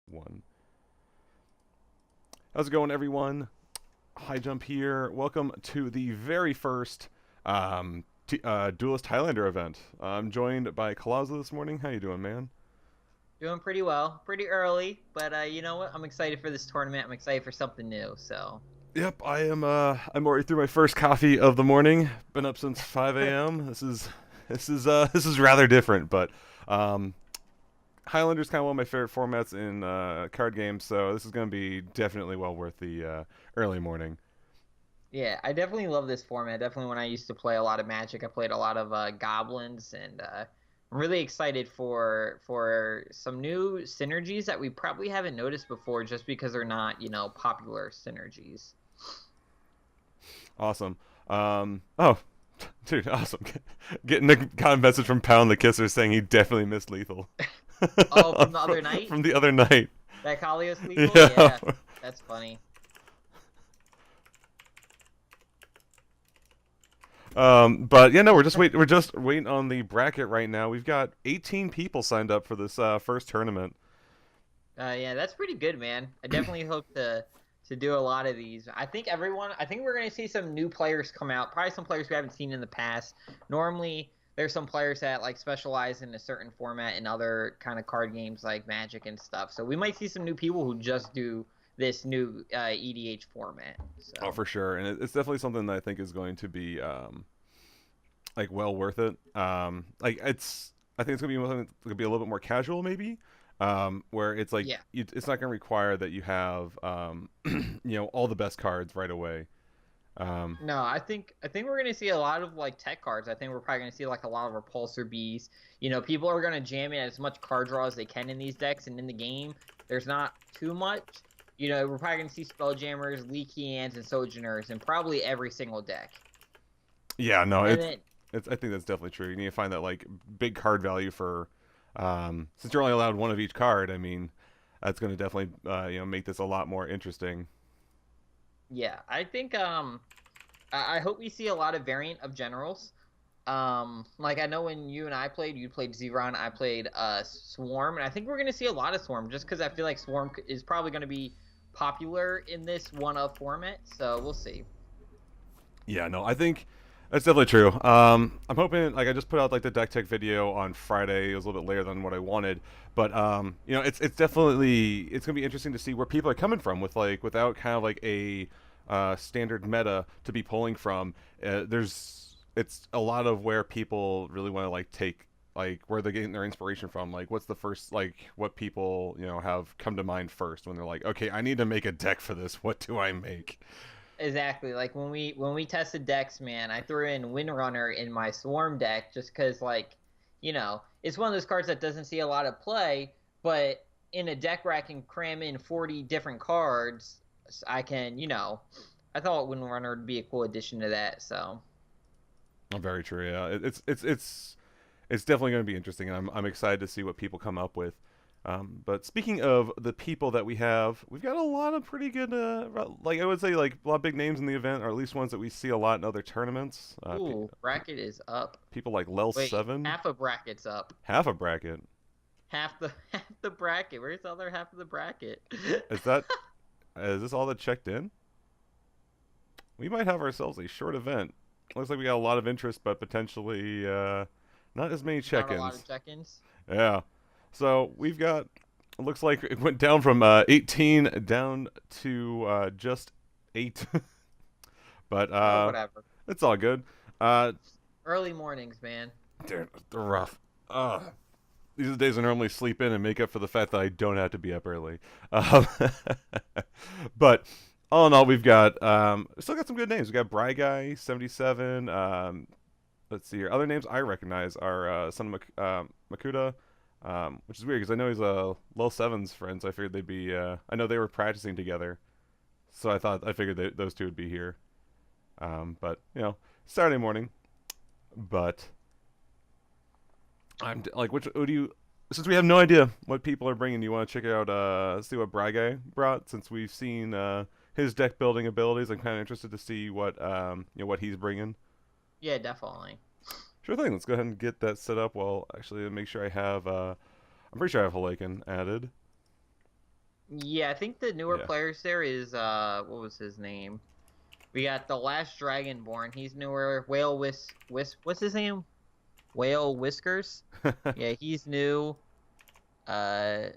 One. How's it going, everyone? High Jump here. Welcome to the very first Duelyst Highlander event. I'm joined by Kalaza this morning. How you doing, man? Doing pretty well. Pretty early, but you know what? I'm excited for this tournament. I'm excited for something new. So, Yep, I am. I'm already through my first coffee of the morning. Been up since 5 a.m. This is rather different, but um, Highlander's kind of one of my favorite formats in card games, so this is going to be definitely well worth the early morning. yeah, I definitely love this format. Definitely when I used to play a lot of Magic, I played a lot of goblins, and I'm really excited for some new synergies that we probably haven't noticed before, just because they're not, popular synergies. Awesome. Oh, dude, awesome. Getting a kind of message from Pound the Kisser saying he definitely missed Lethal. Oh, from the other night, From the other night. that Kalios lethal. Yeah. Yeah, that's funny. But yeah, no, we're just waiting on the bracket right now. We've got 18 people signed up for this first tournament. Yeah, that's pretty good, man. I definitely hope to do a lot of these. I think everyone. I think we're going to see some new players come out. Probably some players we haven't seen in the past. Normally, there's some players that like specialize in a certain format in other kind of card games like Magic and stuff. So we might see some new people who just do this new EDH format. Oh, So for sure, and it's definitely something that I think is going to be like well worth it. I think it's gonna be a little bit more casual, maybe. Where it's like yeah. it's not gonna require that you have all the best cards right away. No, I think we're gonna see a lot of like tech cards. I think we're probably gonna see like a lot of repulsor bees. People are gonna jam in as much card draw as they can in these decks, and in the game, there's not too much. We're probably gonna see spelljammers, leaky hands, and sojourners in probably every single deck. Yeah, no, And then it's I think that's definitely true. You need to find that like big card value for since you're only allowed one of each card. I mean, that's going to definitely make this a lot more interesting. yeah, I think I hope we see a lot of variant of generals. Like I know when you and I played, you played zir'an, I played Swarm, and I think we're gonna see a lot of Swarm just because I feel like Swarm is probably gonna be popular in this one of format. So we'll see. Yeah, no, I think that's definitely true. I'm hoping like I just put out like the deck tech video on Friday. It was a little bit later than what I wanted, but it's definitely it's gonna be interesting to see where people are coming from with like without kind of like a standard meta to be pulling from. It's a lot of where people really want to like take like where they're getting their inspiration from. Like what's the first like what people have come to mind first when they're like, okay, I need to make a deck for this. What do I make? Exactly. Like when we tested decks, man, I threw in Windrunner in my Swarm deck just because like, it's one of those cards that doesn't see a lot of play, but in a deck where I can cram in 40 different cards, I can, I thought Windrunner would be a cool addition to that. So Oh, very true. Yeah, it's definitely going to be interesting, and I'm excited to see what people come up with. But speaking of the people that we've got a lot of pretty good, like I would say, like a lot of big names in the event, or at least ones that we see a lot in other tournaments. ooh, bracket is up. People like Lel Wait, Seven, half a bracket's up. half a bracket. Half the half the bracket. Where's the other half of the bracket? Is that is this all that checked in? We might have ourselves a short event. Looks like we got a lot of interest, but potentially not as many Not a lot check-ins. of check-ins. Yeah. So we've got. It looks like it went down from 18 down to just 8. But Oh, whatever. it's all good. Uh, Early mornings, man. they're rough. These are the days I normally sleep in and make up for the fact that I don't have to be up early. Um, but all in all, we've got still got some good names. We got Bry Guy 77. Let's see here. Other names I recognize are Son of Makuta, which is weird because I know he's a low sevens friend. So I figured they'd be. I know they were practicing together, so I figured those two would be here. But Saturday morning. But like, which who do you since we have no idea what people are bringing, you want to check out see what Bry Guy brought. Since we've seen his deck building abilities, I'm kind of interested to see what what he's bringing. Yeah, definitely. Sure thing. Let's go ahead and get that set up. Well, actually, make sure I have. I'm pretty sure I have Halaken added. Yeah, I think the newer Yeah. players there is what was his name? We got the last Dragonborn. He's newer. What's his name? Whale Whiskers. Yeah, he's new. Uh,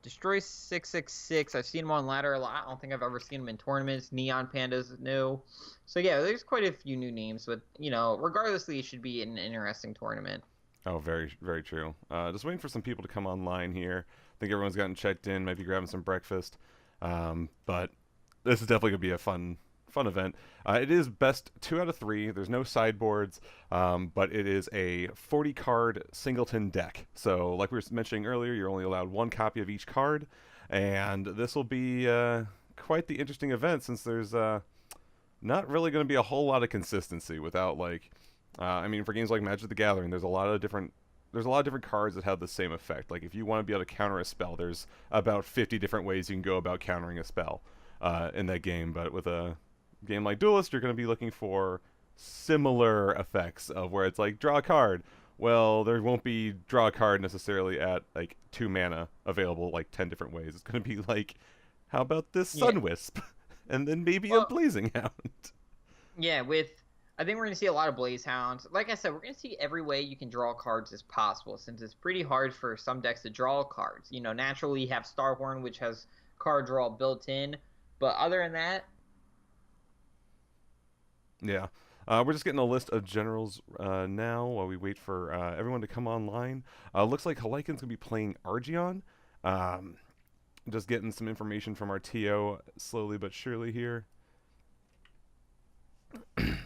Destroy 666. I've seen him on ladder a lot. I don't think I've ever seen him in tournaments. Neon Panda's new. So yeah, there's quite a few new names, but regardlessly, it should be an interesting tournament. Oh, very, very true. Just waiting for some people to come online here. I think everyone's gotten checked in, maybe grabbing some breakfast. But this is definitely gonna be a fun event. It is best 2 out of 3. There's no sideboards, but it is a 40 card singleton deck. So, like we were mentioning earlier, you're only allowed 1 copy of each card, and this will be quite the interesting event since there's not really going to be a whole lot of consistency without like I mean, for games like Magic the Gathering, there's a lot of different cards that have the same effect. Like if you want to be able to counter a spell, there's about 50 different ways you can go about countering a spell in that game. But with a game like Duelyst, you're going to be looking for similar effects of where it's like draw a card. Well, there won't be draw a card necessarily at like 2 mana available like 10 different ways. It's going to be like, how about this Yeah. Sun Wisp, and then maybe a Well, Blazing Hound. yeah, I think we're gonna see a lot of Blaze Hounds. Like I said, we're gonna see every way you can draw cards as possible, since it's pretty hard for some decks to draw cards. Naturally you have Starhorn, which has card draw built in, but other than that, Yeah. We're just getting a list of generals now while we wait for everyone to come online. Looks like Halaken's going to be playing Argion. Um, just getting some information from our TO slowly but surely here.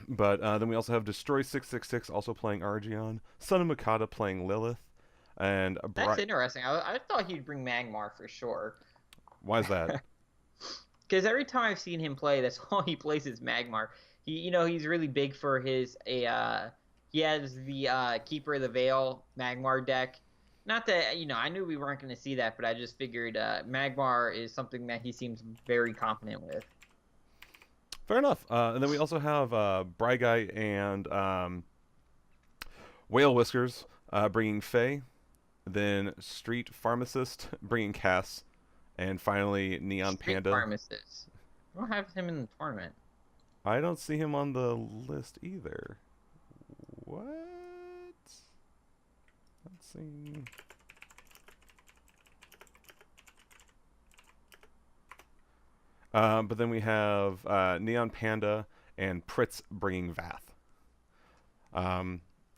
But then we also have Destroy 666 also playing Argion. Son of Makata playing Lilith. And that's interesting. I thought he'd bring Magmar for sure. Why is that? Because every time I've seen him play, that's all he plays is Magmar. He's really big for he has the Keeper of the Veil Magmar deck. Not that I knew we weren't going to see that, but I just figured Magmar is something that he seems very confident with. Fair enough. And then we also have Bry Guy and Whale Whiskers bringing Faye. Then Street Pharmacist bringing Cass. And finally, Neon Street Panda. Pharmacist. I don't have him in the tournament. I don't see him on the list either. What? Let's see. But then we have Neon Panda and Pritz bringing Vath.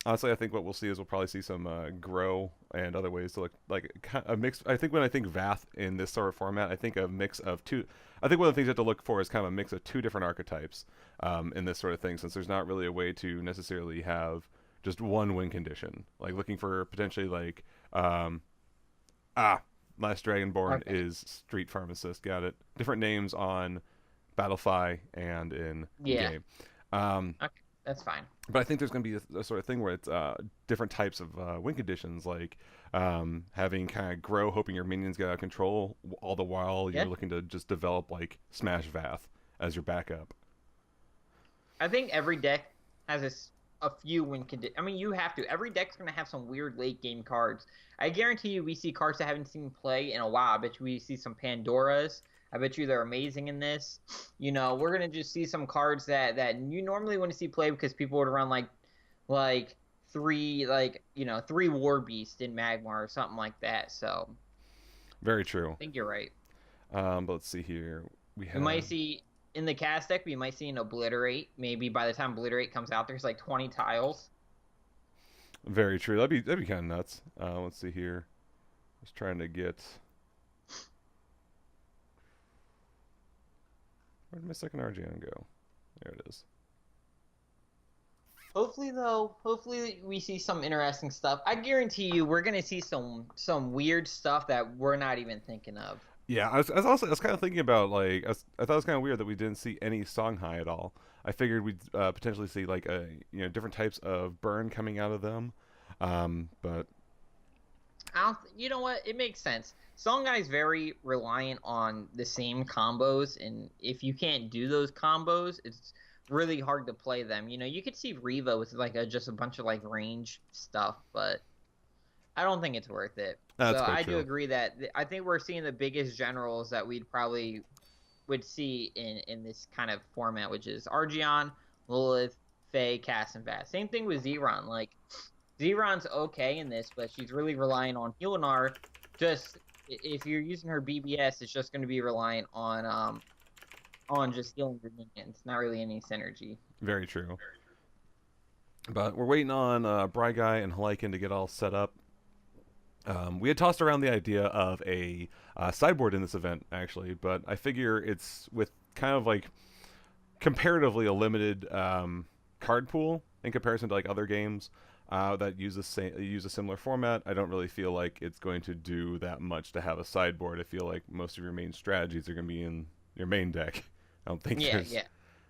Honestly, I think what we'll see is we'll probably see some grow and other ways to look like a mix. I think when I think Vath in this sort of format, I think a mix of two. I think one of the things you have to look for is kind of a mix of 2 different archetypes in this sort of thing, since there's not really a way to necessarily have just one win condition. Like looking for potentially like Last Dragonborn Okay. is Street Pharmacist. Got it. Different names on Battlefy and in Yeah. game. Um, Okay. That's fine. but I think there's going to be a sort of thing where it's different types of win conditions, like having kind of grow, hoping your minions get out of control, all the while you're Yeah. looking to just develop like Smash Vath as your backup. I think every deck has a few win conditions. I mean, you have to. Every deck's going to have some weird late game cards. I guarantee you we see cards that haven't seen play in a while. I bet you we see some Pandoras. I bet you they're amazing in this. We're going to just see some cards that you normally want to see play because people would run like three War Beast in Magmar or something like that. So Very I true. think you're right. But let's see here. We We have might see in the cast deck. We might see an Obliterate. Maybe by the time Obliterate comes out, there's like 20 tiles. very true. That'd be kind of nuts. Let's see here. Just trying to get. Where did my second Argion go? There it is. Hopefully we see some interesting stuff. I guarantee you we're gonna see some weird stuff that we're not even thinking of. Yeah, I was kind of thinking about like I thought it was kind of weird that we didn't see any Songhai at all. I figured we'd potentially see like a different types of burn coming out of them, but You know what? It makes sense. Song Guy's very reliant on the same combos, and if you can't do those combos, it's really hard to play them. You know, you could see Riva with like just a bunch of like range stuff, but I don't think it's worth it. That's So quite I do true. agree that I think we're seeing the biggest generals that we'd probably would see in this kind of format, which is Argion, Lilith, Faye, Cass, and Vast. Same thing with Zir'an. Like Zir'an's okay in this, but she's really relying on Healinar. Just if you're using her BBS, it's just going to be reliant on just healing your minions. Not really any synergy. Very true. But we're waiting on Guy and Heliken to get all set up. We had tossed around the idea of a sideboard in this event, actually, but I figure it's with kind of like comparatively a limited card pool in comparison to like other games that use a similar format. I don't really feel like it's going to do that much to have a sideboard. I feel like most of your main strategies are going to be in your main deck. I don't think Yeah, there's yeah.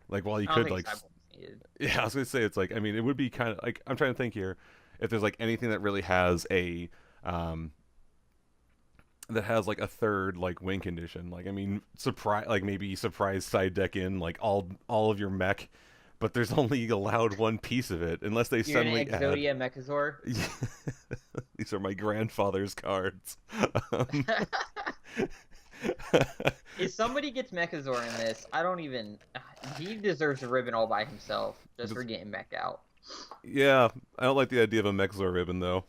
like while you I don't could think like sideboard's needed. yeah, I was gonna say it's like I mean it would be kind of like I'm trying to think here if there's like anything that really has a um, that has like a third like win condition. Like I mean, surprise like maybe surprise side deck in like all of your mech, but there's only allowed one piece of it unless they You're suddenly gonna add. Exodia Mechazor. These are my grandfather's cards. Um, If somebody gets Mechazor in this, I don't even. He deserves a ribbon all by himself just for getting mech out. yeah, I don't like the idea of a Mechzor ribbon though.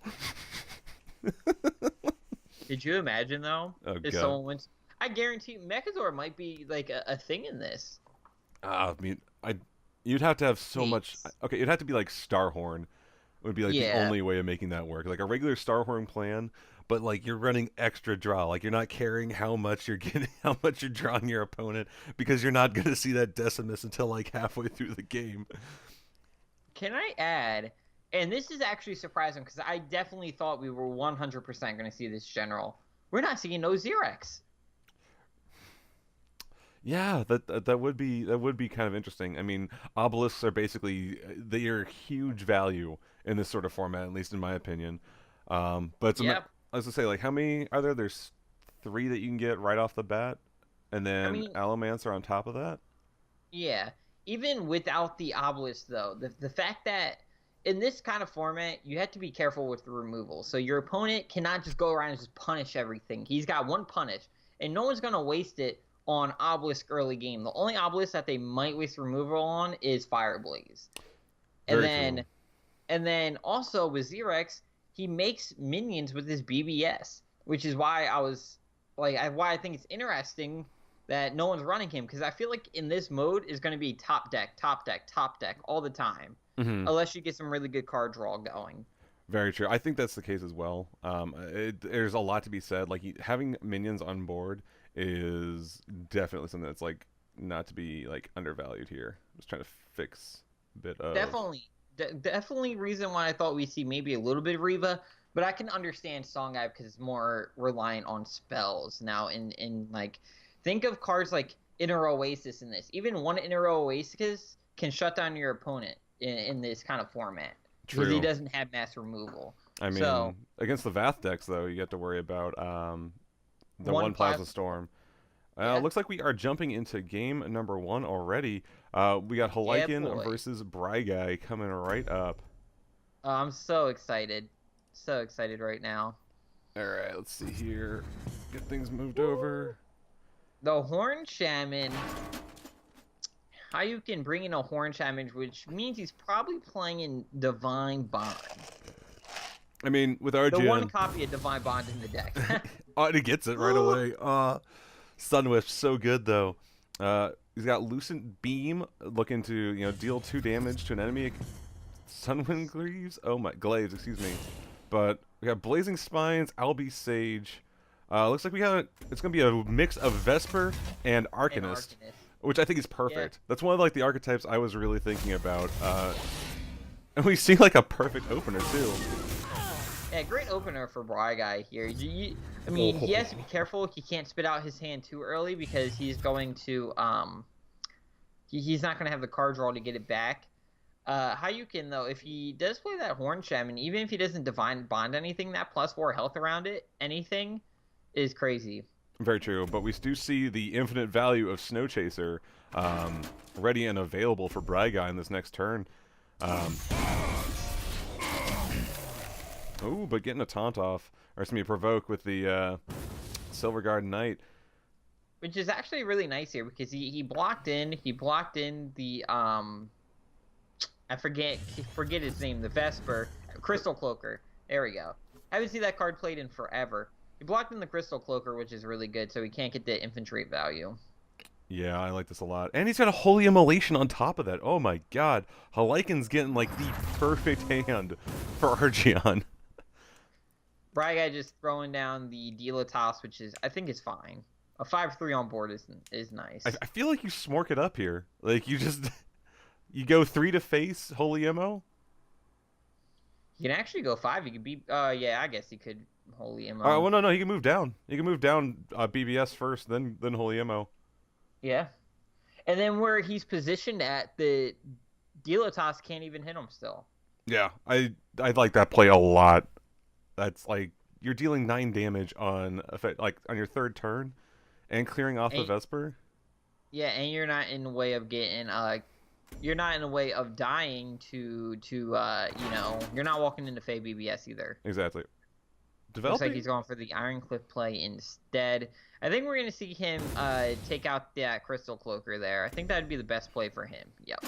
Could you imagine though Oh if god. someone wins? I guarantee Mechazor might be like a thing in this. I mean, you'd have to have so much. Neat. Okay, it'd have to be like Starhorn would be like the Yeah. only way of making that work. Like a regular Starhorn plan, but like you're running extra draw. Like you're not caring how much you're getting, how much you're drawing your opponent because you're not going to see that Decimus until like halfway through the game. Can I add? And this is actually surprising because I definitely thought we were 100% going to see this general. We're not seeing no Xerex. Yeah, that would be kind of interesting. I mean, obelisks are basically they are huge value in this sort of format, at least in my opinion. But it's Yep. I was gonna say like how many are there? There's three that you can get right off the bat, and I then mean, Allomancer on top of that. yeah. Even without the obelisk, though, the fact that in this kind of format, you have to be careful with the removal. So your opponent cannot just go around and just punish everything. He's got one punish, and no one's going to waste it on obelisk early game. The only obelisk that they might waste removal on is Fireblaze. And Very true. then and then also with Xerex, he makes minions with his BBS, which is why I was why I think it's interesting that no one's running him because I feel like in this mode is going to be top deck, top deck, top deck all the time, Hmm. unless you get some really good card draw going. Very true. I think that's the case as well. There's a lot to be said. Like having minions on board is definitely something that's like not to be like undervalued here. Just trying to fix a bit of. Definitely reason why I thought we see maybe a little bit of Riva, but I can understand Songai because it's more reliant on spells now. In like, think of cards like Inner Oasis in this. Even one Inner Oasis can shut down your opponent in this kind of format because he True. doesn't have mass removal. I So mean, against the Vath decks though, you get to worry about the one one Plasma plasma Storm. yeah, Looks like we are jumping into game number one already. We got yeah, Heliken boy. versus Guy coming right up. Oh, I'm so excited right now. All right, let's see here. Get things moved over. The Horn Shaman. How you can bring in a Horn Shaman, which means he's probably playing in Divine Bond. I mean, with The one RGN, copy of Divine Bond in the deck. oh, and he gets it right away. Sunwish so good though. He's got Lucent Beam, looking to deal 2 damage to an enemy. Sunwind Greaves, oh my Glaives, excuse me. But we got Blazing Spines, Albi Sage. Looks like it's gonna be a mix of Vesper and And Arcanist, Arcanist. which I think is Yeah. perfect. That's one of like the archetypes I was really thinking about. And we see like a perfect opener too. Yeah, great opener for Bry Guy here. I mean, he has to be careful. He can't spit out his hand too early because he's going to he's not going to have the card draw to get it back. Hayukin though, if he does play that Horn Shaman, even if he doesn't Divine Bond anything, that +4 health around it, anything, is crazy. Very true, but we do see the infinite value of Snow Chaser um, ready and available for Bryguy in this next turn. Um, ooh, but getting a taunt off, or excuse me, provoke with the Silver Guard Knight. Which is actually really nice here because he blocked in the I forget his name, the Vesper, Crystal Cloaker. There we go. Haven't seen that card played in forever. He blocked in the Crystal Cloaker, which is really good, so he can't get the infantry value. Yeah, I like this a lot. And he's got a Holy Immolation on top of that. Oh my god. Haleikin's getting like the perfect hand for Archeon. Braga just throwing down the Duelyst, which is I think is fine. A 5/3 on board is nice. I feel like you smork it up here. Like you just you go 3 to face Holy Immo. You can actually go 5. You could be yeah, I guess you could Holy Immo. Well no, he can move down. He can move down BBS first, then Holy Immo. Yeah. And then where he's positioned at, the Duelyst can't even hit him still. Yeah, I like that play a lot. That's like you're dealing 9 damage on like on your 3rd turn and clearing off the Vesper. Yeah, and you're not in the way of getting you're not in the way of dying to you know, you're not walking into Fey BBS either. Exactly. Looks like he's going for the Ironcliff play instead. I think we're going to see him take out that Crystal Cloaker there. I think that would be the best play for him. Yep.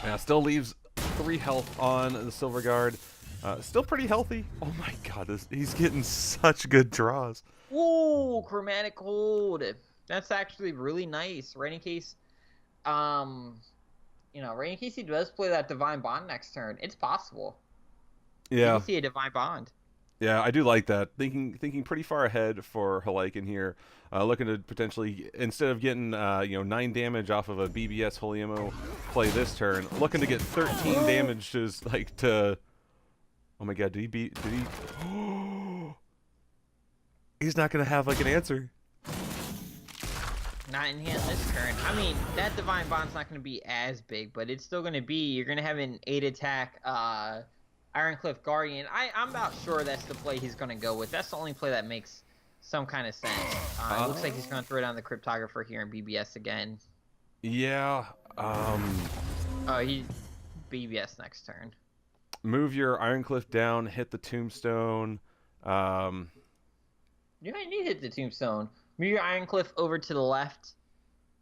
Yeah, still leaves 3 health on the Silver Guard. Still pretty healthy. Oh my god, he's getting such good draws. Ooh, Chromatic Hold. That's actually really nice. Right in case, you know, right in case he does play that Divine Bond next turn, it's possible. Yeah. You can see a Divine Bond. Yeah, I do like that. Thinking pretty far ahead for Haleikin here. Looking to potentially, instead of getting 9 damage off of a BBS Holy Immo play this turn, looking to get 13 damage to oh my god, did he he's not gonna have like an answer. Not in hand this turn. I mean, that Divine Bond's not going to be as big, but it's still going to be, you're going to have an 8 attack Ironcliff Guardian. I'm about sure that's the play he's going to go with. That's the only play that makes some kind of sense. It looks like he's going to throw down the Cryptographer here in BBS again. Yeah. Oh, he BBS next turn. Move your Ironcliff down, hit the Tombstone. You don't need to hit the Tombstone. Move your Ironcliff over to the left.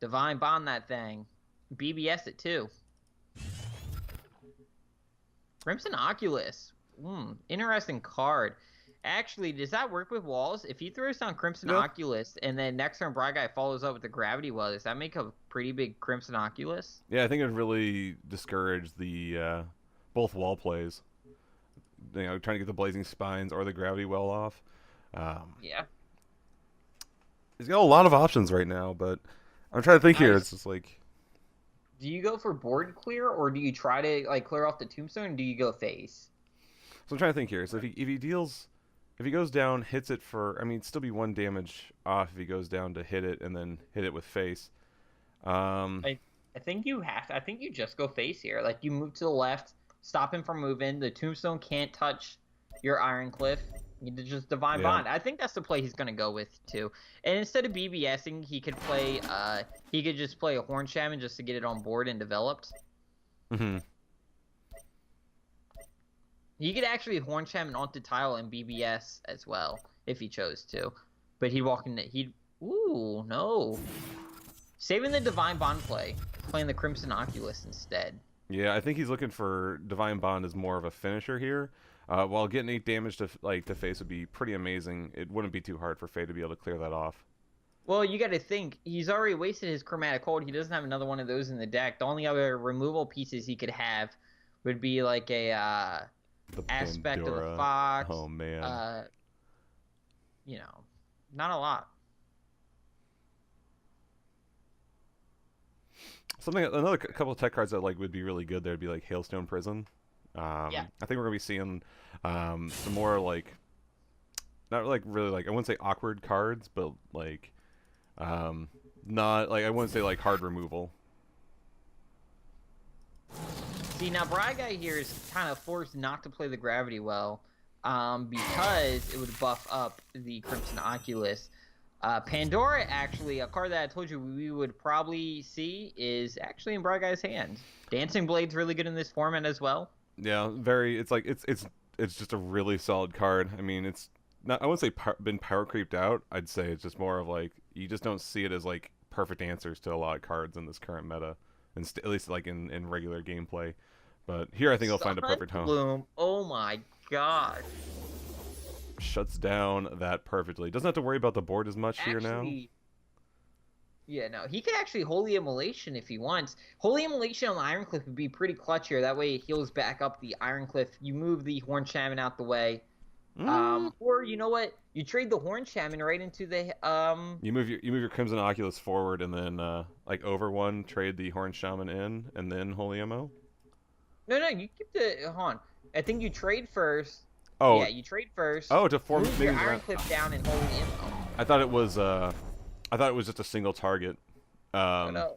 Divine Bond that thing. BBS it too. Crimson Oculus. Interesting card. Actually, does that work with walls? If he throws down Crimson Oculus and then next turn Guy follows up with the Gravity Well, does that make a pretty big Crimson Oculus? Yeah, I think it would really discourage the both wall plays. You know, trying to get the Blazing Spines or the Gravity Well off. Yeah. He's got a lot of options right now, but I'm trying to think here. It's just like, do you go for board clear, or do you try to like clear off the Tombstone, or do you go face? So I'm trying to think here. So if he goes down, hits it for, I mean, it'd still be 1 damage off if he goes down to hit it and then hit it with face. I think you just go face here. Like you move to the left, stop him from moving. The Tombstone can't touch your Ironcliff. You just Divine Bond. I think that's the play he's gonna go with too. And instead of BBSing, he could just play a Horn Shaman just to get it on board and developed. Mm-hmm. He could actually Horn Shaman onto tile and BBS as well if he chose to, but he'd walk in. Ooh no, saving the Divine Bond play, playing the Crimson Oculus instead. Yeah, I think he's looking for Divine Bond as more of a finisher here. While getting 8 damage to face would be pretty amazing, it wouldn't be too hard for Faye to be able to clear that off. Well, you got to think, he's already wasted his Chromatic Hold. He doesn't have another one of those in the deck. The only other removal pieces he could have would be like a Aspect of the Fox. Oh, man. You know, not a lot. Another couple of tech cards that like would be really good there would be like Hailstone Prison. I think we're gonna be seeing some more like, not like really like, I wouldn't say awkward cards, but like not like, I wouldn't say like hard removal. See, now Guy here is kind of forced not to play the Gravity Well, because it would buff up the Crimson Oculus. Pandora, actually, a card that I told you we would probably see is actually in Guy's hand. Dancing Blade's really good in this format as well. Yeah, very. It's like it's just a really solid card. I mean, it's not. I wouldn't say been power creeped out. I'd say it's just more of like you just don't see it as like perfect answers to a lot of cards in this current meta, and at least like in regular gameplay. But here, I think he'll find a perfect home. Bloom. Oh my god. Shuts down that perfectly. Doesn't have to worry about the board as much here now. Yeah, no, he could actually Holy Immolation if he wants. Holy Immolation on the Ironcliff would be pretty clutch here. That way it heals back up the Ironcliff. You move the Horn Shaman out the way. Or you know what? You trade the Horn Shaman right into the You move your Crimson Oculus forward and then like over one, trade the Horn Shaman in, and then Holy Ammo? No, you keep the hold on. I think you trade first. Oh. Yeah, you trade first. Oh, to form move your Ironcliff down and Holy Ammo. I thought it was just a single target. No.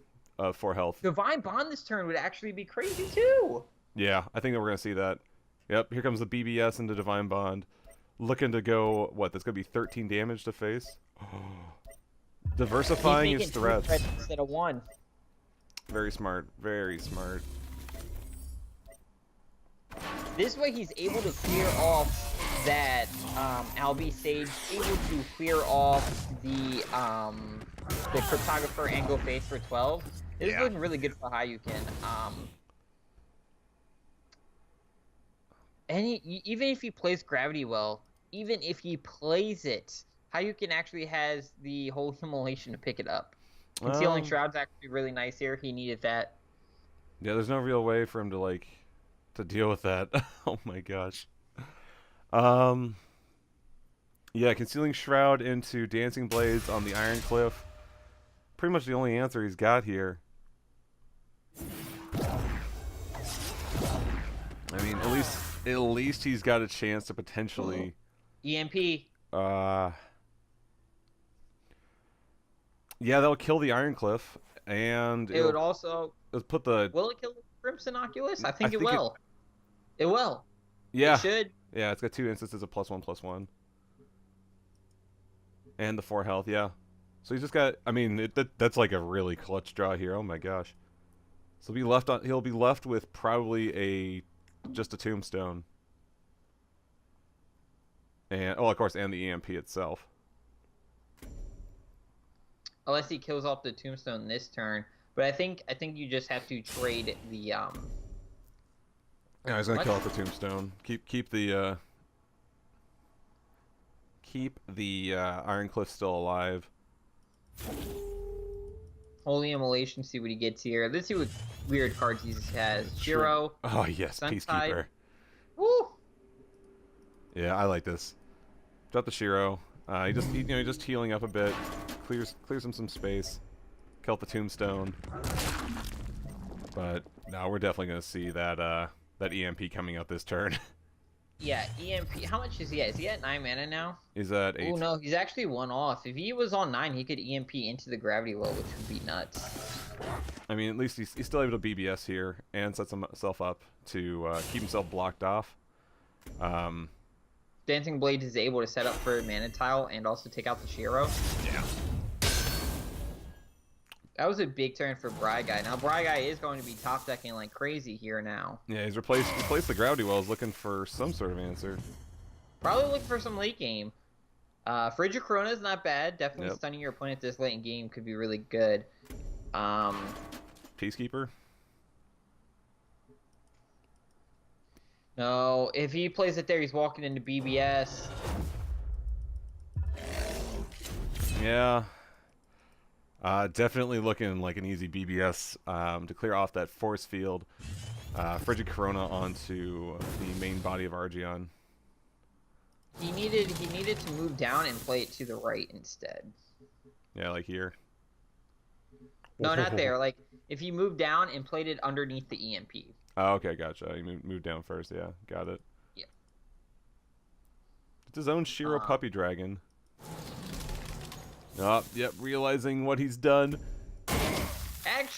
4 health. Divine Bond this turn would actually be crazy too. Yeah, I think that we're gonna see that. Yep, here comes the BBS into Divine Bond. Looking to go what? That's gonna be 13 damage to face. Diversifying his threats. Instead of 1. Very smart. Very smart. This way he's able to clear off that Albi Sage, able to clear off the Cryptographer and go face for 12. This is looking really good for Hayukin. And even if he plays Gravity Well, even if he plays it, Hayukin actually has the whole Immolation to pick it up. Concealing Shroud's actually really nice here. He needed that. Yeah, there's no real way for him to to deal with that. Oh my gosh. Yeah, Concealing Shroud into Dancing Blades on the Iron Cliff. Pretty much the only answer he's got here. I mean, at least he's got a chance to potentially EMP. Yeah, that'll kill the Iron Cliff, and it would also put the. Will it kill the Crimson Oculus? I think it will. It will. Yeah. It should. Yeah, it's got 2 instances of +1/+1. And the 4 health, yeah. So he's just got. I mean, that's like a really clutch draw here. Oh my gosh. So he'll be left with probably just a Tombstone. And of course, and the EMP itself. Unless he kills off the Tombstone this turn, but I think you just have to trade the Yeah, he's gonna kill off the Tombstone. Keep the Iron Cliff still alive. Holy Immolation. See what he gets here. Let's see what weird cards he has. Shiro. Oh yes, Peacekeeper. Woo! Yeah, I like this. Drop the Shiro. He just healing up a bit. Clears him some space. Kill the Tombstone. But no, we're definitely gonna see that EMP coming out this turn. Yeah, EMP. How much is he at? Is he at 9 mana now? He's at 8. Oh no, he's actually 1 off. If he was on 9, he could EMP into the Gravity Well, which would be nuts. I mean, at least he's still able to BBS here and sets himself up to keep himself blocked off. Dancing Blade is able to set up for Mana Tile and also take out the Shiro. Yeah. That was a big turn for Guy. Now Guy is going to be top decking like crazy here now. Yeah, he's replaced the Gravity Wells, looking for some sort of answer. Probably looking for some late game. Frigid Corona is not bad. Definitely stunning your opponent this late in game could be really good. Peacekeeper? No, if he plays it there, he's walking into BBS. Yeah. Definitely looking like an easy BBS to clear off that force field. Frigid Corona onto the main body of Argeon. He needed to move down and play it to the right instead. Yeah, like here. No, not there. Like if he moved down and played it underneath the EMP. Oh, okay, gotcha. He moved down first. Yeah, got it. Yeah. It's his own Shiro Puppy Dragon. Oh, yep, realizing what he's done.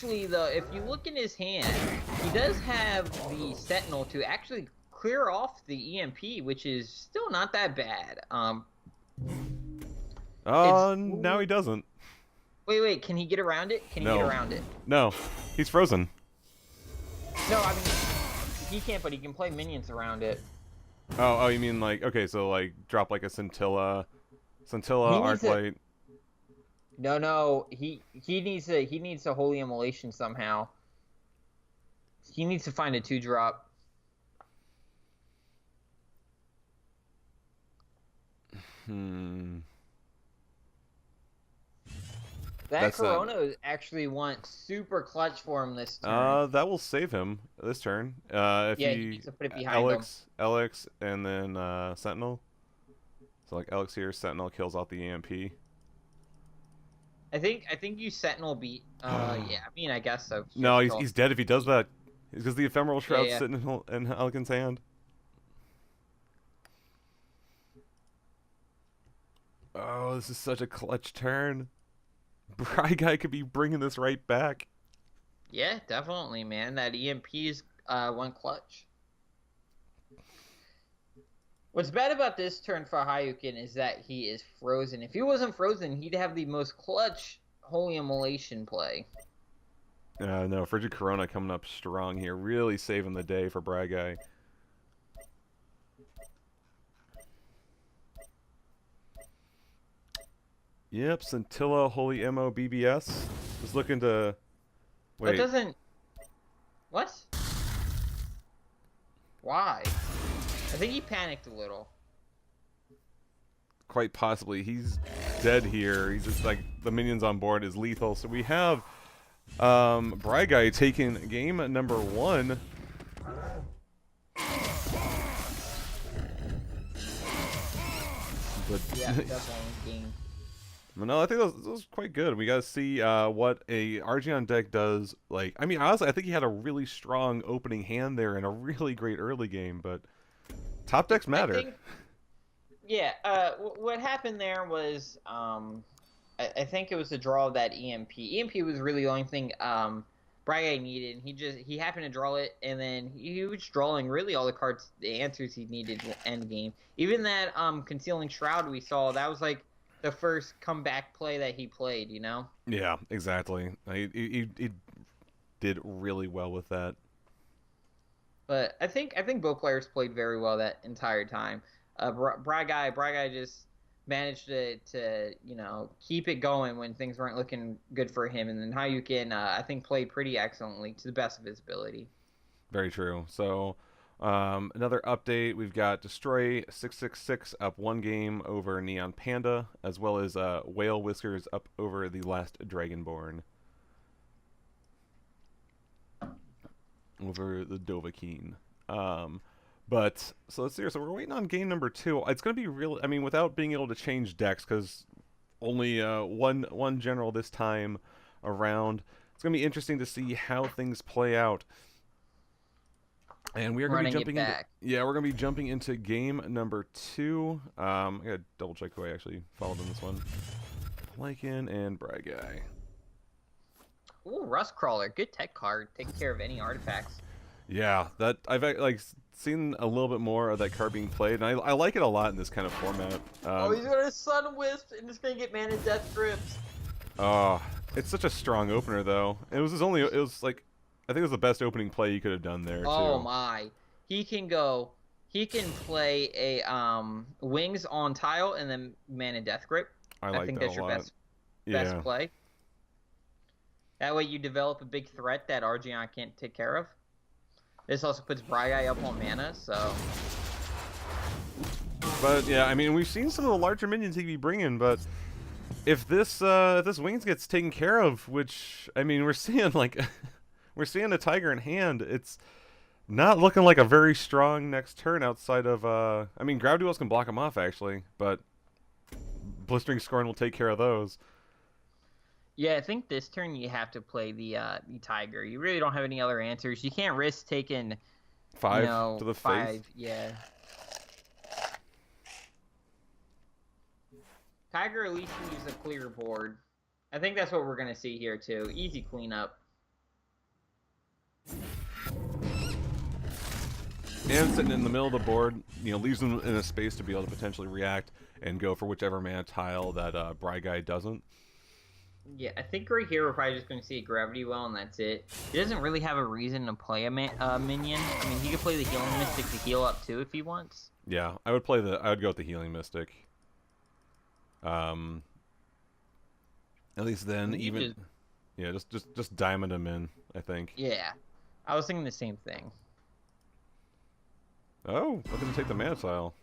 actually, though, if you look in his hand, he does have the Sentinel to actually clear off the EMP, which is still not that bad. It's Now he doesn't. wait, can he get around it? Can he get No. around it? No. He's frozen. No, I mean he can't, but he can play minions around it. Oh, you mean like, okay, so like drop like a scintilla, He arc needs a light. no. He needs a holy immolation somehow. He needs to find a 2-drop. That That's not. Corona actually went super clutch for him this turn. That will save him this turn. If Yeah, he he needs to put it behind him. Elix, and then Sentinel. So like Elixir, Sentinel kills out the EMP. I think you Sentinel beat. Yeah, I mean I guess so. No, Just he's dead if he does that. Because the ephemeral shroud's yeah. sitting in Elkin's hand. Oh, this is such a clutch turn. Bry Guy could be bringing this right back. Yeah, definitely, man. That EMP's one clutch. What's bad about this turn for Hayukin is that he is frozen. If he wasn't frozen, he'd have the most clutch Holy Immolation play. No, Frigid Corona coming up strong here. Really saving the day for Bry Guy. Yep, Scintilla, Holy Mo, BBS. Just looking to... Wait. That doesn't... What? Why? I think he panicked a little. Quite possibly. He's dead here. He's just like, the minions on board is lethal. So we have Bry Guy taking game number 1. But Yeah, definitely game. no, I think that was quite good. We got to see what a Argion deck does. Like, I mean, honestly, I think he had a really strong opening hand there and a really great early game, but top decks matter. Yeah, what happened there was, I think it was the draw of that EMP. EMP was really the only thing Bry needed. He happened to draw it, and then he was drawing really all the cards, the answers he needed to end game. Even that Concealing Shroud we saw, that was like the first comeback play that he played, you know? Yeah, exactly. He did really well with that. But I think both players played very well that entire time. Bry Guy just managed to keep it going when things weren't looking good for him, and then Hayukin I think played pretty excellently to the best of his ability. Very true. So another update, we've got Destroy 666 up 1 game over Neon Panda, as well as Whale Whiskers up over the last Dragonborn. Over the Dovahkiin. But so let's see here. So we're waiting on game number 2. It's going to be real. I mean, without being able to change decks, because only one general this time around. It's going to be interesting to see how things play out. And we are going to be jumping into we're going to be jumping into game number 2. I got to double check who I actually followed in this one. Lycan and Bry Guy. Ooh, Rust Crawler, good tech card. Taking care of any artifacts. Yeah, that I've like seen a little bit more of that card being played, and I like it a lot in this kind of format. Oh, he's got a Sun Wisp, and it's gonna get mana death grips. Oh, it's such a strong opener though. It was like, I think it was the best opening play you could have done there too. Oh my, he can play a Wings on tile and then mana death grip. I think that's your best play. That way you develop a big threat that Argion can't take care of. This also puts Bry Guy up on mana, so... But yeah, I mean, we've seen some of the larger minions he could be bringing, but if this Wings gets taken care of, which, I mean, we're seeing like... we're seeing a Tiger in hand, it's not looking like a very strong next turn outside of... I mean, Grab Duels can block him off, actually, but Blistering Scorn will take care of those. Yeah, I think this turn you have to play the Tiger. You really don't have any other answers. You can't risk taking 5 to the face. Yeah. Tiger at least needs a clear board. I think that's what we're gonna see here too. Easy cleanup. And sitting in the middle of the board, leaves them in a space to be able to potentially react and go for whichever mana tile that Bry Guy doesn't. Yeah, I think right here we're probably just going to see a Gravity Well, and that's it. He doesn't really have a reason to play a minion. I mean, he could play the Healing Mystic to heal up too if he wants. Yeah, I would go with the Healing Mystic. At least then, yeah, just diamond him in, I think. Yeah, I was thinking the same thing. Oh, look at him take the mana tile.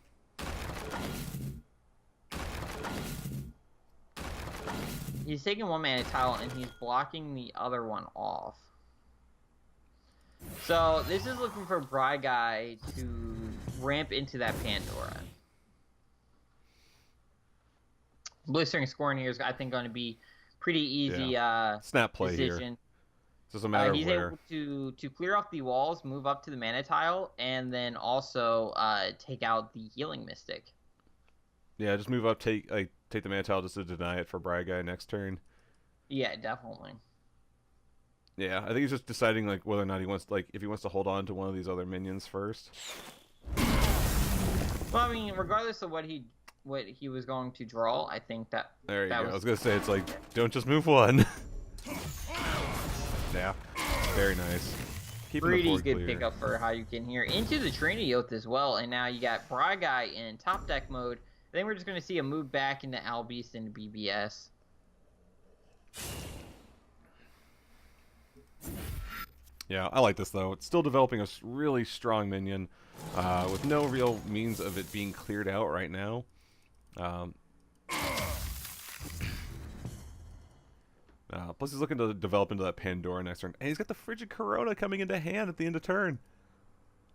He's taking one mana tile and he's blocking the other one off. So this is looking for Bry Guy to ramp into that Pandora. Blistering scoring here is, I think, going to be pretty easy. Snap play decision. here. It's just a matter he's of where. able to clear off the walls, move up to the mana tile, and then also take out the Healing Mystic. Yeah, just move up, take the mana tile just to deny it for Bry Guy next turn. Yeah, definitely. Yeah, I think he's just deciding whether or not he wants if he wants to hold on to one of these other minions first. Well, I mean, regardless of what he was going to draw, I think that there you go. I was gonna say it's don't just move one. Yeah, very nice. Pretty good pickup for how you can hear into the Trinity Oath as well, and now you got Bry Guy in top deck mode. Then we're just going to see a move back into Albeast and BBS. Yeah, I like this though. It's still developing a really strong minion with no real means of it being cleared out right now. Plus he's looking to develop into that Pandora next turn. And he's got the Frigid Corona coming into hand at the end of turn.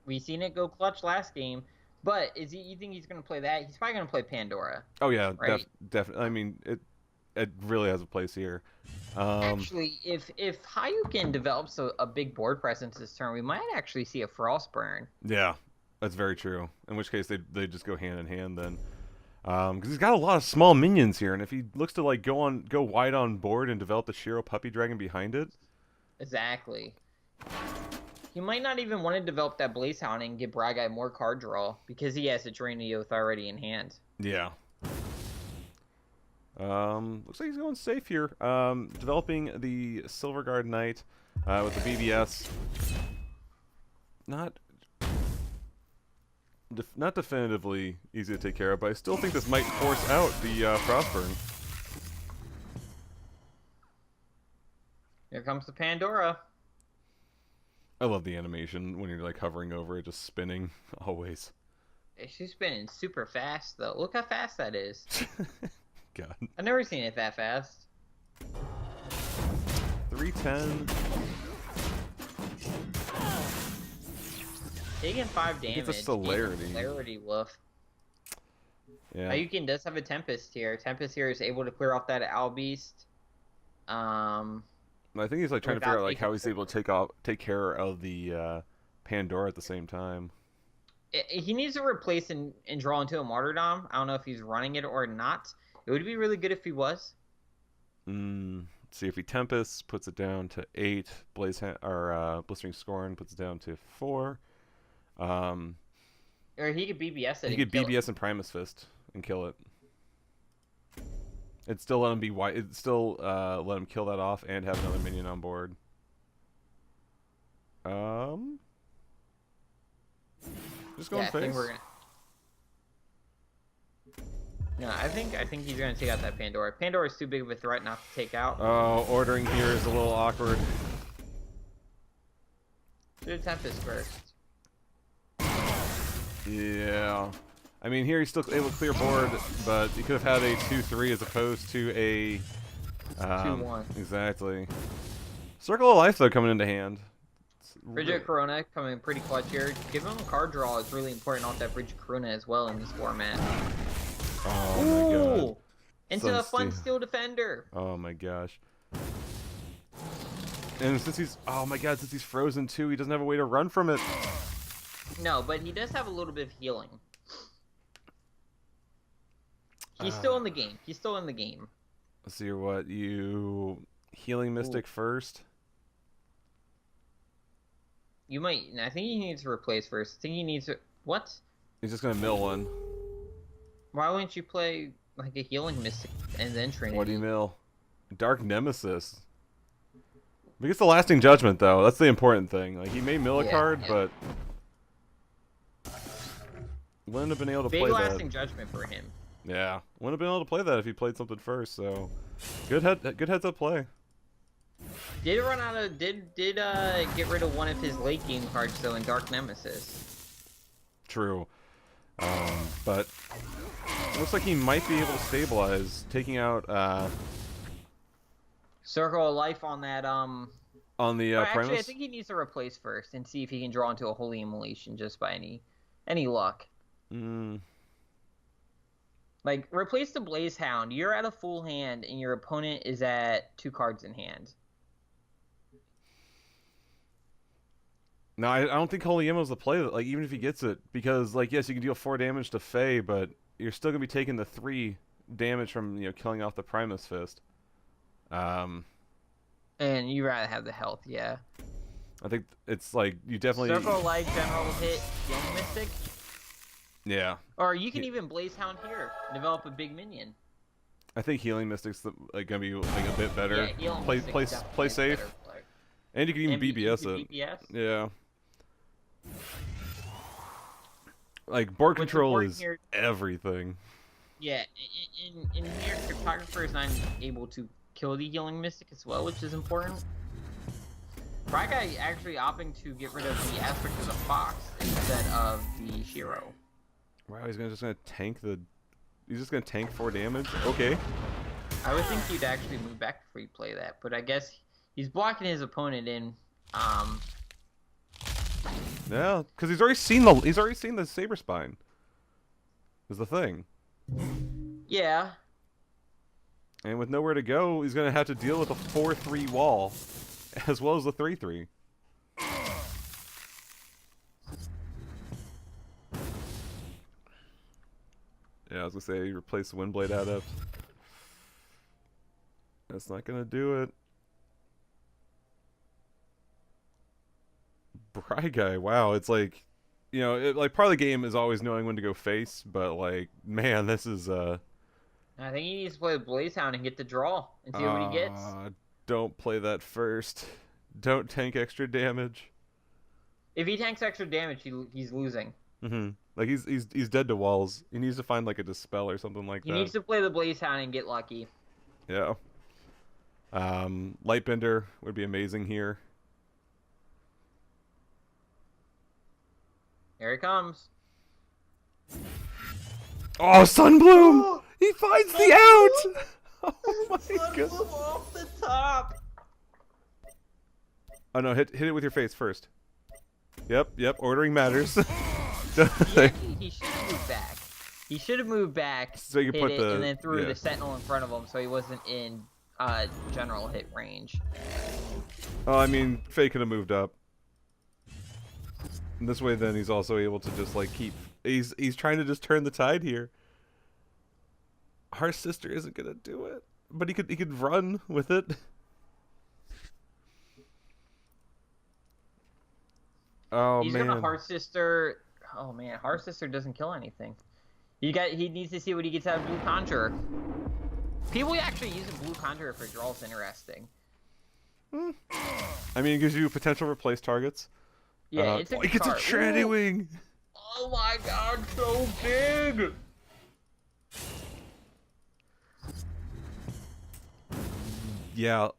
We seen it go clutch last game. But you think he's going to play that? He's probably going to play Pandora. Oh yeah, right? definitely. I mean, it really has a place here. Actually, if Hayukin develops a big board presence this turn, we might actually see a Frostburn. Yeah, that's very true. In which case they just go hand in hand then, because he's got a lot of small minions here, and if he looks to go wide on board and develop the Shiro Puppy Dragon behind it, exactly. He might not even want to develop that Blaze Hound and give Bry Guy more card draw because he has the Trinity Oath already in hand. Yeah. Looks like he's going safe here. Developing the Silverguard Knight with the BBS. Not definitively easy to take care of, but I still think this might force out the Frostburn. Here comes the Pandora. I love the animation when you're hovering over it, just spinning, always. She's spinning super fast though. Look how fast that is. God. I've never seen it that fast. 310. Taking 5 damage. It's a celerity. Celerity woof. Yeah. Hayukin does have a Tempest here. Tempest here is able to clear off that Albeast. I think he's trying to figure out how he's able to take care of the Pandora at the same time. He needs to replace and draw into a Martyrdom. I don't know if he's running it or not. It would be really good if he was. Let's see if he Tempest puts it down to 8. Blistering Scorn puts it down to 4. Or he could BBS it. He could BBS and Primus Fist and kill it. It'd still let him be white. It'd still let him kill that off and have another minion on board. Just going face. I think he's gonna take out that Pandora. Pandora's too big of a threat not to take out. Oh, ordering here is a little awkward. Do the Tempest first. Yeah. I mean, here he's still able to clear board, but he could have had a 2-3 as opposed to a 2-1. Exactly. Circle of Life though coming into hand. Frigid Corona coming pretty clutch here. Giving him a card draw is really important off that Frigid Corona as well in this format. Oh my god. Into the Fun Steel Defender. Oh my gosh. And since he's frozen too, he doesn't have a way to run from it. No, but he does have a little bit of healing. He's still in the game. He's still in the game. Let's see what you Healing Mystic first. You might. I think he needs to replace first. I think he needs to. What? He's just gonna mill one. Why wouldn't you play like a healing mystic and then Trinity? What do you mill? Dark Nemesis. He gets the lasting judgment though. That's the important thing. Like he may mill a card, but wouldn't have been able to Big play lasting that. judgment for him. Yeah, wouldn't have been able to play that if he played something first. So, good heads up play. Did run out of did get rid of one of his late game cards though in Dark Nemesis. True, but looks like he might be able to stabilize, taking out Circle of Life on that on the actually, Primus. I think he needs to replace first and see if he can draw into a Holy Immolation just by any luck. Like replace the Blaze Hound. You're at a full hand and your opponent is at 2 cards in hand. No, I don't think Holy Ammo's the play. Like even if he gets it, because like yes, you can deal 4 damage to Faye, but you're still gonna be taking the 3 damage from killing off the Primus Fist. And you rather have the health, yeah. I think it's like you definitely Circle Light, General Hit, Young Mystic. Yeah. Or you can even Blaze Hound here, develop a big minion. I think Healing Mystic's like gonna be like a bit better. Yeah, Play safe. And you can even BBS it. BBS? Yeah. Like board control is here, everything. Yeah, in here, Cryptographer is not able to kill the Healing Mystic as well, which is important. Fry Guy actually opting to get rid of the aspect of the Fox instead of the Shiro. Wow, he's just gonna tank the. He's just gonna tank 4 damage. Okay. I would think he'd actually move back before you play that, but I guess he's blocking his opponent in. Yeah, because he's already seen the Saber Spine. Is the thing. Yeah. And with nowhere to go, he's gonna have to deal with a 4/3 wall, as well as the 3/3. Yeah, I was gonna say replace the Windblade Adept. That's not gonna do it. Bry Guy, wow, it's like, like part of the game is always knowing when to go face, but like, man, this is I think he needs to play the Blaze Hound and get the draw and see what he gets. Don't play that first. Don't tank extra damage. If he tanks extra damage, he's losing. Like he's dead to walls. He needs to find like a dispel or something like that. He needs to play the Blaze Hound and get lucky. Yeah. Lightbender would be amazing here. Here he comes. Oh, Sunbloom! He finds the out! Oh my god. Off the top! Oh no, hit it with your face first. Yep, ordering matters. He should have moved back. He should have moved back, so you hit put it, the, and then threw the Sentinel in front of him so he wasn't in general hit range. Oh, I mean, Faye could have moved up. And this way, then he's also able to just like keep. He's trying to just turn the tide here. Hearth Sister isn't gonna do it, but he could run with it. Oh He's man. gonna Hearth Sister. Oh man, Hearth Sister doesn't kill anything. He needs to see what he gets out of Blue Conjurer. People actually using Blue Conjurer for draws interesting. I mean, it gives you potential replace targets. Yeah, it's a he gets a Tranny Wing. Oh my god, so big! Yeah.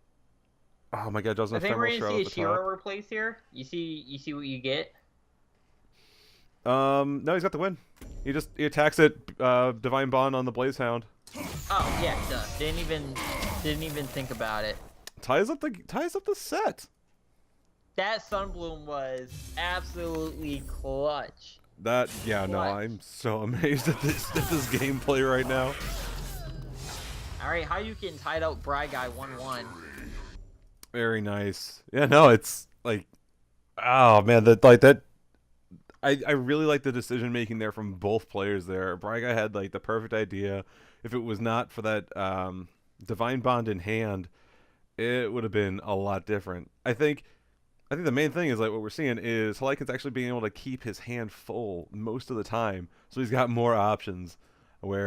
Oh my god, doesn't I think we're gonna see a Shiro top. replace here. You see what you get. No, he's got the win. He attacks it, Divine Bond on the Blaze Hound. Oh yeah, duh. Didn't even think about it. Ties up the set. That Sunbloom was absolutely clutch. No, I'm so amazed at this gameplay right now. All right, how you can tied out Bry Guy 1-1. Very nice. Yeah, no, it's like, oh man, that. I really like the decision making there from both players there. Braga had like the perfect idea. If it was not for that Divine Bond in hand, it would have been a lot different. I think I think the main thing is like what we're seeing is Helicon's actually being able to keep his hand full most of the time, so he's got more options. Yeah, I mean,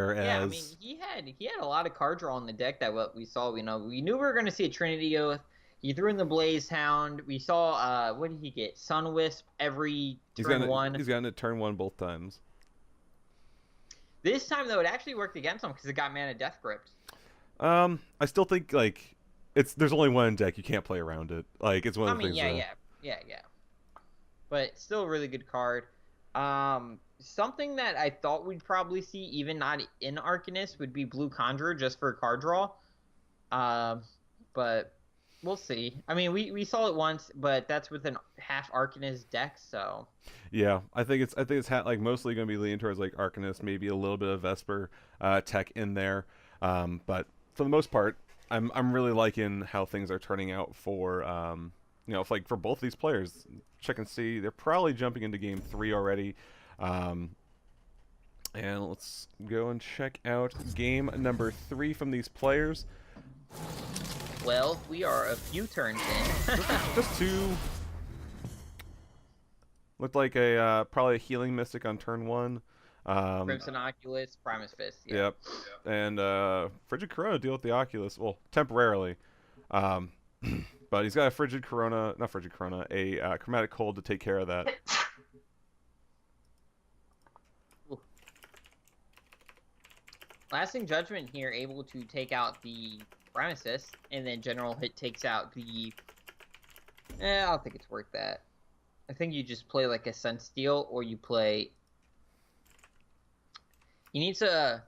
Whereas he had a lot of card draw on the deck that what we saw. We knew we were going to see a Trinity Oath. He threw in the Blaze Hound. We saw what did he get? Sun Wisp every turn one. he's gotten it turn one both times. This time though, it actually worked against him because it got Mana Death Gripped. I still think like there's only one deck, you can't play around it. Like it's one of the things. Yeah. But still a really good card. Something that I thought we'd probably see, even not in Arcanist, would be Blue Conjurer just for card draw. But we'll see. I mean, we saw it once, but that's with an half Arcanist deck, so. Yeah, I think it's like mostly going to be leaning towards like Arcanist, maybe a little bit of Vesper tech in there. But for the most part, I'm really liking how things are turning out for like for both these players. Check and see, they're probably jumping into game 3 already. And let's go and check out game number 3 from these players. Well, we are a few turns in. Just two. Looked like probably a Healing Mystic on turn 1. Crimson Oculus, Primus Fist. Yeah. Yep. And Frigid Corona deal with the Oculus. Well, temporarily. But he's got a Frigid Corona, not Frigid Corona, a Chromatic Cold to take care of that. Lasting Judgment here, able to take out the Primus Fist, and then General Hit takes out the... I don't think it's worth that. I think you just play like a Sunsteel, or you play... He needs a...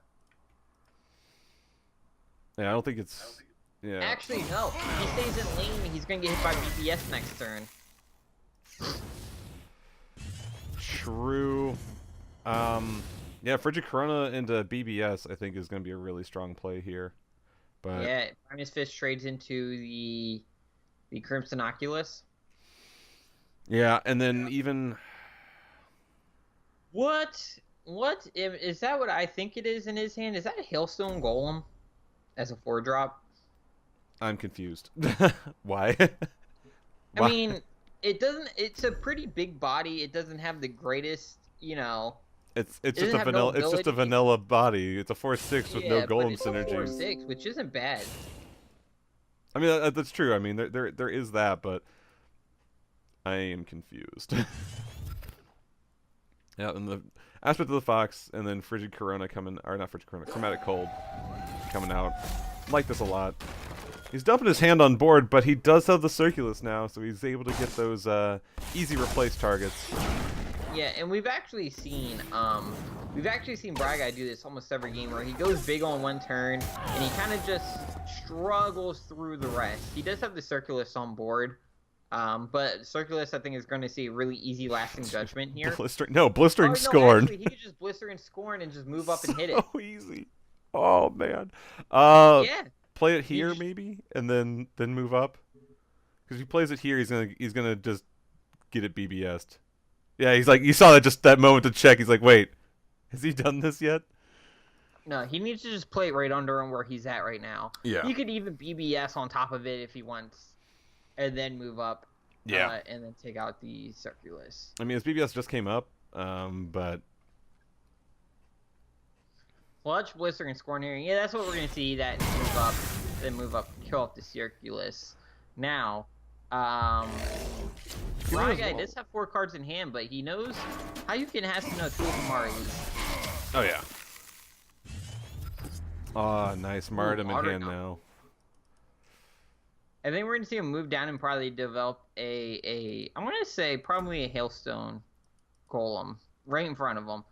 Yeah, I don't think it's... Yeah. Actually, no. He stays in lane, he's going to get hit by BPS next turn. True. Yeah, Frigid Corona into BBS, I think, is going to be a really strong play here. But yeah, Primus Fist trades into the Crimson Oculus. Yeah, and then even... What is that? What I think it is in his hand? Is that a Hailstone Golem as a 4-drop? I'm confused. Why? I mean, it doesn't. It's a pretty big body. It doesn't have the greatest, It's just a vanilla. It's just a vanilla body. It's a 4/6 with no golem synergy. 4/6, which isn't bad. I mean, that's true. I mean, there is that, but I am confused. Yeah, and the Aspect of the Fox, and then Frigid Corona coming, or not Frigid Corona, Chromatic Cold coming out. I like this a lot. He's dumping his hand on board, but he does have the Circulus now, so he's able to get those easy replace targets. Yeah, and we've actually seen Bry Guy do this almost every game, where he goes big on one turn and he kind of just struggles through the rest. He does have the Circulus on board, but Circulus I think is going to see a really easy Lasting Judgment here. Blistering Scorn. Actually, he could just Blister and Scorn and just move up and hit it. So easy. Oh man. Yeah. Play it here maybe, and then move up. Because if he plays it here, he's gonna just get it BBS'd. Yeah, he's like, you saw that moment to check. He's like, wait, has he done this yet? No, he needs to just play it right under him where he's at right now. Yeah. He could even BBS on top of it if he wants, and then move up. Yeah. And then take out the Circulus. I mean, his BBS just came up, but... Clutch, Blister, and Scorn here. Yeah, that's what we're going to see. That move up, then move up, kill off the Circulus. Now, Bry Guy does have 4 cards in hand, but he knows how you can have to know 2 of them are elite. Oh, yeah. Oh, nice. Martyrdom in hand now. I think we're going to see him move down and probably develop I'm going to say probably a Hailstone Golem right in front of him.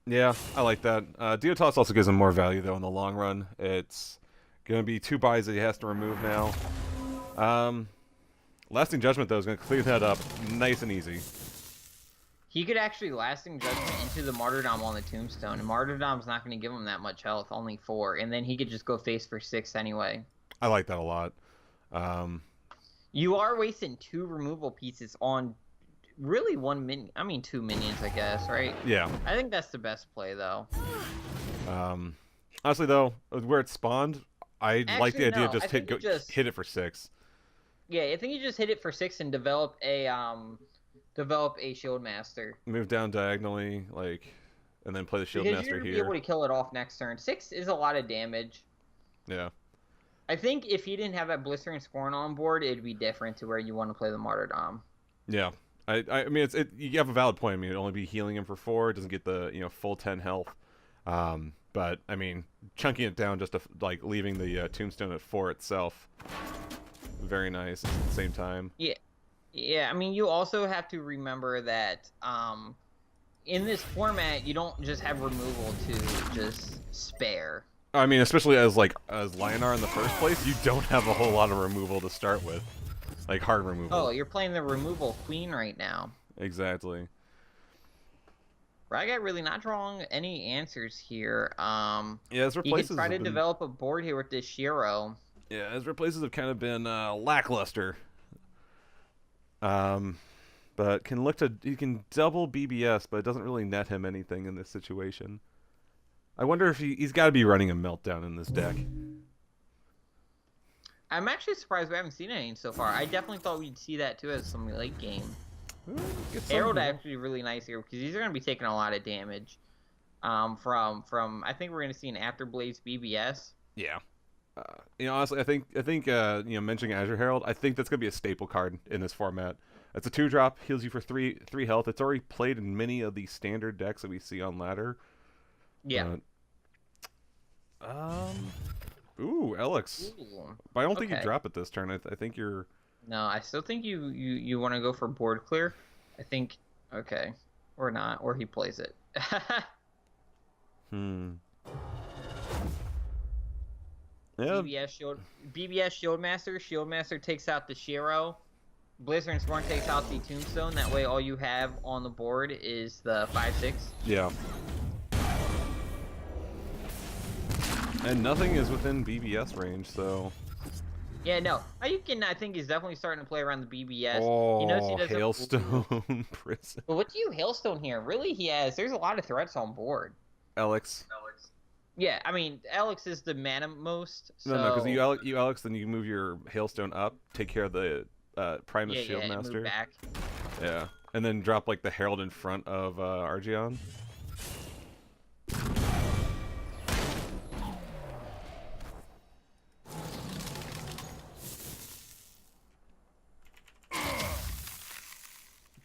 Yeah, I like that. Deotoss also gives him more value, though, in the long run. It's going to be 2 buys that he has to remove now. Lasting Judgment, though, is going to clear that up nice and easy. He could actually Lasting Judgment into the Martyrdom on the Tombstone, and Martyrdom's not going to give him that much health, only 4, and then he could just go face for 6 anyway. I like that a lot. You are wasting 2 removal pieces on... really 2 minions, I guess, right? Yeah. I think that's the best play, though. Honestly, though, where it spawned, I like the idea of just hit it for 6. Yeah, I think you just hit it for 6 and develop a shield master. Move down diagonally, like, and then play the shield Because you're master gonna be able here. to kill it off next turn. 6 is a lot of damage. Yeah. I think if you didn't have that blister and scorn on board, it'd be different to where you want to play the martyrdom. Yeah. I mean, you have a valid point. I mean, it'd only be healing him for 4. It doesn't get the full 10 health. But I mean, chunking it down just to like leaving the tombstone at 4 itself, very nice at the same time. Yeah, yeah. I mean, you also have to remember that in this format, you don't just have removal to just spare. I mean, especially as Lionar in the first place, you don't have a whole lot of removal to start with, like hard removal. Oh, you're playing the removal queen right now. Exactly. I got really not drawing any answers here. Yeah, his He replaces could try have to been, develop a board here with this Shiro. yeah, his replaces have kind of been lackluster. But he can double BBS, but it doesn't really net him anything in this situation. I wonder if he's got to be running a meltdown in this deck. I'm actually surprised we haven't seen any so far. I definitely thought we'd see that too as some late game. Arrow's actually really nice here because these are going to be taking a lot of damage. From I think we're going to see an Afterblaze BBS. Yeah. Honestly, I think mentioning Azure Herald, I think that's gonna be a staple card in this format. It's a 2-drop, heals you for three health. It's already played in many of the standard decks that we see on ladder. Yeah. Ooh, Alex. Ooh. But I don't think you drop it this turn. I think you're. No, I still think you want to go for board clear. I think okay, or not, or he plays it. Yeah. BBS Shieldmaster. Shieldmaster takes out the Shiro. Blizzard and Scorn takes out the Tombstone. That way, all you have on the board is the 5/6. Yeah. And nothing is within BBS range, so. Yeah, no. Ayukin, I think, is definitely starting to play around the BBS. Oh, he knows he doesn't. Hailstone Prison. But what do you Hailstone here? Really, there's a lot of threats on board. Alex. Yeah, I mean, Alex is the mana most. So... No, because you Alex, then you move your Hailstone up, take care of the Primus Shieldmaster. Move back. Yeah, and then drop like the Herald in front of Argeon.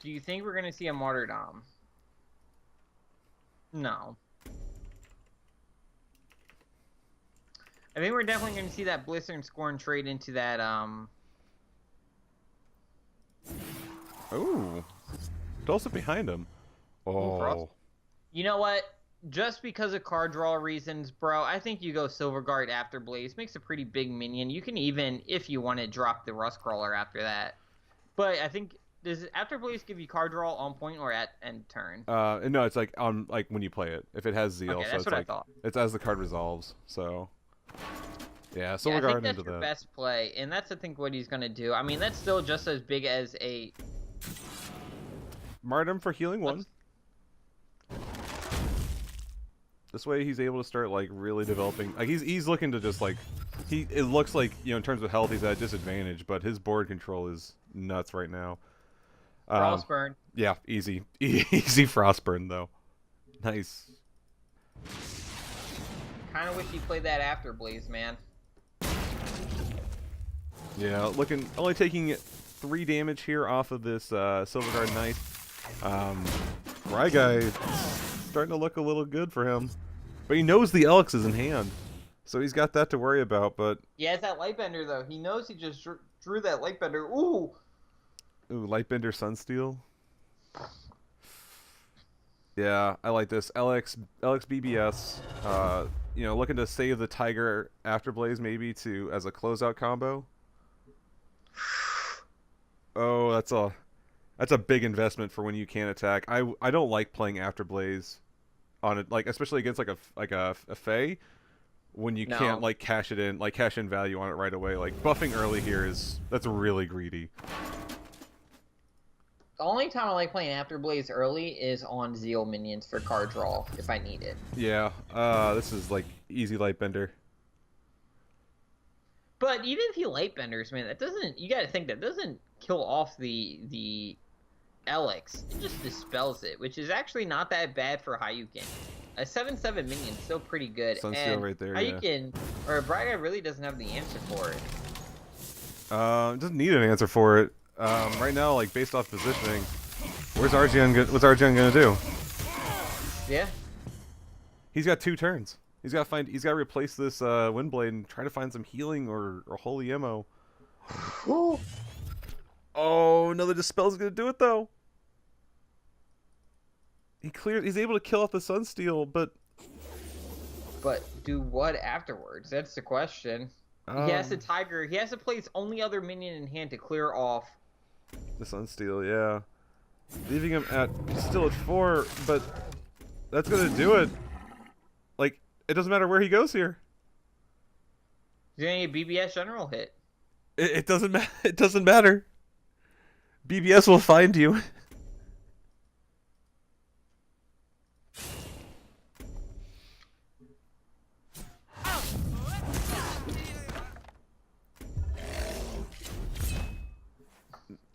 Do you think we're gonna see a martyrdom? No. I think we're definitely gonna see that Blister and Scorn trade into that Ooh. Dulcet behind him. Oh. You know what? Just because of card draw reasons, bro, I think you go Silverguard after Blaze. Makes a pretty big minion. You can even, if you want to, drop the Rust Crawler after that. But I think, does After Blaze give you card draw on point or at end turn? No, it's like on when you play it. If it has Zeal, okay, so that's it's what like I thought. it's as the card resolves. So yeah, I Silverguard think that's into your that. best play, and that's I think what he's gonna do. I mean, that's still just as big as a Martyrdom for healing 1. This way he's able to start like really developing. Like he's looking to just like it looks like in terms of health he's at a disadvantage, but his board control is nuts right now. Frostburn. Yeah, easy easy Frostburn though. Nice. Kind of wish he played that after Blaze, man. Yeah, only taking 3 damage here off of this Silverguard Knight. Ryguy starting to look a little good for him. But he knows the Elix is in hand. So he's got that to worry about, but... He has that Lightbender, though. He knows he just drew that Lightbender. Ooh! Ooh, Lightbender Sunsteel. Yeah, I like this. Elix BBS. Looking to save the Tiger Afterblaze maybe as a closeout combo. Oh, that's a big investment for when you can't attack. I don't like playing Afterblaze on it, like especially against like a Fae when you can't like cash in value on it right away. Like buffing early here that's really greedy. The only time I like playing Afterblaze early is on Zeal minions for card draw if I need it. Yeah, this is like easy Lightbender. But even if he light benders, man, that doesn't. You got to think that doesn't kill off the Elix. It just dispels it, which is actually not that bad for Hayukin. A 7/7 minion is still pretty good, Sunsteel and right there, yeah. Hayukin or Braga really doesn't have the answer for it. Doesn't need an answer for it. Right now, like based off positioning, what's Arjan gonna do? Yeah. He's got 2 turns. He's got to replace this Windblade and try to find some healing or holy ammo. Oh no, the dispel's gonna do it though. He's able to kill off the Sunsteel, but do what afterwards? That's the question. He has to Tiger. He has to place only other minion in hand to clear off the Sunsteel, yeah. Leaving him still at 4, but that's gonna do it. Like, it doesn't matter where he goes here. He's gonna get BBS general hit. It doesn't matter. It doesn't matter. BBS will find you.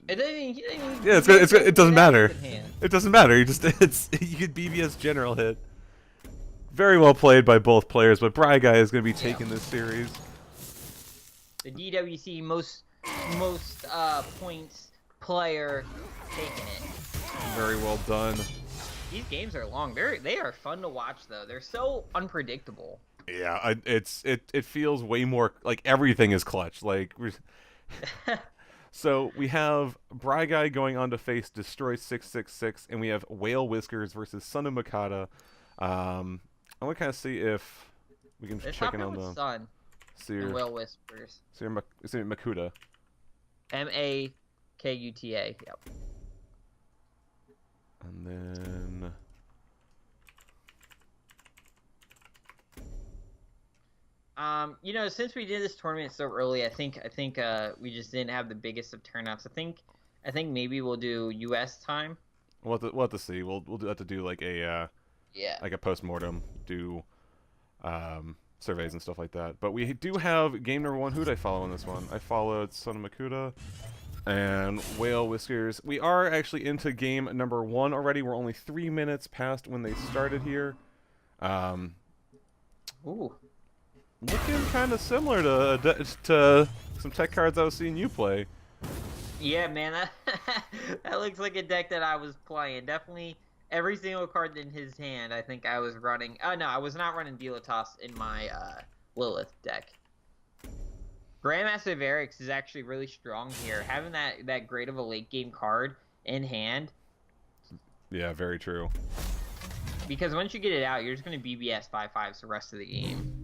It doesn't even, yeah, it doesn't matter. It doesn't matter. You get BBS general hit. Very well played by both players, but Braga is going to be taking this series. The DWC most points player taking it. Very well done. These games are long. They are fun to watch though. They're so unpredictable. Yeah, it feels way more like everything is clutch. Like so we have Braga going on to face Destroy 666, and we have Whale Whiskers versus Son of Makata. I want to kind of see if we can check in on the Sun and Whale Whispers. Makuta. Makuta. Yep. And then since we did this tournament so early, I think we just didn't have the biggest of turnouts. I think maybe we'll do US time. We'll have to see. We'll have to do like a like a post-mortem, do surveys and stuff like that. But we do have game number 1. Who did I follow in this one? I followed Son of Makuta and Whale Whiskers. We are actually into game number 1 already. We're only 3 minutes past when they started here. Ooh. Looking kind of similar to some tech cards I was seeing you play. Yeah, man, that looks like a deck that I was playing. Definitely every single card in his hand, I think I was running. Oh, no, I was not running Duelyst in my Lilith deck. Grandmaster Varix is actually really strong here. Having that great of a late game card in hand. Yeah, very true. Because once you get it out, you're just going to BBS 5/5s the rest of the game.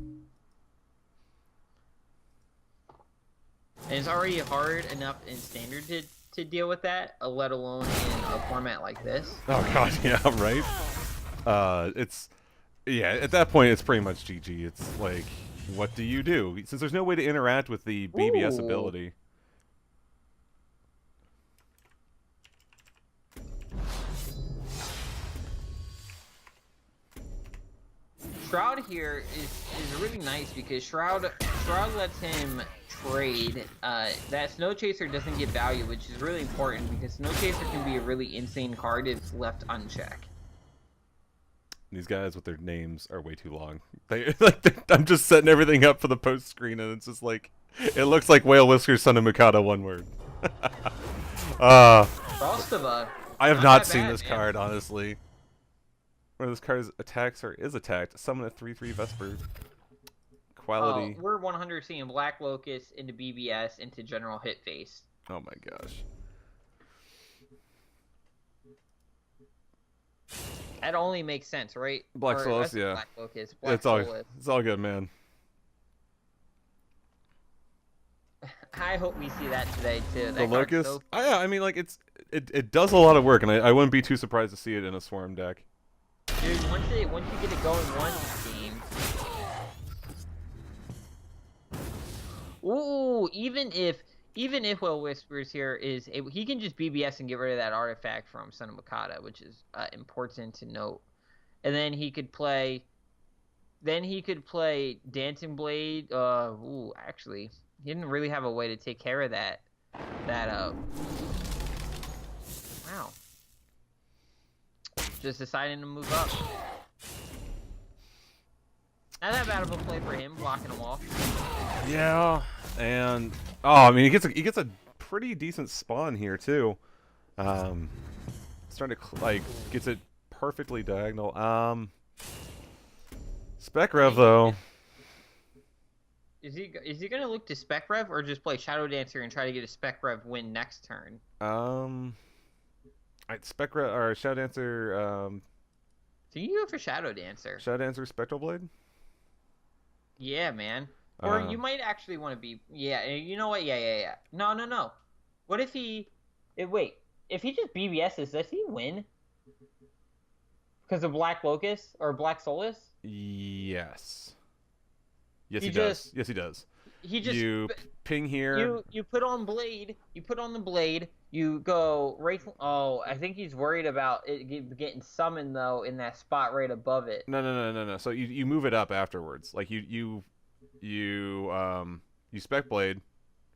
And it's already hard enough in Standard to deal with that, let alone in a format like this. Oh god, yeah, right? At that point, it's pretty much GG. It's like, what do you do? Since there's no way to interact with the BBS ability. Shroud here is really nice because Shroud lets him trade. That Snow Chaser doesn't get value, which is really important because Snow Chaser can be a really insane card if left unchecked. These guys with their names are way too long. I'm just setting everything up for the post screen, and it's just like, it looks like Whale Whiskers, Son of Mikado, one word. Frostava. I have not seen this card, honestly. Where this card is attacked. Summon a 3/3 Vesper. Quality. We're 100 seeing Black Locust into BBS into General Hit Face. Oh my gosh. That only makes sense, right? Black Solus, yeah. Black Locust. Black it's all good, man. I hope we see that today too. The Locust? So yeah, I mean, like it does a lot of work, and I wouldn't be too surprised to see it in a Swarm deck. Dude, once you get it going one game. Ooh, even if Will Whispers here he can just BBS and get rid of that artifact from Son of Makata, which is important to note. And then he could play Dancing Blade. Actually, He didn't really have a way to take care of that. Wow. Just deciding to move up. Not that bad of a play for him, blocking him off. Yeah, and I mean, he gets a pretty decent spawn here too. Starting to like gets it perfectly diagonal. Spec Rev though. Is he gonna look to Spec Rev or just play Shadow Dancer and try to get a Spec Rev win next turn? Spec Rev or Shadow Dancer. So you go for Shadow Dancer. Shadow Dancer Spectral Blade. Yeah, man. Or you might actually want to be. Yeah, you know what? Yeah. No. What if he? Wait. If he just BBS's, does he win? Because of Black Locust or Black Solus? Yes. Yes, he does. Yes, he does. He just ping here. You put on Blade. You put on the Blade. You go right. Oh, I think he's worried about it getting summoned though in that spot right above it. No. So you move it up afterwards. Like you Spec Blade,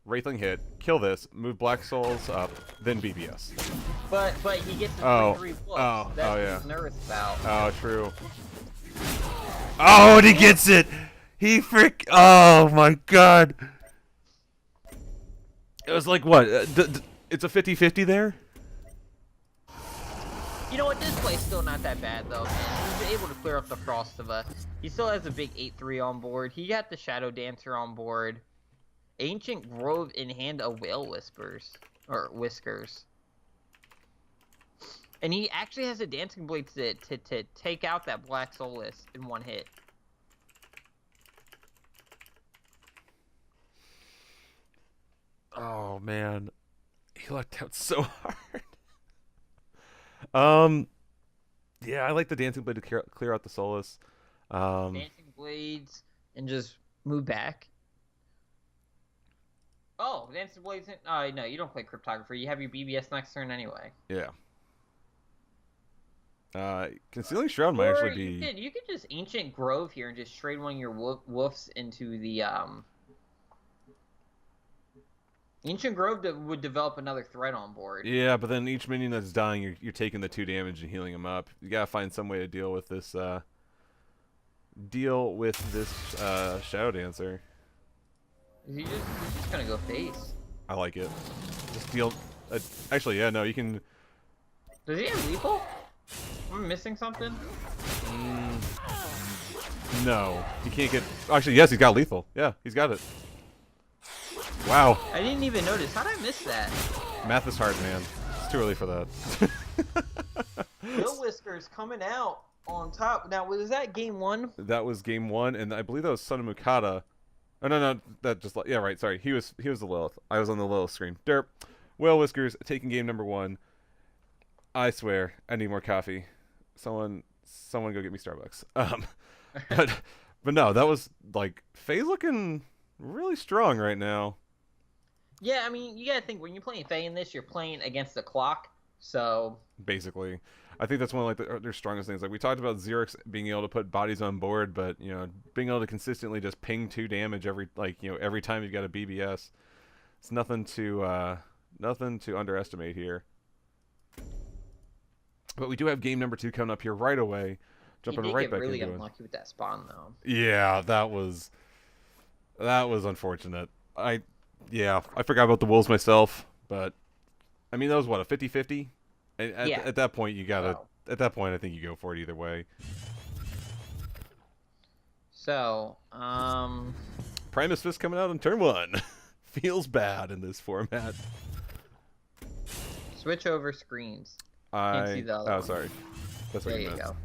Wraithling hit, kill this, move Black Souls up, then BBS. But he gets the 3 books. That's what he's nervous about. Oh, true. Oh, and he gets it. Oh my god. It was like what? It's a 50-50 there? You know what? This play's still not that bad though, man. He's able to clear up the Frostiva. He still has a big 8-3 on board. He got the Shadow Dancer on board. Ancient Grove in hand of Whale Whiskers. And he actually has a Dancing Blade to take out that Black Solus in one hit. Oh man, he lucked out so hard. Yeah, I like the Dancing Blade to clear out the Solus. Dancing Blades and just move back. Oh, Dancing Blades. Oh no, you don't play Cryptographer. You have your BBS next turn anyway. Yeah. Concealing Shroud might actually be. You could just Ancient Grove here and just trade one of your woofs into the Ancient Grove would develop another threat on board. Yeah, but then each minion that's dying, you're taking the 2 damage and healing them up. You gotta find some way to deal with this. Shadow Dancer. He's just gonna go face. I like it. Just deal. Actually, yeah, no, you can. Does he have lethal? Am I missing something? No, he can't get. Actually, yes, he's got lethal. Yeah, he's got it. Wow. I didn't even notice. How did I miss that? Math is hard, man. It's too early for that. Whale Whiskers coming out on top. Now, was that game 1? That was game 1, and I believe that was Son of Mukata. Oh no, that just yeah, right. Sorry, he was the Lilith. I was on the Lilith screen. Derp. Whale Whiskers taking game number 1. I swear, I need more coffee. Someone go get me Starbucks. But no, that was like Faye's looking really strong right now. Yeah, I mean, you gotta think when you're playing Faye in this, you're playing against the clock. So basically, I think that's one of like their strongest things. Like we talked about Xerix being able to put bodies on board, but being able to consistently just ping 2 damage every time you've got a BBS. It's nothing to underestimate here. But we do have game number 2 coming up here right away. Jumping right back into it. He did get really unlucky with that spawn though. Yeah, that was unfortunate. I forgot about the wolves myself, but I mean that was what, a 50-50? At that point you gotta. At that point I think you go for it either way. So, Primus Fist coming out on turn 1. Feels bad in this format. Switch over screens. Can't see the other one. Sorry. That's what there you go.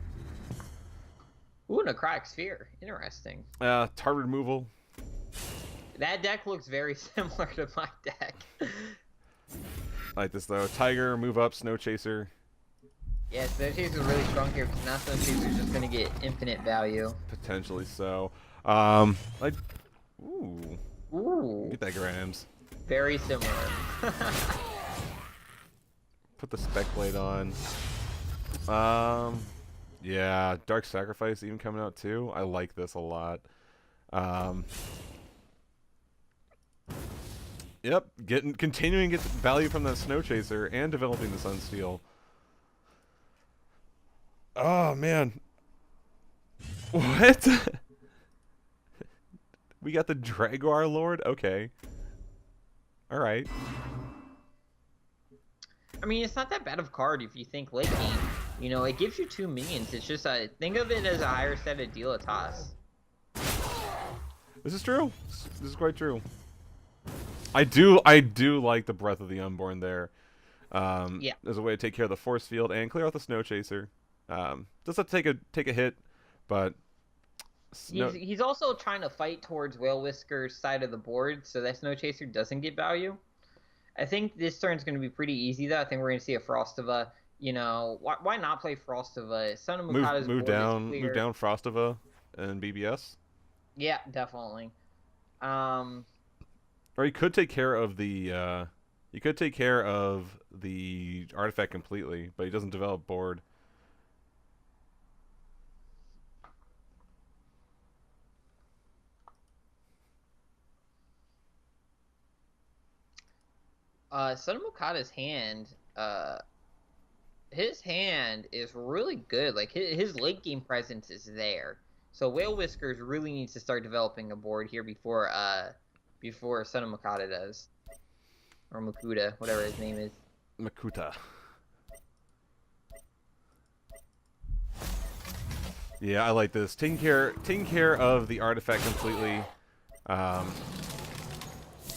Ooh, Necrotic Sphere. Interesting. Target removal. That deck looks very similar to my deck. I like this though. Tiger, move up, Snow Chaser. Yeah, Snow Chaser is really strong here because now Snow Chaser is just gonna get infinite value. Potentially so. Ooh. Get that Grams. Very similar. Put the Spec Blade on. Yeah, Dark Sacrifice even coming out too. I like this a lot. Yep, continuing to get value from that Snow Chaser and developing the Sunsteel. Oh man, what? We got the Draguar Lord. Okay, all right. I mean, it's not that bad of a card if you think late game. You know, it gives you 2 minions. It's just think of it as a higher set of Duelyst. This is true. This is quite true. I do like the Breath of the Unborn there. Yeah. There's a way to take care of the force field and clear out the Snow Chaser. Does have to take a hit, but he's also trying to fight towards Whale Whisker's side of the board, so that Snow Chaser doesn't get value. I think this turn's going to be pretty easy, though. I think we're going to see a Frostiva. You know, why not play Frostiva? Son of Mukata's move board is clear. move down Frostiva and BBS. Yeah, definitely. Or you could take care of the artifact completely, but he doesn't develop board. Son of Mukata's hand, his hand is really good. Like his late game presence is there. So Whale Whiskers really needs to start developing a board here before Son of Mukata does, or Makuta, whatever his name is. Makuta. Yeah, I like this. Taking care of the artifact completely.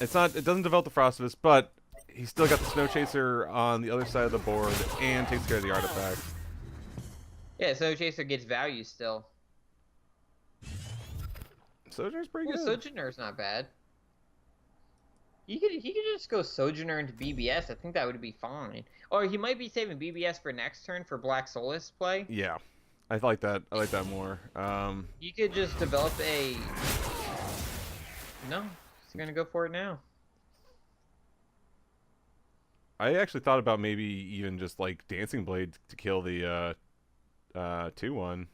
It doesn't develop the Frostivus, but he's still got the Snow Chaser on the other side of the board and takes care of the artifact. Yeah, Snow Chaser gets value still. Sojourner's pretty good. Sojourner's not bad. He could just go Sojourner into BBS. I think that would be fine. Or he might be saving BBS for next turn for Black Soulless play. Yeah, I like that. I like that more. You could just develop a. No, he's gonna go for it now. I actually thought about maybe even just like Dancing Blade to kill the 2/1.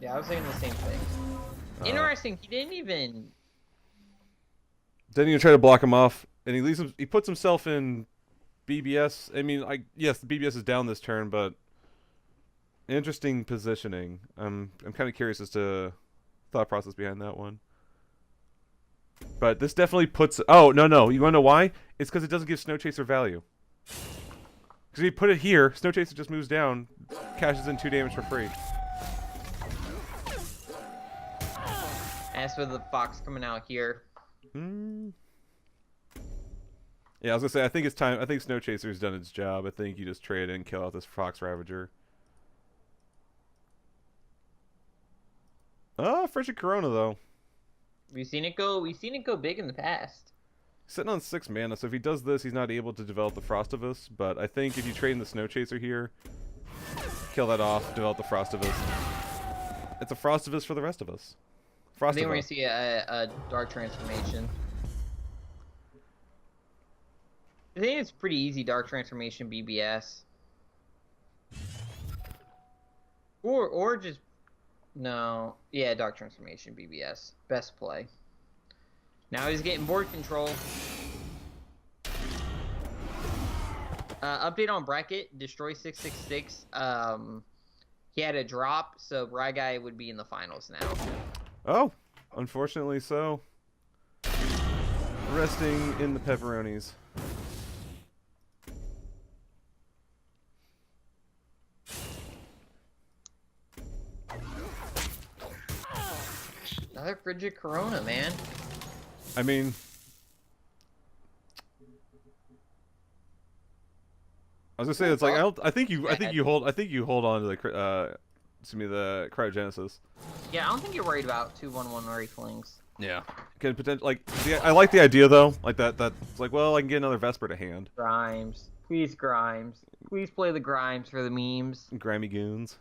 Yeah, I was saying the same thing. Interesting. He didn't even try to block him off, and he leaves him. He puts himself in BBS. I mean, yes, the BBS is down this turn, but interesting positioning. I'm kind of curious as to thought process behind that one. But this definitely puts. Oh no! You want to know why? It's because it doesn't give Snow Chaser value. Because if you put it here, Snow Chaser just moves down, cashes in 2 damage for free. As for the Fox coming out here. Yeah, I was gonna say I think it's time. I think Snow Chaser's done its job. I think you just trade and kill out this Fox Ravager. Oh, Frigid Corona though. We've seen it go big in the past. Sitting on 6 mana, so if he does this, he's not able to develop the Frostivus. But I think if you trade in the Snow Chaser here, kill that off, develop the Frostivus. It's a Frostivus for the rest of us. I think we're gonna see a Dark Transformation. I think it's pretty easy Dark Transformation BBS. Or just no. Yeah, Dark Transformation BBS. Best play. Now he's getting board control. Update on Bracket. Destroy 666. He had a drop, so Bragai would be in the finals now. Oh, unfortunately so. Resting in the pepperonis. Another Frigid Corona, man. I mean, I was gonna say it's like I think you hold on to the cryogenesis. Yeah, I don't think you're worried about 2/1/1 Wraithlings. Yeah, can potentially I like the idea though, like that. That's like, well, I can get another Vesper to hand. Grimes, please Grimes, please play the Grimes for the memes. Grimy goons.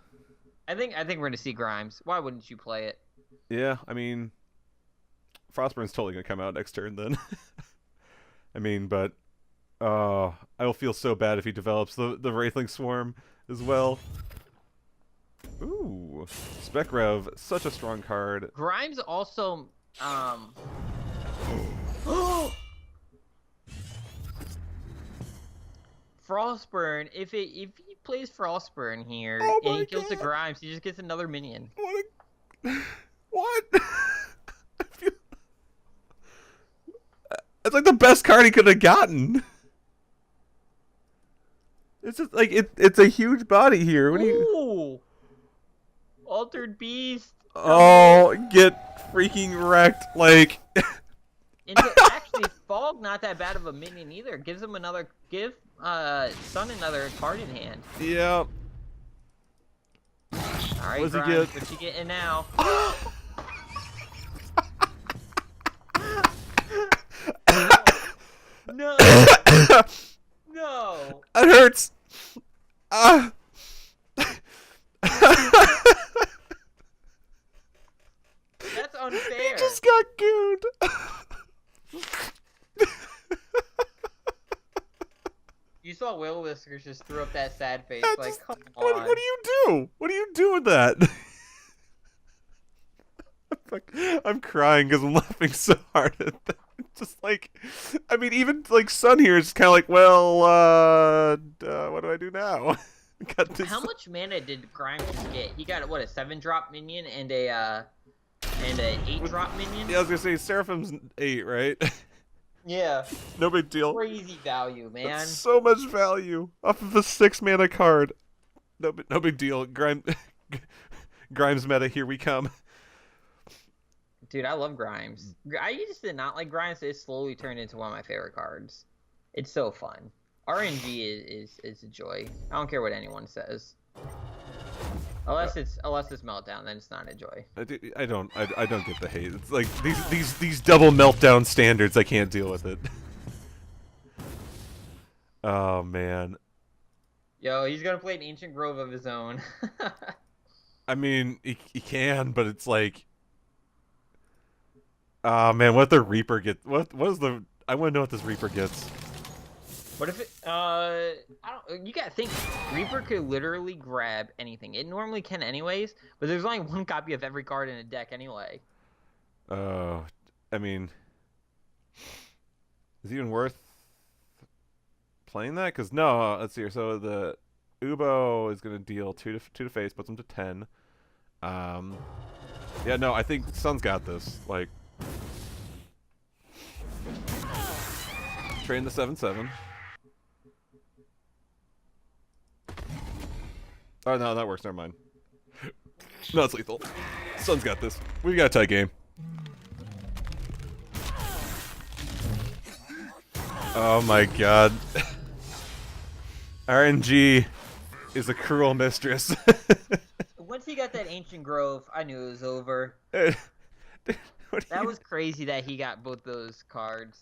I think we're gonna see Grimes. Why wouldn't you play it? Yeah, I mean, Frostburn's totally gonna come out next turn then. I mean, but I will feel so bad if he develops the Wraithling Swarm as well. Ooh, Spec Rev, such a strong card. Grimes also Frostburn. If he plays Frostburn here Oh and my he kills the God. Grimes, he just gets another minion. What? What? It's like the best card he could have gotten. It's just like it's a huge body here. What do you? Ooh! Altered Beast. Oh, get freaking wrecked! Like. Actually, Fog not that bad of a minion either. Gives him another. Give Sun another card in hand. Yeah. All right, What's he Grimes, get? what you getting now? No. No. It hurts. That's unfair. He just got gooned. You saw Will Whiskers just threw up that sad face. That's like, just, come what on. do you do? What do you do with that? I'm crying because I'm laughing so hard at that. Just like, I mean, even like Sun here is kind of like, well, what do I do now? Got this. How much mana did Grimes just get? He got what, a 7-drop minion and a 8-drop minion? Yeah, I was gonna say Seraphim's 8, right? Yeah. No big deal. Crazy value, man. That's so much value off of the 6-mana card. No big deal. Grimes meta, here we come. Dude, I love Grimes. I used to not like Grimes. It slowly turned into one of my favorite cards. It's so fun. RNG is a joy. I don't care what anyone says. Unless it's Meltdown, then it's not a joy. I don't get the hate. It's like these double meltdown standards. I can't deal with it. Oh man. Yo, he's gonna play an Ancient Grove of his own. I mean, he can, but it's like, oh man, what if the Reaper gets? What is the? I want to know what this Reaper gets. What if it? I don't. You gotta think. Reaper could literally grab anything. It normally can, anyways. But there's only one copy of every card in a deck, anyway. I mean, is it even worth playing that? Because no, let's see here. So the Ubo is gonna deal 2 to face, puts him to 10. Yeah, no, I think Sun's got this. Like, train the 7/7. Oh, no, that works. Never mind. No, it's lethal. Sun's got this. We've got a tight game. Oh my god. RNG is a cruel mistress. Once he got that Ancient Grove, I knew it was over. That was crazy that he got both those cards.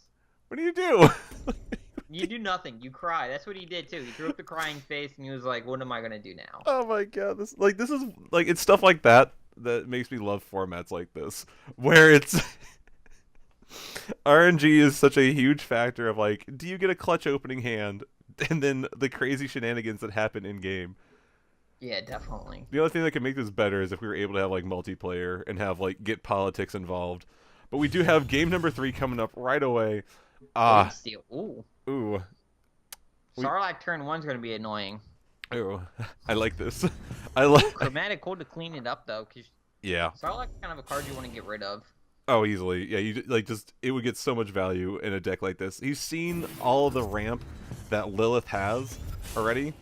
What do you do? You do nothing. You cry. That's what he did too. He threw up the crying face and he was like, "What am I gonna do now?" Oh my god, this is like, it's stuff like that that makes me love formats like this, where it's RNG is such a huge factor of like, do you get a clutch opening hand, and then the crazy shenanigans that happen in game. Yeah, definitely. The only thing that could make this better is if we were able to have like multiplayer and have like get politics involved. But we do have game number 3 coming up right away. Ooh. Ooh. Sarlacc turn 1's gonna be annoying. Ooh. I like this. I like. Chromatic Cold to clean it up though, cause Yeah. Sarlacc's kind of a card you want to get rid of. Oh, easily. Yeah, you like just it would get so much value in a deck like this. He's seen all of the ramp that Lilith has already.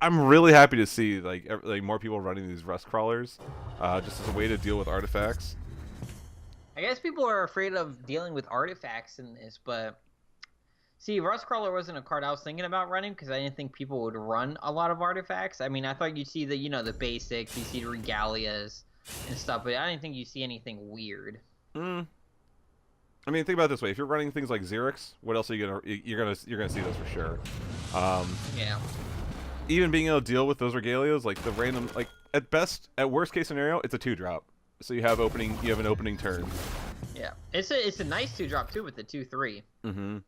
I'm really happy to see like more people running these rust crawlers, just as a way to deal with artifacts. I guess people are afraid of dealing with artifacts in this, but see, Rust Crawler wasn't a card I was thinking about running because I didn't think people would run a lot of artifacts. I mean, I thought you'd see the the basics, you see the regalias and stuff, but I didn't think you'd see anything weird. I mean, think about it this way: if you're running things like Xerix, what else are you're gonna see those for sure. Yeah. Even being able to deal with those regalias, like the random, like at worst case scenario, it's a 2-drop. So you have an opening turn. Yeah, it's a nice 2-drop too with the 2/3. Mm-hmm.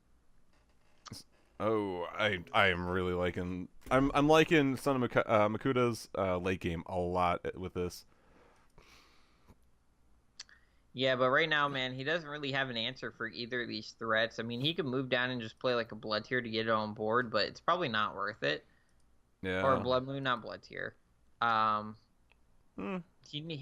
Oh, I am really liking. I'm liking Son of Makuta's late game a lot with this. Yeah, but right now, man, he doesn't really have an answer for either of these threats. I mean, he could move down and just play like a Blood Tier to get it on board, but it's probably not worth it. Or Yeah. Blood Moon, not Blood Tier. Um, Hmm.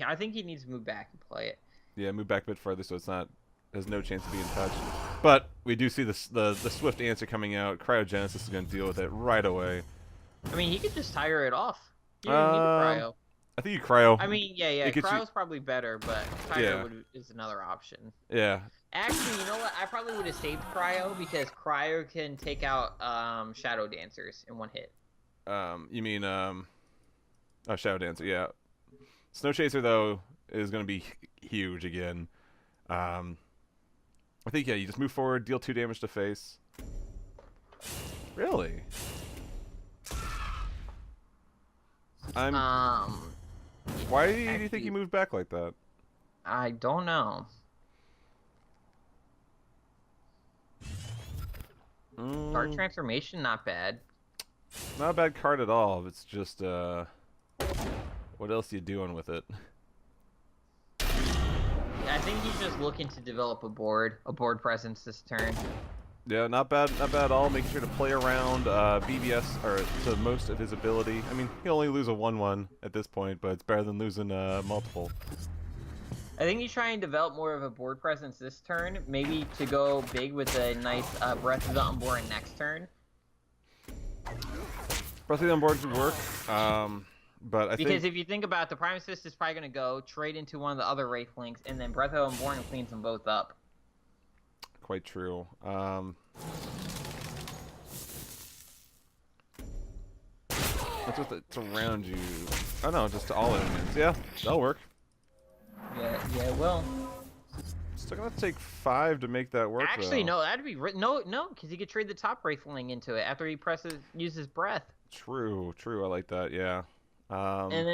I think he needs to move back and play it. Yeah, move back a bit further so it's not has no chance of being touched. But we do see the swift answer coming out. Cryogenesis is going to deal with it right away. I mean, he could just tire it off. He didn't need the Um, cryo. I think you cryo. I mean, yeah, It gets you. cryo's probably better, but tire Yeah. is another option. Yeah. Actually, you know what? I probably would have saved cryo because cryo can take out shadow dancers in one hit. You mean oh, Shadow Dancer? Yeah. Snow Chaser though is going to be huge again. Um, I think yeah, you just move forward, deal 2 damage to face. Really? I'm. Why do you think you moved back like that? I don't know. Dark transformation, not bad. Not a bad card at all. It's just what else are you doing with it? I think he's just looking to develop a board presence this turn. Yeah, not bad at all. Making sure to play around BBS or to most of his ability. I mean, he'll only lose a 1/1 at this point, but it's better than losing multiple. I think he's trying to develop more of a board presence this turn, maybe to go big with a nice Breath of the Unborn next turn. Breath of the Unborn should work, but Because if you think about it, the Prime Assist is probably going to go trade into one of the other Wraithlings, and then Breath of the Unborn cleans them both up. Quite true. That's what it's around you. Oh no, just to all enemies. Yeah, that'll work. Yeah, it will. Still gonna take 5 to make that work. Actually, though. no, that'd be no, because he could trade the top Wraithling into it after he uses Breath. True. I like that. Yeah. And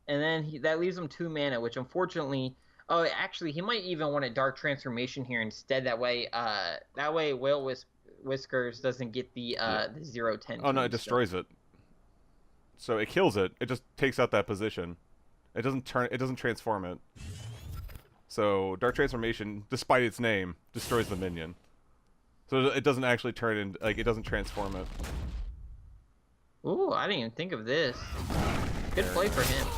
then that leaves him 2 mana, which unfortunately, oh, actually, he might even want a Dark Transformation here instead. That way, Whale Whiskers doesn't get the 0/10. Oh no, it destroys it. So it kills it. It just takes out that position. It doesn't transform it. So Dark Transformation, despite its name, destroys the minion. So it doesn't actually turn in, like, it doesn't transform it. Ooh, I didn't even think of this. Good play for him.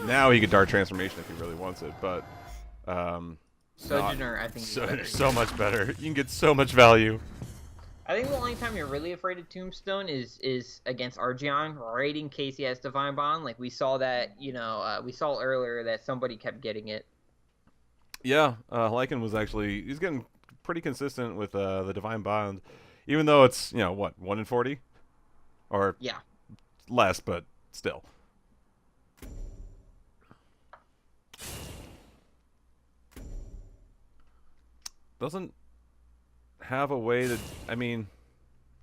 Now he could Dark Transformation if he really wants it, but Sojourner, I think so much better. You can get so much value. I think the only time you're really afraid of Tombstone is against Argeon, right in case he has Divine Bond. Like we saw that, we saw earlier that somebody kept getting it. Yeah, Lycan was he's getting pretty consistent with the Divine Bond, even though it's, what, 1 in 40? Or yeah, less, but still. Doesn't have a way to, I mean,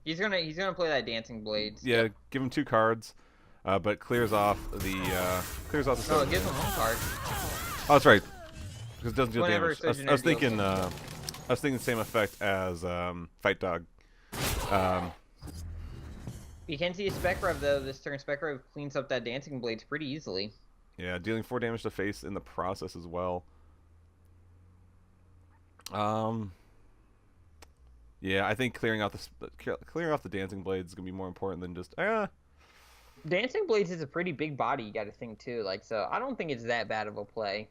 he's gonna play that Dancing Blades. Yeah, give him 2 cards, but clears off the No, it gives him 1 card. Oh, that's right. Because it doesn't deal Whenever damage. I was thinking the same effect as Fight Dog. You can see a Spec Rev though. This turn, Spec Rev cleans up that Dancing Blades pretty easily. Yeah, dealing 4 damage to face in the process as well. Yeah, I think clearing off the Dancing Blades is gonna be more important than just Dancing Blades is a pretty big body, you got to think too. Like, so I don't think it's that bad of a play.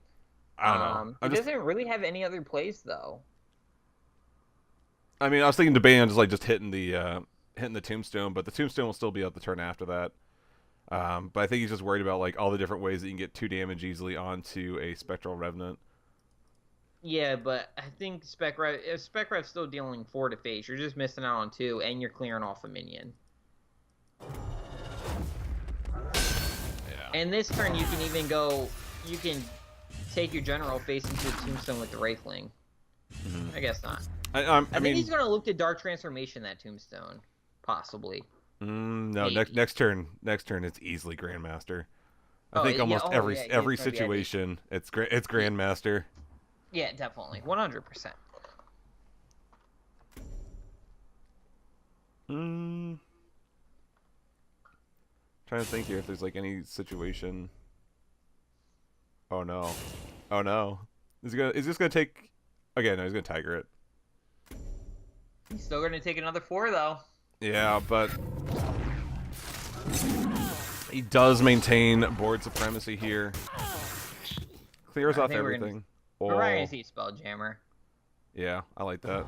I don't know. It doesn't really have any other plays though. I mean, I was thinking debating on just hitting the Tombstone, but the Tombstone will still be up the turn after that. But I think he's just worried about like all the different ways that you can get 2 damage easily onto a Spectral Revenant. Yeah, but I think if Spec Rev's still dealing 4 to face, you're just missing out on 2, and you're clearing off a minion. Yeah. And this turn, you can take your general face into the Tombstone with the Wraithling. I guess not. I think he's gonna look to Dark Transformation that Tombstone, possibly. No, next turn it's easily Grandmaster. I think almost every situation it's Grandmaster. Yeah, definitely, 100%. Trying to think here if there's like any situation. Oh no. Oh no. Is this gonna take? Okay, no, he's gonna tiger it. He's still gonna take another 4 though. Yeah, but he does maintain board supremacy here. Clears I off think everything. we're probably gonna Oh, see Spelljammer. yeah, I like that.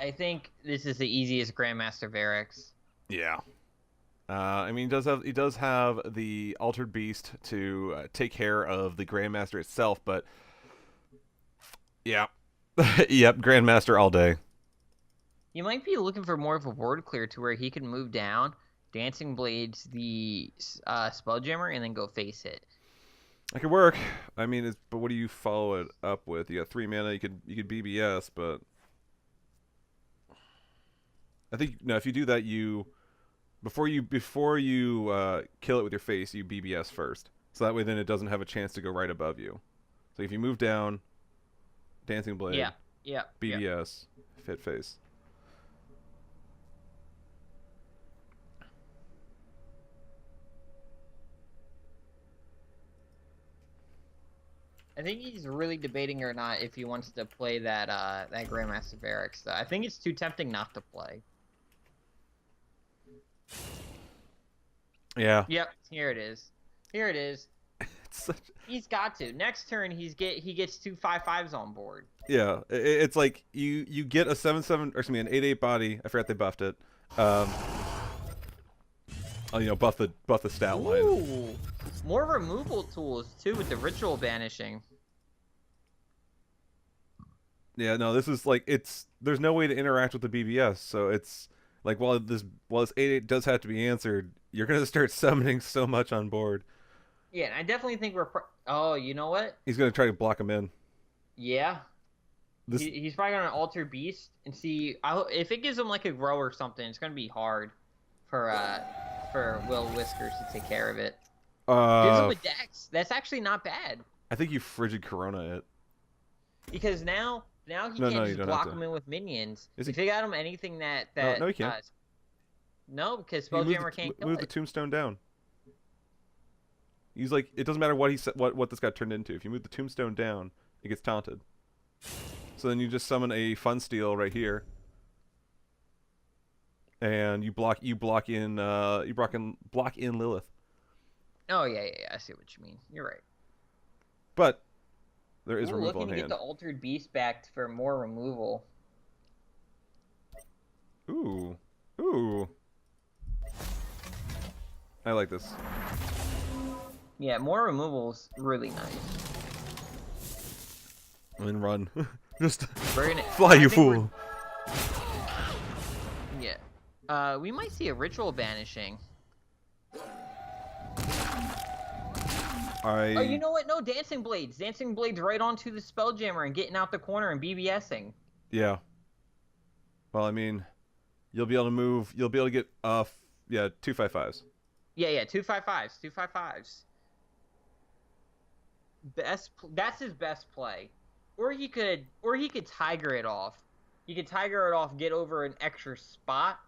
I think this is the easiest Grandmaster Varix. Yeah. I mean, he does have the Altered Beast to take care of the Grandmaster itself, but yeah, yep, Grandmaster all day. You might be looking for more of a board clear to where he can move down, Dancing Blades the Spelljammer, and then go face it. That could work. I mean, but what do you follow it up with? You got 3 mana. You could BBS, but I think no. If you do that, you before you kill it with your face, you BBS first. So that way, then it doesn't have a chance to go right above you. So if you move down, Dancing Blade, Yeah, yeah, yeah. BBS, fit face. I think he's really debating or not if he wants to play that Grandmaster Varix. Though I think it's too tempting not to play. Yeah. Yep, here it is. Here it is. It's such, He's got to. Next turn, he gets 2 5/5s on board. yeah. It's like you get a 7/7 or excuse me an 8/8 body. I forgot they buffed it. Oh, you know, buff the stat line. Ooh, more removal tools too with the ritual banishing. Yeah, no, this is like there's no way to interact with the BBS, so it's like while this 8/8 does have to be answered, you're gonna start summoning so much on board. Yeah, and I definitely think oh, you know what? He's gonna try to block him in. Yeah, This he's probably gonna alter beast and see. If it gives him like a grow or something, it's gonna be hard for Will Whiskers to take care of it. Gives him a dex. That's actually not bad. I think you frigid Corona it. Because now he No, can't no, just you don't block have to. him in with minions. Is If he- you got him anything that No, he can't. no, because You Spelljammer can't kill move the it. tombstone down. He's like, it doesn't matter what what this got turned into. If you move the tombstone down, it gets taunted. So then you just summon a fun steel right here, and you block in Lilith. Oh yeah. I see what you mean. You're right. But there is We're removal looking in to get hand. the altered beast back for more removal. Ooh, ooh. I like this. Yeah, more removal's really nice. And then run. Just We're gonna fly, you fool. Yeah. We might see a ritual banishing. Oh, you know what? No, Dancing Blades. Dancing Blades right onto the Spelljammer and getting out the corner and BBSing. Yeah. Well, I mean, you'll be able to move. You'll be able to get 2/5/5s. Yeah, 2/5/5s, 2/5/5s. That's his best play. Or he could tiger it off. You could tiger it off, get over an extra spot,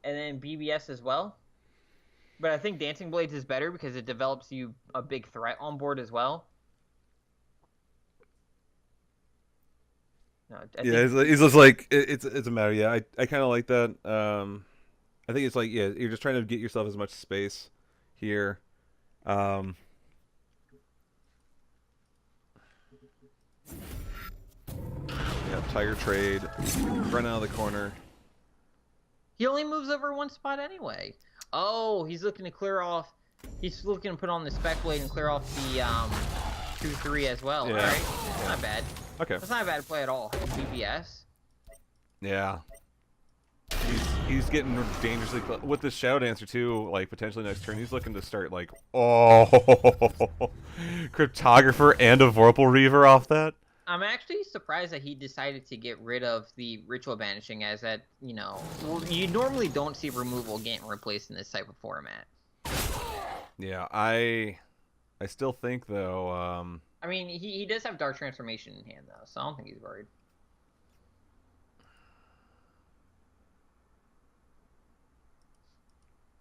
and then BBS as well. But I think Dancing Blades is better because it develops you a big threat on board as well. No, He's just like it's a matter. Yeah, I kind of like that. I think it's like you're just trying to get yourself as much space here. Yeah, Tiger Trade, run out of the corner. He only moves over one spot anyway. Oh, he's looking to clear off. He's looking to put on the Spec Blade and clear off the 2/3 as well. Yeah. All right, Yeah. not bad. Okay. That's not a bad play at all. BBS. Yeah. He's getting dangerously close. With this Shadow Dancer too, like potentially next turn, he's looking to start like, Cryptographer and a Vorpal Reaver off that. I'm actually surprised that he decided to get rid of the ritual banishing, as that, you normally don't see removal getting replaced in this type of format. Yeah, I still think though. I mean, he does have Dark Transformation in hand though, so I don't think he's worried.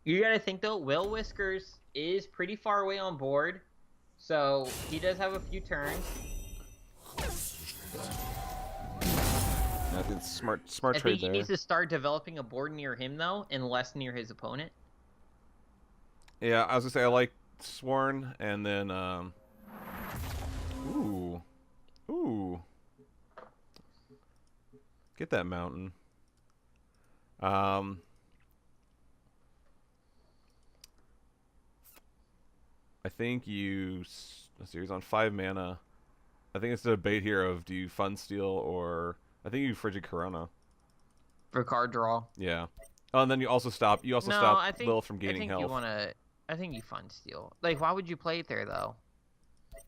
You gotta think though, Will Whiskers is pretty far away on board, so he does have a few turns. I think it's smart I trade think he there. needs to start developing a board near him though, and less near his opponent. Yeah, I was gonna say I like Sworn, and then ooh, get that mountain. I think let's see, he's on 5 mana. I think it's the debate here of do you Fun Steal or I think you Frigid Corona. For card draw. Yeah. Oh, and then you also stop. You also No, stop I think Lilith from gaining health. I think you Fun Steal. Like, why would you play it there though?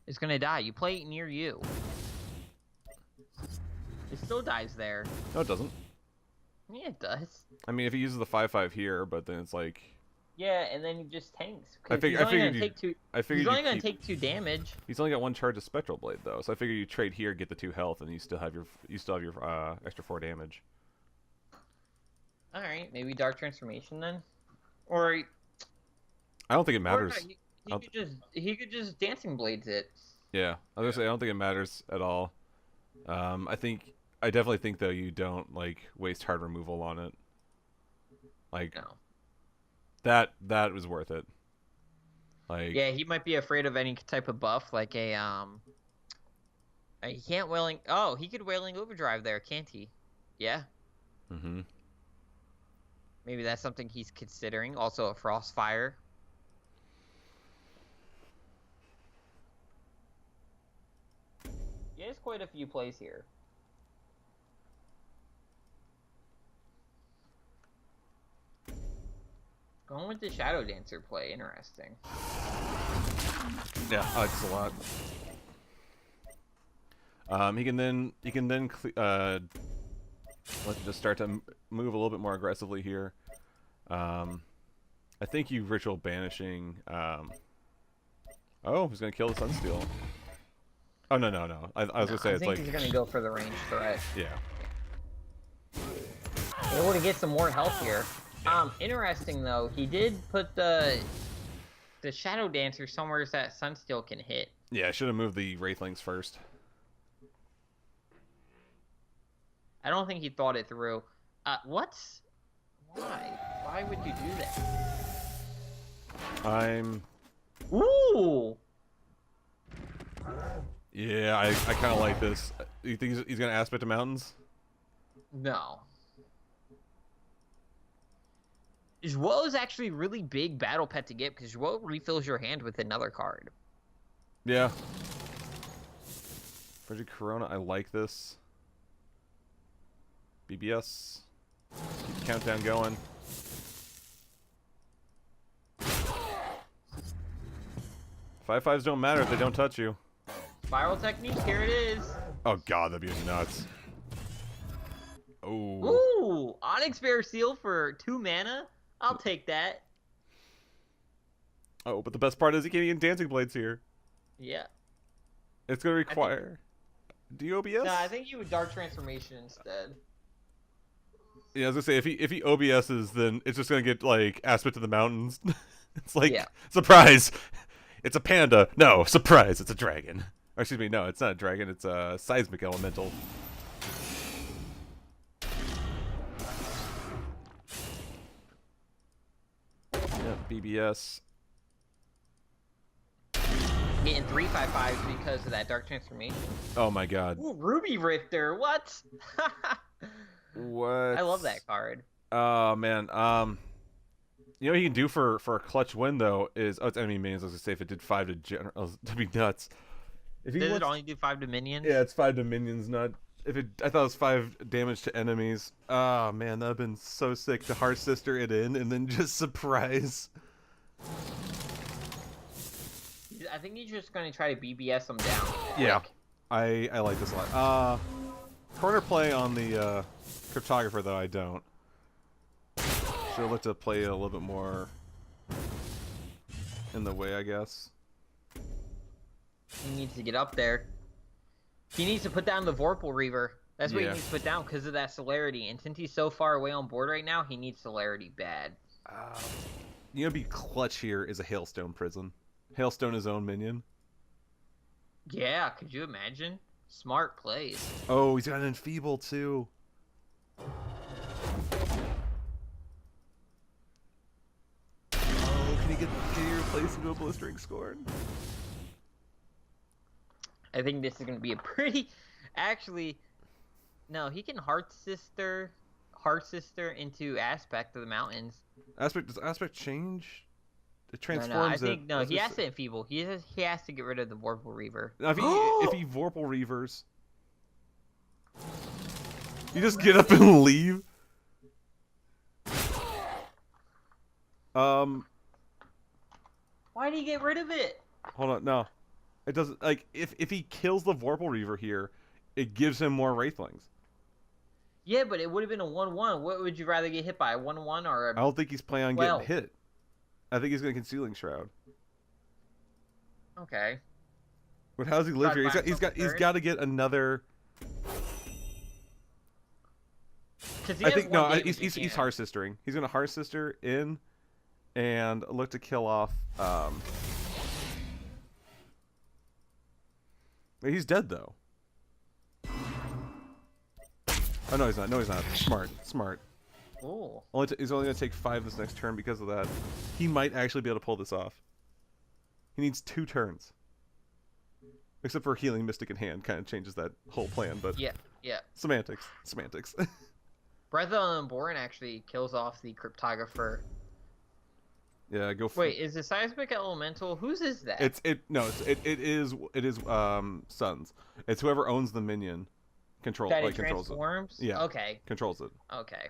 It's gonna die. You play it near you. It still dies there. No, it doesn't. Yeah, it does. I mean, if he uses the 5/5 here, but then it's like. Yeah, and then he just tanks. I figured he's only gonna keep... take 2 damage. He's only got 1 charge of Spectral Blade though, so I figure you trade here, get the 2 health, and you still have your extra 4 damage. All right, maybe Dark Transformation then, or I don't think it matters. No, he could just Dancing Blades it. Yeah, I was gonna say I don't think it matters at all. I definitely think though you don't like waste hard removal on it. Like No. that was worth it. Like Yeah, he might be afraid of any type of buff, like a he can't Wailing. Oh, he could Wailing Overdrive there, can't he? Yeah. Mm-hmm. Maybe that's something he's considering. Also, a Frostfire. He has quite a few plays here. Going with the Shadow Dancer play, interesting. Yeah, I like this a lot. He can then let's just start to move a little bit more aggressively here. I think you Ritual Banishing. Oh, he's gonna kill the Sunsteel. Oh no. I was gonna say it's like he's gonna go for the range threat. Yeah. Able to get some more health here. Interesting though, he did put the Shadow Dancer somewhere that Sunsteel can hit. Yeah, I should have moved the Wraithlings first. I don't think he thought it through. What? Why? Why would you do that? Ooh! Yeah, I kind of like this. You think he's gonna Aspect to Mountains? No. Joel is actually really big battle pet to get because Joel refills your hand with another card. Yeah. Frigid Corona, I like this. BBS. Keep the countdown going. Five fives don't matter if they don't touch you. Spiral Technique, here it is. Oh god, that'd be nuts. Oh. Ooh! Onyx Bear Seal for 2 mana? I'll take that. Oh, but the best part is he can't even Dancing Blades here. Yeah. It's gonna require... Do you OBS? No, I think you would Dark Transformation instead. Yeah, I was gonna say, if he OBS's, then it's just gonna get, like, Aspect to the Mountains. It's like, surprise! It's a panda. No, surprise, it's a dragon. Or excuse me, no, it's not a dragon, it's a Seismic Elemental. Yeah, BBS. Getting 3/5/5s because of that Dark Transformation. Oh my god. Ooh, Ruby Rifter, what? What? I love that card. Oh man. You know what he can do for a clutch win though is it's enemy minions. I was gonna say if it did 5 to general, that'd be nuts. If he Does it only do 5 to minions? Yeah, it's 5 to minions, not if it. I thought it was 5 damage to enemies. Oh man, that'd been so sick to Heart Sister it in and then just surprise. I think he's just gonna try to BBS them down. Yeah, I like this a lot. Corner play on the Cryptographer though I don't. Should look to play it a little bit more in the way, I guess. He needs to get up there. He needs to put down the Vorpal Reaver. That's what he needs to put down because of that celerity. And since he's so far away on board right now, he needs celerity bad. You know, be clutch here is a Hailstone prison. Hailstone his own minion. Yeah, could you imagine? Smart plays. Oh, he's got an enfeeble too. Oh, can he replace into a blistering scorn? I think this is gonna be a pretty. Actually, no, he can Heart Sister into Aspect of the Mountains. Does aspect change? It No, transforms I think it. he has to enfeeble. He has to get rid of the Vorpal Reaver. Now, if he Vorpal Reavers, you just get up and leave. Why did he get rid of it? Hold on, no, it doesn't. Like if he kills the Vorpal Reaver here, it gives him more Wraithlings. Yeah, but it would have been a 1/1. What would you rather get hit by, a 1/1 or a? I don't think he's planning on getting hit. I think he's going to Concealing Shroud. Okay. But how does he live here? He's got to get another. I think no. He's Heart Sistering. He's going to Heart Sister in, and look to kill off. He's dead though. Oh no, he's not. No, he's not. Smart. Ooh. He's only going to take 5 this next turn because of that. He might actually be able to pull this off. He needs 2 turns. Except for Healing Mystic in hand, kind of changes that whole plan, but... Yeah. Semantics. Breath of the Unborn actually kills off the Cryptographer. Yeah, go for Wait, is the Seismic Elemental... Whose is that? it is Sun's. It's whoever owns the minion. Controls it. Transforms? Yeah. Okay. Controls it. Okay.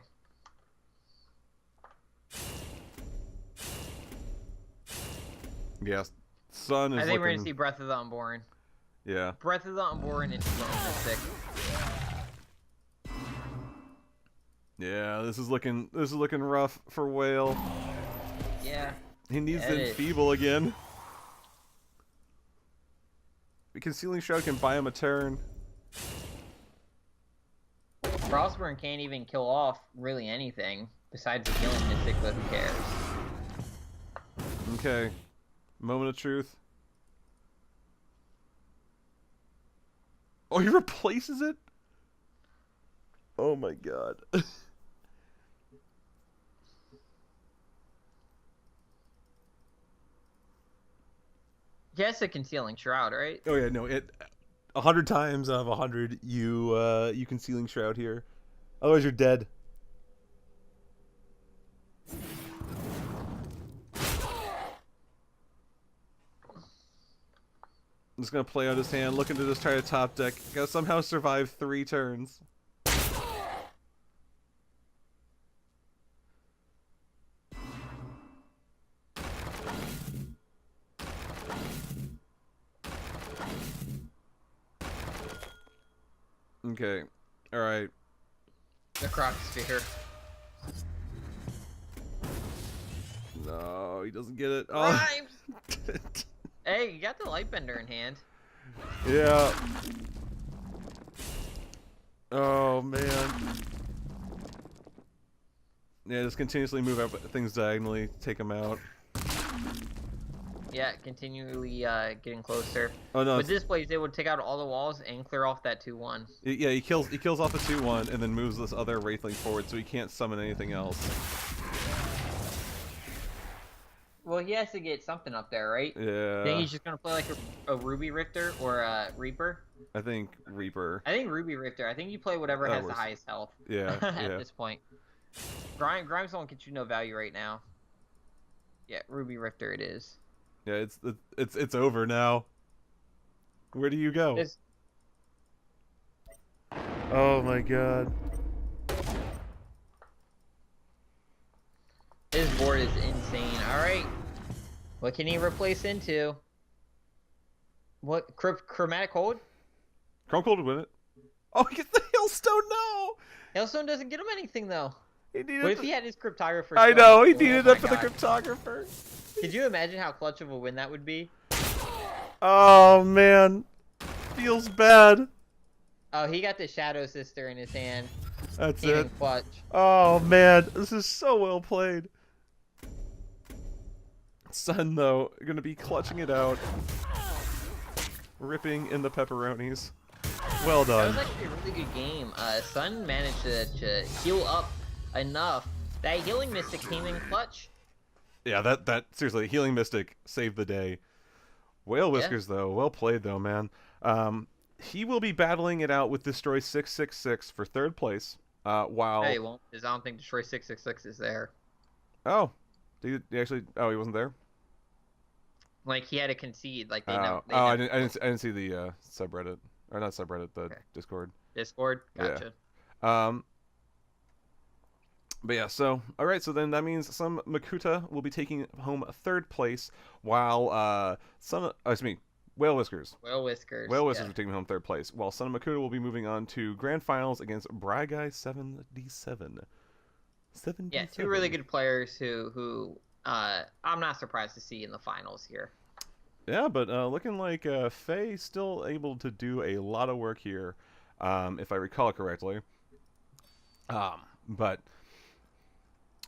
Yeah, Sun is I think we're looking... gonna see Breath of the Unborn. Yeah. Breath of the Unborn into Mystic. Yeah, this is looking rough for Whale. Yeah. He needs to enfeeble again. Concealing Shroud can buy him a turn. Frostburn can't even kill off really anything besides the Healing Mystic, but who cares? Okay. Moment of truth. Oh, he replaces it? Oh my god. Yes, a Concealing Shroud, right? Oh yeah, no, 100 times out of 100 you Concealing Shroud here. Otherwise you're dead. I'm just gonna play out his hand, looking to just try to top deck. Gotta somehow survive 3 turns. Okay. Alright. The Croc Sphere. No, he doesn't get it. Oh. Hey, you got the Lightbender in hand. Yeah. Oh, man. Yeah, just continuously move up things diagonally, take them out. Yeah, continually getting closer. Oh no! With this play, he's able to take out all the walls and clear off that 2/1. Yeah, he kills off the 2/1 and then moves this other Wraithling forward, so he can't summon anything else. Well, he has to get something up there, right? Yeah. I think he's just gonna play like a Ruby Rifter or a Reaper. I think Reaper. I think Ruby Rifter. I think you play whatever has the highest health. Yeah. At this point, Grimes won't get you no value right now. Yeah, Ruby Rifter it is. Yeah, it's over now. Where do you go? Oh my god. His board is insane. Alright. What can he replace into? What? Chromatic Hold? Chrome Cold would win it. Oh, he gets the Hailstone, no! Hailstone doesn't get him anything, though. He needed What if he had his Cryptographer? I know, he needed it for the Cryptographer. Could you imagine how clutch of a win that would be? Oh, man. Feels bad. Oh, he got the Shadow Sister in his hand. That's Even it. clutch. Oh, man. This is so well played. Sun, though, going to be clutching it out, ripping in the pepperonis. Well That done. was actually a really good game. Sun managed to heal up enough. That healing mystic came in clutch. Yeah, that seriously, Healing Mystic saved the day. Whale Yeah. Whiskers, though, well played, though, man. He will be battling it out with Destroy 666 for third place. Hey, While won't because I don't think Destroy 666 is there. oh, did he actually? Oh, he wasn't there. Like he had to concede. Like they Oh, never they never I didn't see the subreddit or not subreddit, the okay. Discord. Discord. Yeah. Gotcha. Um, but yeah, so all right, so then that means some Makuta will be taking home third place, while excuse me, Whale Whiskers. Well whiskers. Whale Whiskers Yeah. are taking home third place, while Son of Makuta will be moving on to grand finals against Bry Guy 77. Yeah. 77. Two really good players who I'm not surprised to see in the finals here. Yeah, but looking like Faye still able to do a lot of work here, if I recall correctly. But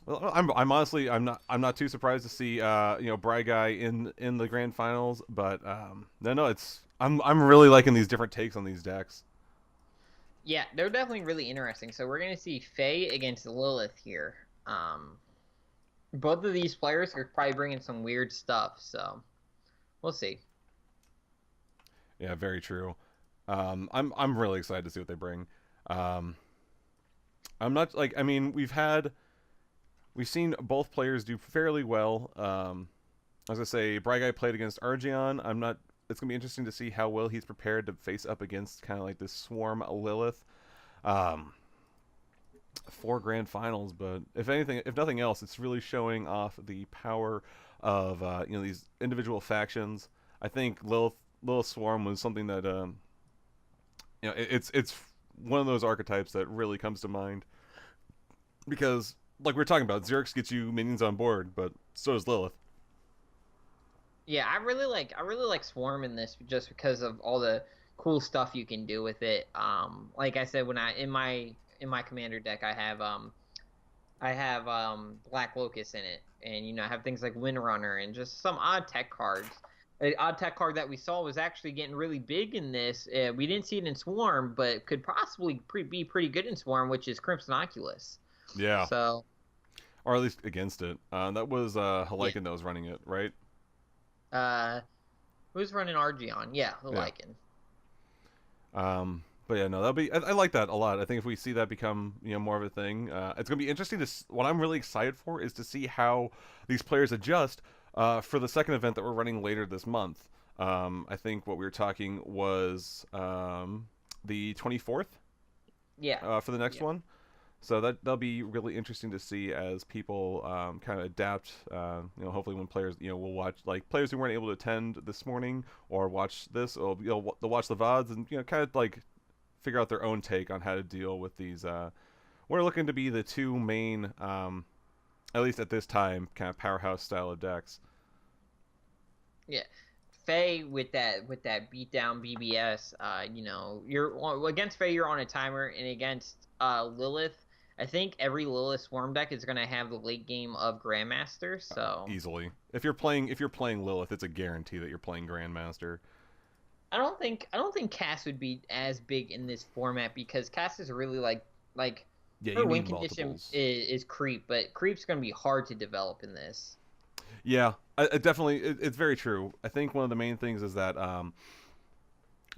well, I'm honestly I'm not too surprised to see Bry Guy in the grand finals. But no, it's I'm really liking these different takes on these decks. Yeah, they're definitely really interesting. So we're gonna see Faye against Lilith here. Both of these players are probably bringing some weird stuff. So we'll see. Yeah, very true. I'm really excited to see what they bring. Um, I'm not like I mean we've seen both players do fairly well. As I say, Bry Guy played against Argeon. I'm not. It's gonna be interesting to see how well he's prepared to face up against kind of like this Swarm Lilith. Um, for grand finals, but if anything, if nothing else, it's really showing off the power of these individual factions. I think Lilith Swarm was something that it's one of those archetypes that really comes to mind because like we are talking about, Xerx gets you minions on board, but so does Lilith. Yeah, I really like Swarm in this just because of all the cool stuff you can do with it. Like I said, when I in my commander deck, I have Black Locust in it, and I have things like Windrunner and just some odd tech cards. An odd tech card that we saw was actually getting really big in this. We didn't see it in Swarm, but could possibly be pretty good in Swarm, which is Crimson Oculus. Yeah, So or at least against it. That was yeah, Helican that was running it, right? uh, who's running Argeon? Yeah, Yeah. Lycan. But yeah, no, that'll be. I like that a lot. I think if we see that become more of a thing, it's gonna be interesting to. What I'm really excited for is to see how these players adjust for the second event that we're running later this month. I think what we were talking was the 24th Yeah, for the next yeah. one. So that'll be really interesting to see as people kind of adapt. Hopefully when players will watch, like players who weren't able to attend this morning or watch this, or they'll watch the VODs and kind of like figure out their own take on how to deal with these. What are looking to be the two main, at least at this time, kind of powerhouse style of decks. Yeah, Faye with that beat down BBS. You're against Faye, you're on a timer, and against Lilith, I think every Lilith Swarm deck is gonna have the late game of Grandmaster. So Easily, if you're playing Lilith, it's a guarantee that you're playing Grandmaster. I don't think Cass would be as big in this format because Cass is really like Yeah, her you win need condition multiples. is creep, but creep's gonna be hard to develop in this. Yeah, I definitely. It's very true. I think one of the main things is that,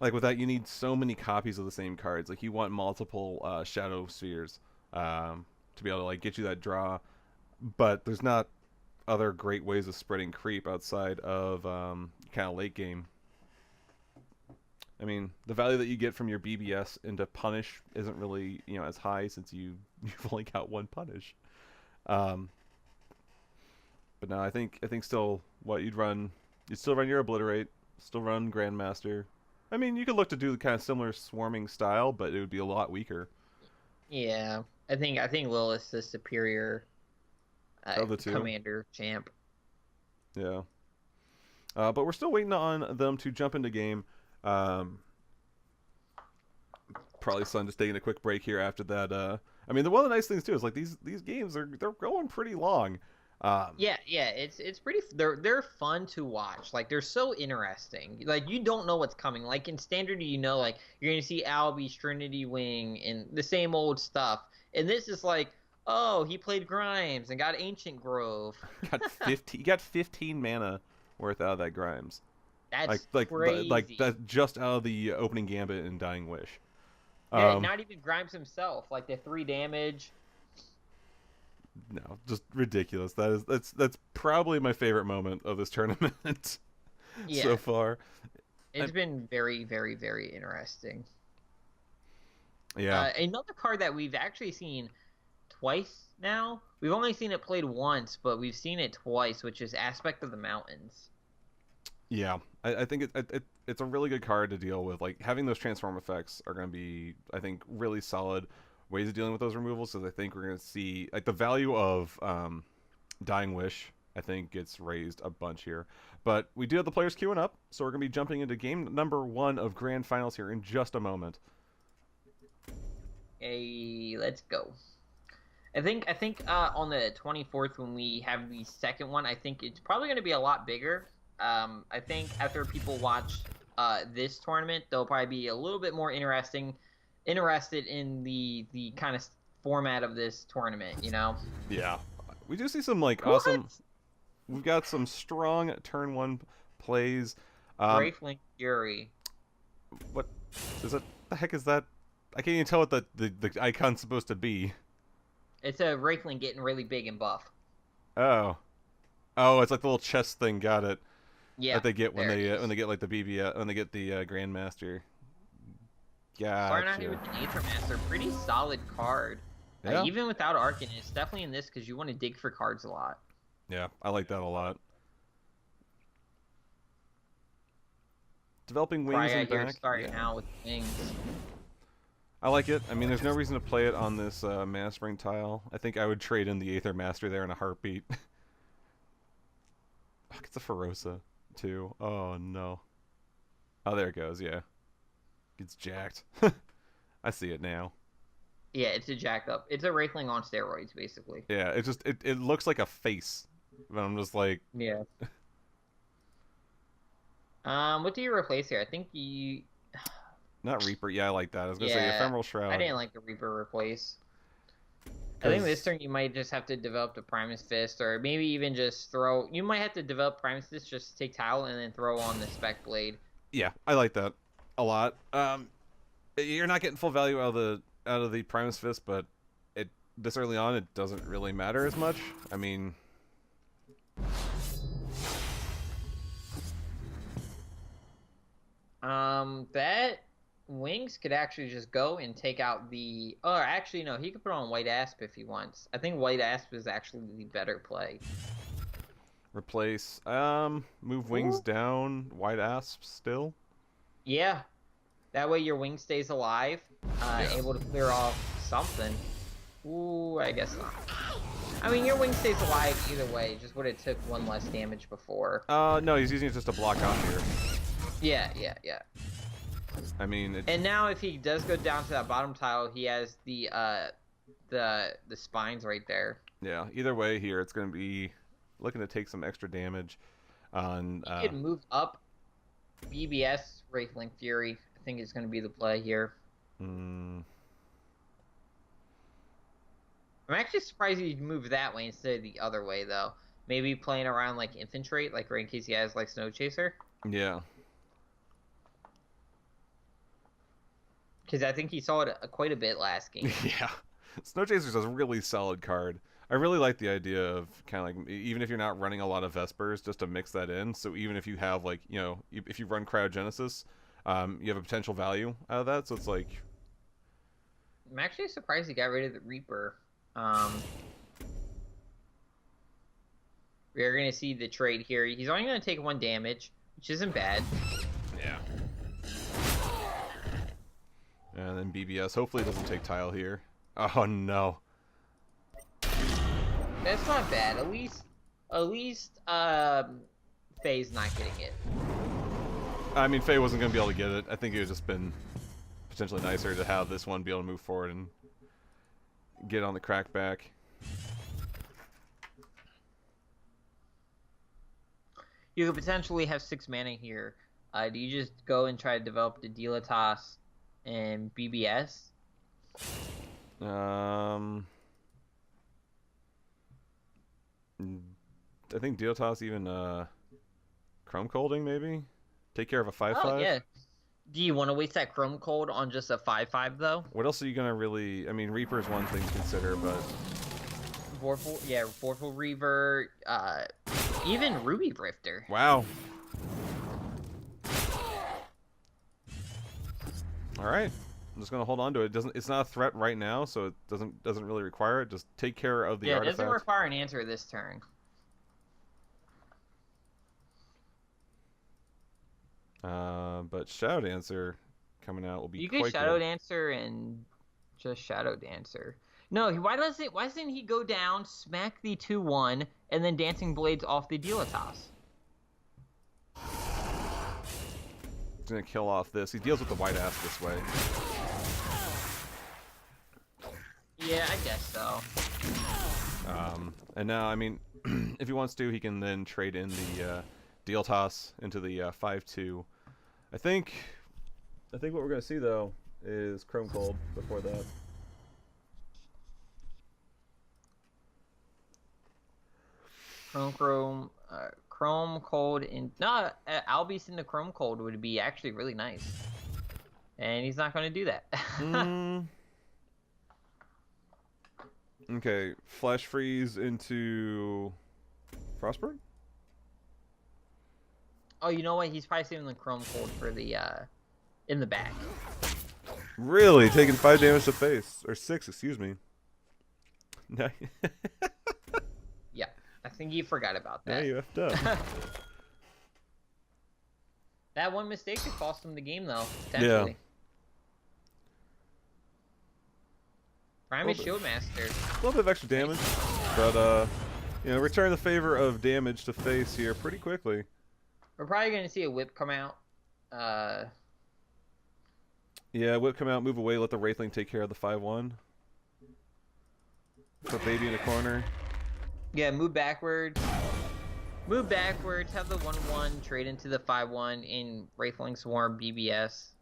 like with that, you need so many copies of the same cards. Like you want multiple Shadow Spheres to be able to like get you that draw. But there's not other great ways of spreading creep outside of kind of late game. I mean, the value that you get from your BBS into Punish isn't really as high since you've only got one Punish. Um, But no, I think still what you'd still run your Obliterate, still run Grandmaster. I mean, you could look to do the kind of similar swarming style, but it would be a lot weaker Yeah, I think Lilith's the superior of the two. commander champ. Yeah. But we're still waiting on them to jump into game. Um, Probably Sun just taking a quick break here after that. I mean, one of the nice things too is like these games they're going pretty long. Yeah, it's pretty. They're fun to watch. Like they're so interesting. Like you don't know what's coming. Like in standard, you know, like you're gonna see Albie's Trinity Wing and the same old stuff. And this is like, oh, he played Grimes and got Ancient Grove. Got 15. He got 15 mana worth out of that Grimes. That's Like crazy. that just out of the opening gambit and Dying Wish. Yeah, Um, not even Grimes himself. Like the 3 damage. no, just ridiculous. That's probably my favorite moment of this tournament so Yeah, far. it's been very, very, very interesting. Yeah, Another card that we've actually seen twice now. We've only seen it played once, but we've seen it twice, which is Aspect of the Mountains. yeah. I think it's a really good card to deal with. Like having those transform effects are going to be, I think, really solid ways of dealing with those removals. Because I think we're going to see like the value of Dying Wish. I think gets raised a bunch here. But we do have the players queuing up, so we're going to be jumping into game number 1 of Grand Finals here in just a moment. Hey, let's go. I think on the 24th when we have the second one, I think it's probably going to be a lot bigger. I think after people watch this tournament, they'll probably be a little bit more interested in the kind of format of this tournament. You know, Yeah, we do see some like what? awesome. We've got some strong turn 1 plays. Um, Wraithling Fury. what is it? The heck is that? I can't even tell what the icon's supposed to be. It's a Wraithling getting really big and buff. Oh, oh, it's like the little chest thing. Got it. Yeah, That they get there it is. when they get like the BB when they get the Grandmaster. Starting out here Gotcha. with the Aether Master, pretty solid card. Yeah, Even without Arcane, it's definitely in this because you want to dig for cards a lot. yeah, I like that a lot. Developing wings Probably and out here back. starting Yeah, out with wings. I like it. I mean, there's no reason to play it on this Mana Spring tile. I think I would trade in the Aether Master there in a heartbeat. Fuck, it's a Ferosa too. Oh no. Oh, there it goes. Yeah, it's jacked. I see it now. Yeah, it's a jacked up. It's a Wraithling on steroids, basically. Yeah, it looks like a face, but I'm just like, Yeah. What do you replace here? I think you. not Reaper. Yeah, I like that. I was gonna say Yeah, Ephemeral I Shroud. didn't like the Reaper replace. I think this Because turn you might just have to develop the Primus Fist, or maybe even just throw. You might have to develop Primus Fist, just take Towel and then throw on the Spec Blade. yeah, I like that a lot. You're not getting full value out of the Primus Fist, but it this early on it doesn't really matter as much. I mean, That Wings could actually just go and take out the. Or actually, no, he could put on White Asp if he wants. I think White Asp is actually the better play. replace move wings Ooh. down, White Asp still. Yeah, that way your wing stays alive, Yeah. able to clear off something. Ooh, I guess not. I mean, your wing stays alive either way. Just would have took one less damage before. No, he's using it just to block off here. Yeah. I mean, And now if he does go down to that bottom tile, he has the spines right there. yeah. Either way, here it's going to be looking to take some extra damage on. He could move up BBS Wraithling Fury. I think is going to be the play here. Mm, I'm actually surprised he moved that way instead of the other way, though. Maybe playing around like Infiltrate, like right in case he has like Snow Chaser. yeah. Because I think he saw it quite a bit last game. Yeah. Snow Chaser's a really solid card. I really like the idea of kind of like even if you're not running a lot of Vespers, just to mix that in. So even if you have like if you run Cryogenesis, you have a potential value out of that. So it's like I'm actually surprised he got rid of the Reaper. We're going to see the trade here. He's only going to take 1 damage, which isn't bad. yeah. And then BBS hopefully doesn't take tile here. Oh no. That's not bad. At least, Faye's not getting it. I mean, Faye wasn't going to be able to get it. I think it would just been potentially nicer to have this one be able to move forward and get on the crackback. you could potentially have 6 mana here. Do you just go and try to develop the Duelyst and BBS? I think Duelyst even Chrome Colding maybe. Take care of a 5/5. Oh yeah. Do you want to waste that Chrome Cold on just a 5/5 though? What else are you gonna really? I mean, Reaper's one thing to consider, but Vorpal Reaver, even Ruby Rifter. wow. All right, I'm just gonna hold on to it. It's not a threat right now, so it doesn't really require it. Just take care of the artifact. It doesn't require an answer this turn. But Shadow Dancer coming out will be. You quite could Shadow good. Dancer and just Shadow Dancer. No, why doesn't he go down, smack the 2/1, and then Dancing Blades off the Duelyst? He's gonna kill off this. He deals with the white ass this way. Yeah, I guess so. And now, I mean, if he wants to, he can then trade in the deal toss into the 5/2. I think what we're gonna see though is Chrome Cold before that. Chrome Cold in no, Albius into Chrome Cold would be actually really nice, and he's not going to do that. Okay, Flash Freeze into Frostburn? Oh, you know what? He's probably saving the Chrome Cold for the in the back. Really? Taking 5 damage to face. Or 6, excuse me. Yeah, I think you forgot about that. Yeah, you effed up. That one mistake could cost him the game, though. Potentially. Yeah. Primus Shieldmaster. A little bit of extra damage. But, you know, return the favor of damage to face here pretty quickly. We're probably going to see a whip come out. Yeah, whip come out, move away, let the Wraithling take care of the 5/1. Put baby in a corner. Yeah, move backwards. Move backwards, have the 1/1 trade into the 5/1 in Wraithling Swarm BBS.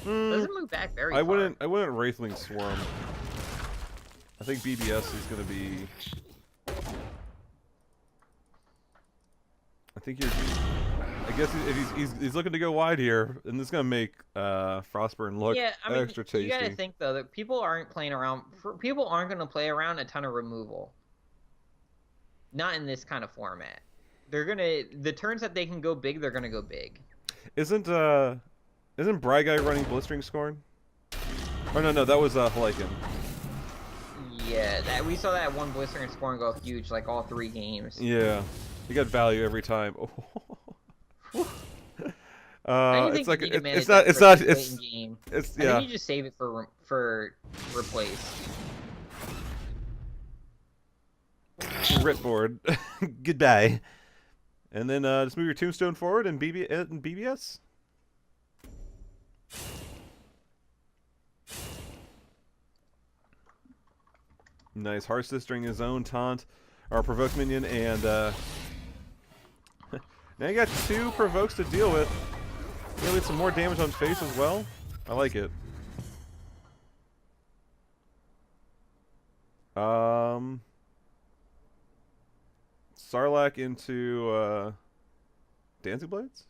Doesn't move back very far. I wouldn't Wraithling Swarm. I think BBS is gonna be. I think you're. I guess if he's looking to go wide here, and this is gonna make Frostburn look extra tasty. You gotta think though that people aren't playing around. People aren't gonna play around a ton of removal. Not in this kind of format. They're gonna the turns that they can go big, they're gonna go big. Isn't Bry Guy running Blistering Scorn? Oh no, that was Helican. Yeah, we saw that one Blistering Scorn go huge like all 3 games. Yeah, you got value every time. It's like it's not yeah. I think you just save it for replace. Rip board. Goodbye. And then just move your Tombstone forward and BBS. Nice. Hearthstone during his own taunt, or provoke minion, and now you got 2 provokes to deal with. You'll get some more damage on face as well. I like it. Sarlacc into Dancing Blades?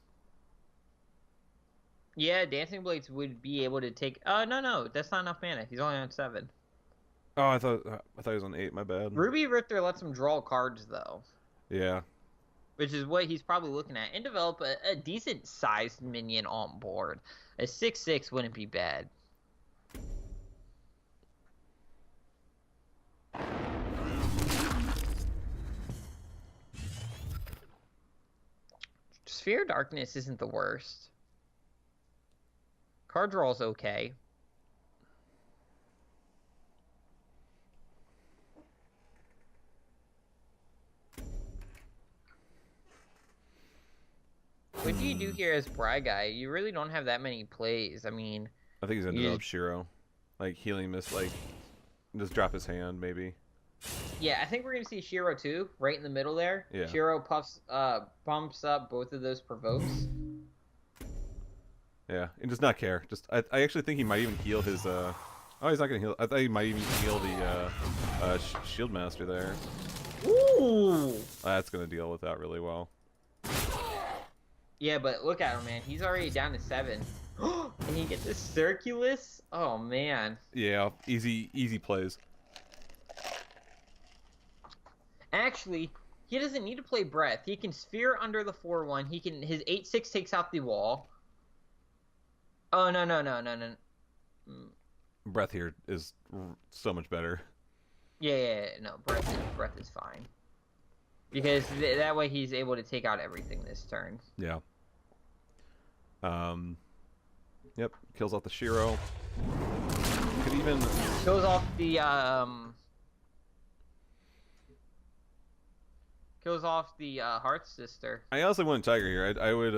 Yeah, Dancing Blades would be able to take. No, that's not enough mana. He's only on 7. Oh, I thought he was on 8. My bad. Ruby Rifter lets him draw cards though. Yeah. Which is what he's probably looking at, and develop a decent sized minion on board. A 6/6 wouldn't be bad. Sphere of Darkness isn't the worst. Card draw's okay. What do you do here as Bry Guy? You really don't have that many plays. I mean, I think he's gonna develop Shiro, like healing Mist, like just drop his hand maybe. Yeah, I think we're gonna see Shiro too, right in the middle there. Yeah. Shiro bumps up both of those provokes. Yeah, and does not care. Just I actually think he might even heal his. Oh, he's not gonna heal. I thought he might even heal the shield master there. Ooh. That's gonna deal with that really well. Yeah, but look at him, man. He's already down to 7. And he gets a circulus. Oh man. Yeah, easy plays. Actually, he doesn't need to play breath. He can sphere under the 4-1. He can his 8-6 takes out the wall. Oh no. Breath here is so much better. Yeah, no, breath is fine. Because that way he's able to take out everything this turn. Yeah. Yep, kills off the Shiro. Could even Kills off the Hearth Sister. I also went Tiger here. I would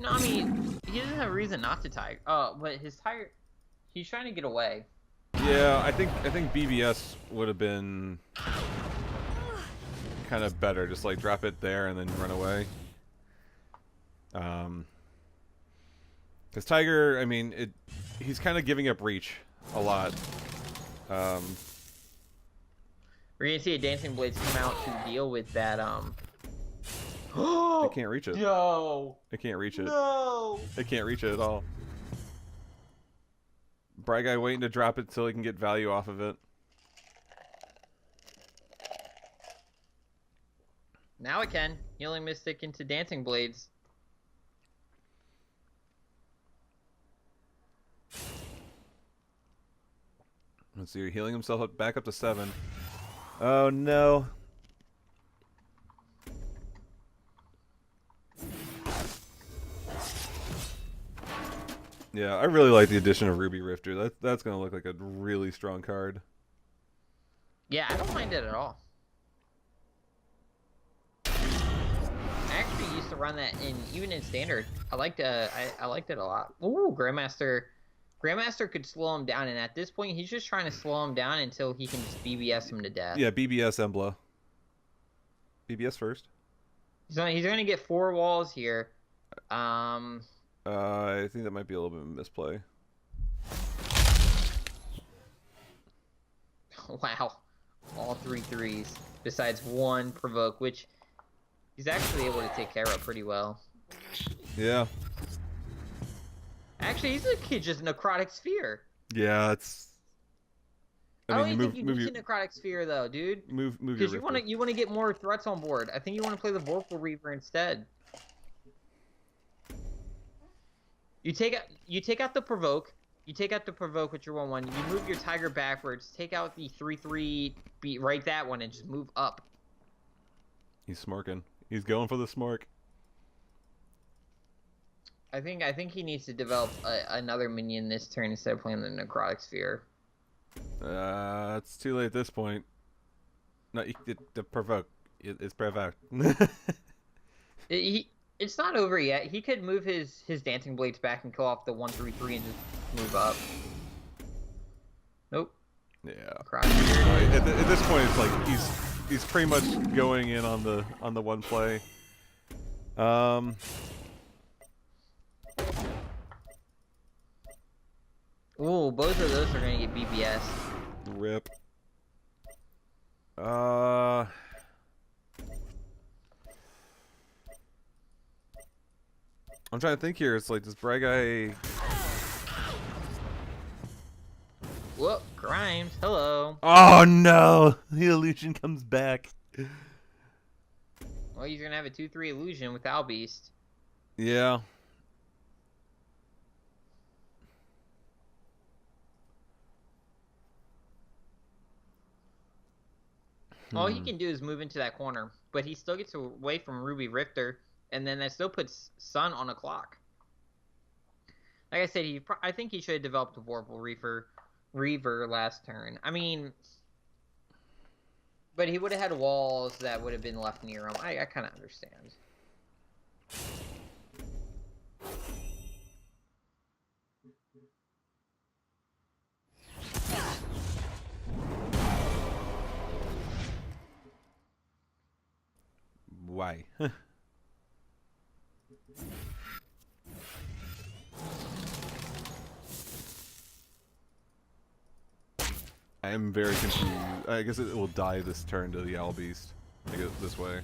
No, I mean he doesn't have a reason not to Tiger. But his Tiger, he's trying to get away. Yeah, I think BBS would have been kind of better. Just like drop it there and then run away. Because Tiger, I mean, he's kind of giving up reach a lot. We're gonna see a Dancing Blades come out to deal with that. They can't reach it. No. They can't reach it. No. They can't reach it at all. Bright Guy waiting to drop it till he can get value off of it. Now it can. Healing Mystic into Dancing Blades. Let's see, healing himself up, back up to 7. Oh no. Yeah, I really like the addition of Ruby Rifter. That's gonna look like a really strong card. Yeah, I don't mind it at all. I actually used to run that even in standard. I liked it a lot. Ooh, Grandmaster could slow him down, and at this point he's just trying to slow him down until he can just BBS him to death. Yeah, BBS Embla. BBS first. He's gonna get 4 walls here. I think that might be a little bit of a misplay. Wow. All 3 threes. Besides 1 provoke, which he's actually able to take care of pretty well. Yeah. Actually, he's a kid just necrotic sphere. Yeah, it's. I don't even think you need a necrotic sphere though, dude. Move your Because Rifter. you want to get more threats on board. I think you want to play the Vorpal Reaver instead. You take out the provoke. You take out the provoke with your 1/1. You move your Tiger backwards. Take out the 3/3. Beat right that one and just move up. He's smorking. He's going for the smork. I think he needs to develop another minion this turn instead of playing the necrotic sphere. It's too late at this point. No, the provoke. It's provoked. It's not over yet. He could move his Dancing Blades back and kill off the 1/3/3 and just move up. Nope. Yeah. Necrotic sphere. At this point, it's like he's pretty much going in on the one play. Ooh, both of those are gonna get BBS. Rip. I'm trying to think here. It's like this Bright Guy. Whoop, Grimes, hello. Oh no! The illusion comes back. Well, he's gonna have a 2/3 illusion with Albeast. Yeah. All he can do is move into that corner, but he still gets away from Ruby Rifter, and then that still puts Sun on a clock. Like I said, I think he should have developed a Vorpal Reaver last turn. I mean, but he would have had walls that would have been left near him. I kind of understand. Why? I am very confused. I guess it will die this turn to the Owl Beast. I guess this way.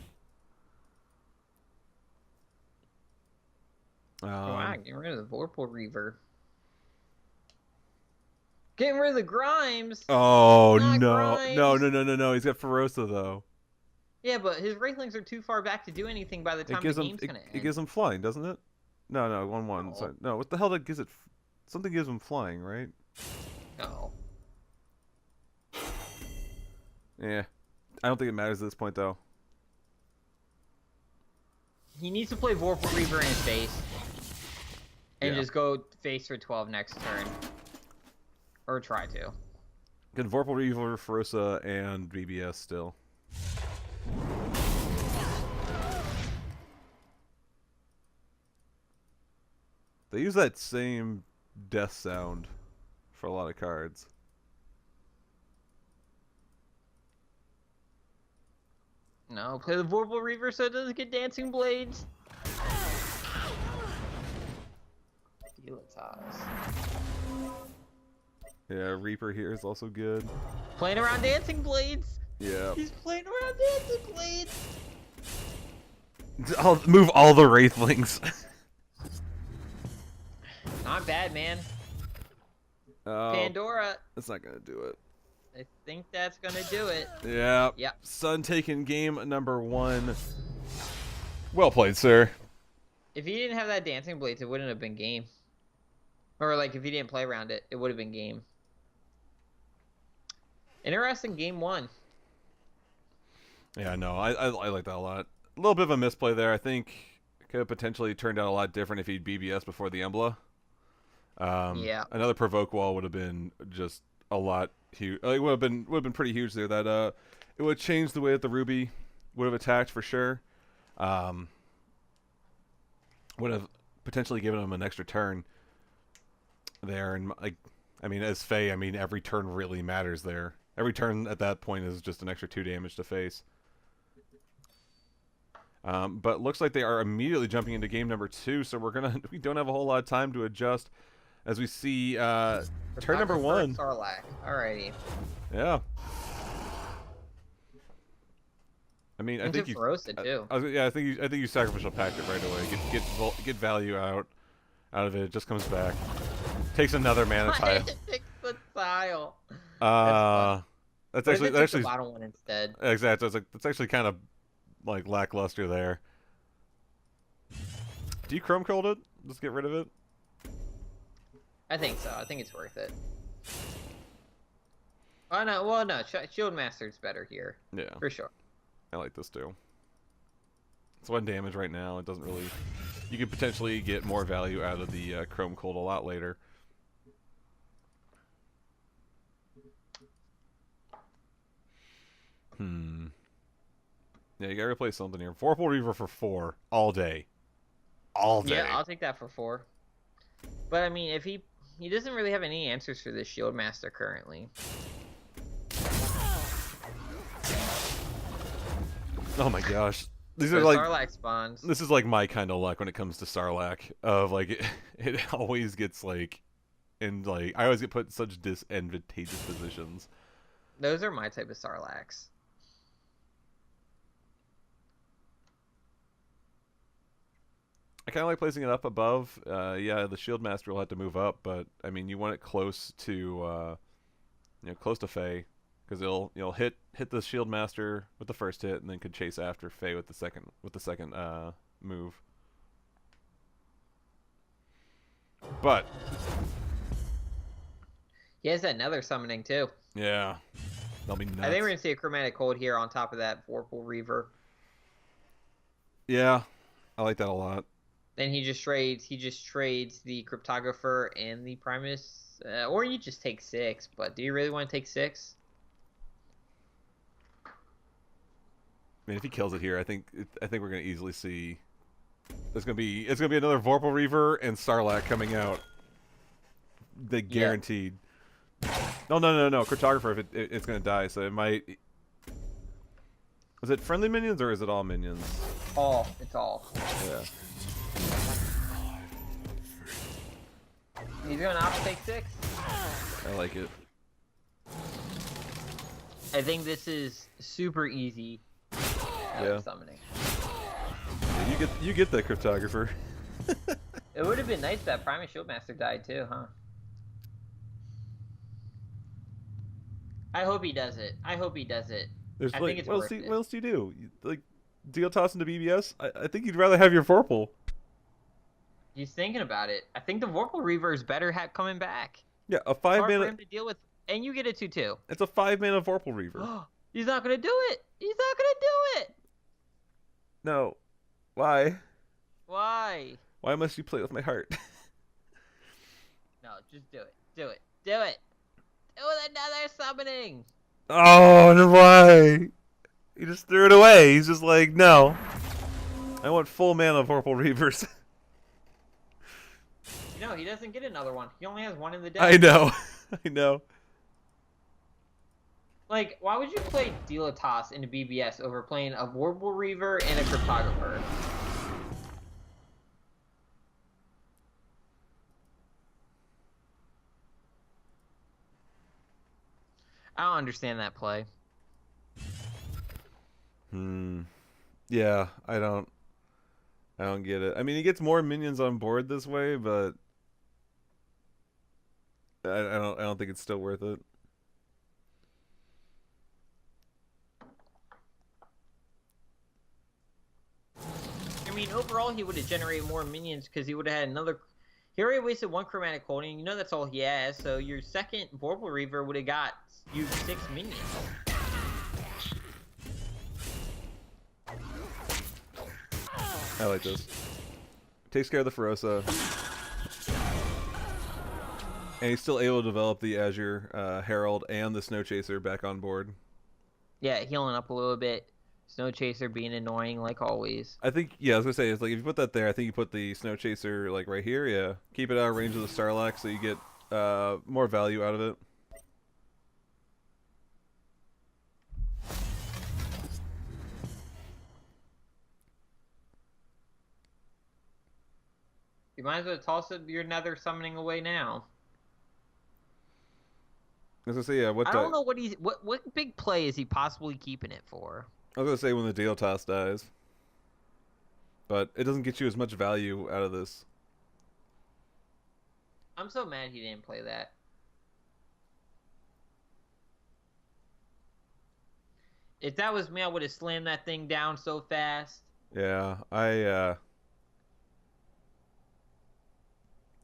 Wow, getting rid of the Vorpal Reaver. Getting rid of the Grimes. Oh Not no. Grimes. No. He's got Ferosa though. Yeah, but his Wraithlings are too far back to do anything by the time the game's gonna end. It gives him flying, doesn't it? No, 1/1. No. Sorry. No, what the hell that gives it? Something gives him flying, right? No. Yeah. I don't think it matters at this point though. He needs to play Vorpal Reaver in his face. And Yeah. just go face for 12 next turn. Or try to. Good Vorpal Reaver, Ferosa, and BBS still. They use that same death sound for a lot of cards. No, play the Vorpal Reaver so it doesn't get Dancing Blades. Duelyst. Yeah, Reaper here is also good. Playing around Dancing Blades. Yeah. He's playing around Dancing Blades. I'll move all the Wraithlings. Not bad, man. Pandora. That's not gonna do it. I think that's gonna do it. Yeah. Yep. Sun taking game number 1. Well played, sir. If he didn't have that Dancing Blades, it wouldn't have been game. Or like if he didn't play around it, it would have been game. Interesting game 1. Yeah, no, I like that a lot. A little bit of a misplay there. I think it could have potentially turned out a lot different if he'd BBS before the Embla. Yeah. Another provoke wall would have been just a lot huge. It would have been pretty huge there. That it would have changed the way that the Ruby would have attacked for sure. Would have potentially given him an extra turn there, and like, I mean, as Faye, I mean, every turn really matters there. Every turn at that point is just an extra 2 damage to face. But looks like they are immediately jumping into game number 2, so we don't have a whole lot of time to adjust as we see turn number 1. Sarlacc. Alrighty. Yeah. I mean, I think you. Ferosa too. I think you sacrificial pact it right away. Get value out of it. It just comes back. Takes another mana tile. Takes the tile. That's actually the bottom one instead. Exactly. It's actually kind of like lackluster there. Do you Chrome Cold it? Just get rid of it. I think so. I think it's worth it. Oh no, well no, Shield Master's better here. Yeah, for sure. I like this too. It's 1 damage right now. It doesn't really. You could potentially get more value out of the Chrome Cold a lot later. Yeah, you gotta replace something here. Vorpal Reaver for 4 all day. All day. Yeah, I'll take that for 4. But I mean, if he doesn't really have any answers for this Shield Master currently. Oh my gosh. These are are like Sarlacc spawns. This is like my kind of luck when it comes to Sarlacc. Of like it always gets like I always get put in such disadvantageous positions. Those are my type of Sarlaccs. I kind of like placing it up above. Yeah, the Shield Master will have to move up, but I mean, you want it close to, close to Faye, because it'll hit the Shield Master with the first hit, and then could chase after Faye with the second move. But he has that Nether summoning too. Yeah, that'll be nuts. I think we're gonna see a Chromatic Cold here on top of that Vorpal Reaver. Yeah, I like that a lot. Then he just trades the Cryptographer and the Primus, or you just take 6. But do you really want to take 6? I mean, if he kills it here, I think we're gonna easily see. It's gonna be another Vorpal Reaver and Sarlacc coming out. They guaranteed. Yeah. No. Cryptographer, if it's gonna die, so it might. Is it friendly minions or is it all minions? All. It's all. Yeah. He's going to opt to take 6. I like it. I think this is super easy. Yeah. Summoning. Yeah, you get that cryptographer. It would have been nice that Primus Shieldmaster died too, huh? I hope he does it. I hope he does it. There's I like, think it's what worth it. what else do you do? Like, deal toss into BBS? I think you'd rather have your Vorpal. He's thinking about it. I think the Vorpal Reaver is better coming back. Yeah, a It's 5 hard for mana. him to deal with, and you get a 2/2. It's a 5 mana Vorpal Reaver. He's not gonna do it. He's not gonna do it. No. Why? Why? Why must you play with my heart? No, just do it. Do it. Do it. Do another summoning. Oh, no, why? He just threw it away. He's just like, no. I want full mana Vorpal Reavers. You know, he doesn't get another one. He only has one in the deck. I know. I know. Like, why would you play Duelyst into BBS over playing a Vorpal Reaver and a Cryptographer? I don't understand that play. Yeah, I don't get it. I mean, he gets more minions on board this way, but I don't think it's still worth it. I mean, overall, he would have generated more minions because he would have had another. He already wasted 1 Chromatic Holding. You know that's all he has. So your second Vorpal Reaver would have got you 6 minions. I like this. Takes care of the Ferosa. And he's still able to develop the Azure Herald and the Snow Chaser back on board. Yeah, healing up a little bit. Snow Chaser being annoying like always. I think, yeah, I was gonna say, it's like if you put that there, I think you put the Snow Chaser like right here, yeah. Keep it out of range of the Starlack so you get more value out of it. You might as well toss it your nether summoning away now. I was gonna say, yeah, I don't know what he's what big play is he possibly keeping it for? I was gonna say when the Duelyst dies. But it doesn't get you as much value out of this. I'm so mad he didn't play that. If that was me, I would have slammed that thing down so fast. Yeah, I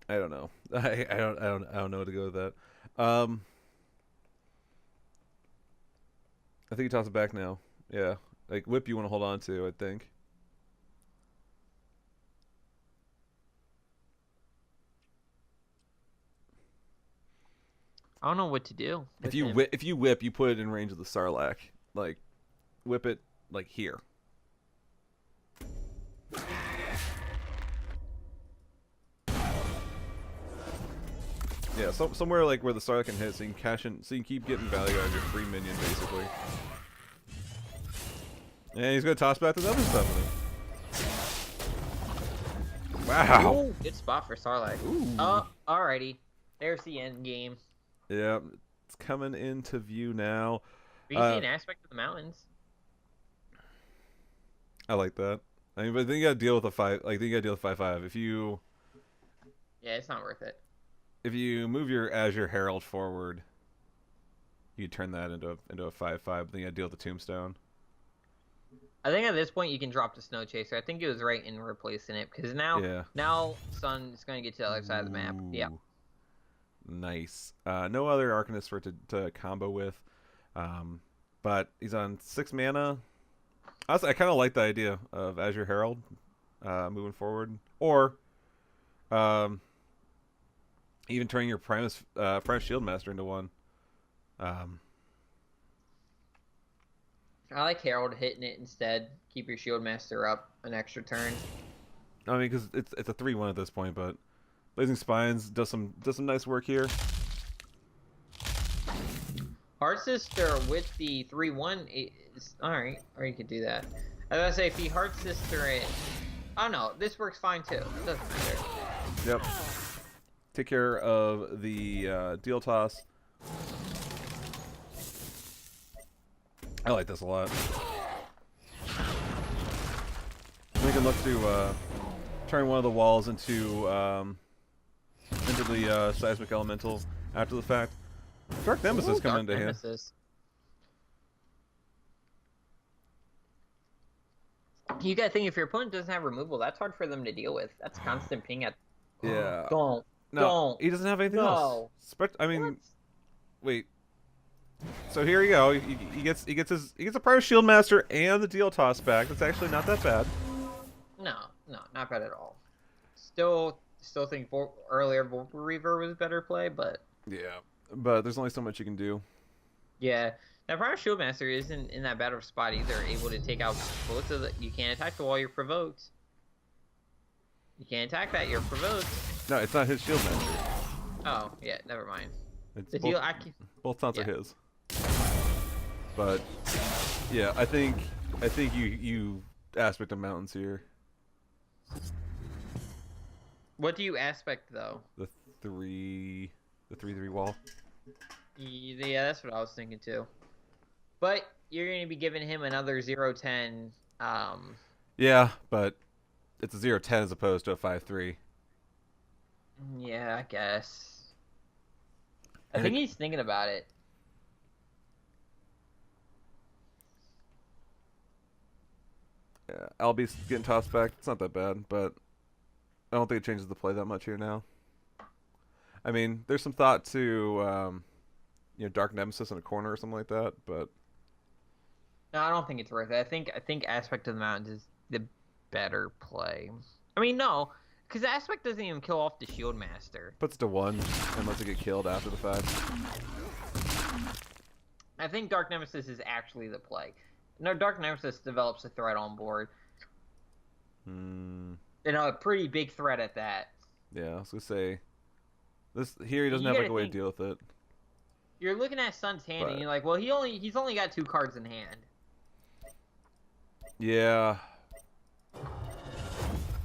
don't know. I don't know what to go with that. I think you toss it back now. Yeah, like whip you want to hold on to, I think. I don't know what to do. If you whip, you put it in range of the Sarlacc. Like, whip it like here. Yeah, somewhere like where the Sarlacc can hit, so you can cash in, so you can keep getting value out of your free minion, basically. And he's gonna toss back another summoning. Wow. Ooh, good spot for Sarlacc. Alrighty. There's the end game. Yeah, it's coming into view now. Are you seeing an aspect of the mountains? I like that. I mean, but then you gotta deal with a 5. Like, then you gotta deal with 5/5. If you it's not worth it. If you move your Azure Herald forward, you turn that into a 5/5. Then you gotta deal with the Tombstone. I think at this point you can drop the Snow Chaser. I think it was right in replacing it because now Sun is going to get to the other side of the map. Yeah. Nice. No other Arcanist for it to combo with, but he's on 6 mana. Honestly, I kind of like the idea of Azure Herald moving forward, or even turning your Primus Shieldmaster into one. I like Herald hitting it instead. Keep your Shieldmaster up an extra turn. I mean, because it's a 3/1 at this point, but Blazing Spines does some nice work here. Heart Sister with the 3/1 is alright, or you could do that. I was gonna say if he hearts this turret. Oh no, this works fine too. It doesn't matter. Yep. Take care of the deal toss. I like this a lot. We can look to turn one of the walls into the seismic elemental after the fact. Dark Nemesis coming into hand. You gotta think if your opponent doesn't have removal, that's hard for them to deal with. That's constant ping at. Yeah. Don't. No, Don't. he doesn't have anything else. I mean, What? wait. So here you go. He gets a Prior Shield Master and the deal toss back. That's actually not that bad. No, not bad at all. Still think earlier Vorpal Reaver was better play, but Yeah, but there's only so much you can do. yeah, that Prior Shield Master isn't in that bad of a spot either. Able to take out both of the. You can't attack the wall. You're provoked. You can't attack that. You're provoked. No, it's not his Shield Master. Oh yeah, never mind. It's The both, deal. both taunts yeah. are his. But yeah, I think you aspect of mountains here. What do you aspect though? The 3-3 wall. Yeah, that's what I was thinking too. But you're going to be giving him another 0-10. Yeah, but it's a 0-10 as opposed to a 5-3. Yeah, I guess. I think he's thinking about it. Yeah, Albie's getting tossed back. It's not that bad, but I don't think it changes the play that much here now. I mean, there's some thought to, Dark Nemesis in a corner or something like that, but No, I don't think it's worth it. I think Aspect of the Mountains is the better play. I mean, no, because Aspect doesn't even kill off the Shield Master. puts it to 1 and lets it get killed after the fact. I think Dark Nemesis is actually the play. No, Dark Nemesis develops a threat on board. A pretty big threat at that. Yeah, I was gonna say this here. He doesn't have like a way to deal with it. You're looking at Sun's hand, and you're like, well, he's only got 2 cards in hand. Yeah,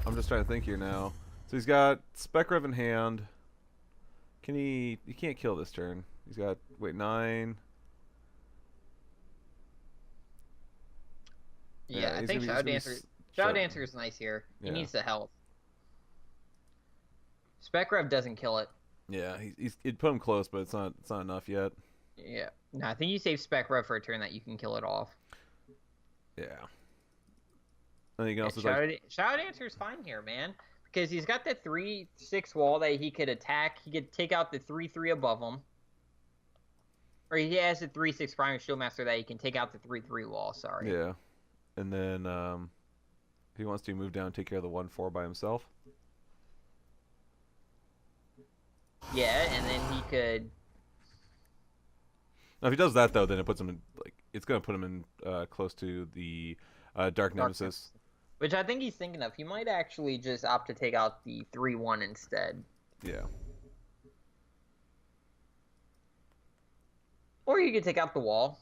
I'm just trying to think here now. So he's got Spec Rev in hand. Can he? He can't kill this turn. He's got 9. Yeah, I think Shadow Dancer is nice here. He needs the health. Spec Rev doesn't kill it. Yeah, he'd put him close, but it's not enough yet. Yeah, no, I think you save Spec Rev for a turn that you can kill it off. Yeah. And you can also Shadow Dancer is fine here, man, because he's got the 3/6 wall that he could attack. He could take out the 3/3 above him, or he has the 3/6 Prime Shield Master that he can take out the 3/3 wall. Sorry. Yeah, and then if he wants to move down and take care of the 1/4 by himself. Yeah, and then he could. Now, if he does that though, then it puts him in it's gonna put him in close to the Dark Nemesis. Which I think he's thinking of. He might actually just opt to take out the 3/1 instead. Yeah. Or you could take out the wall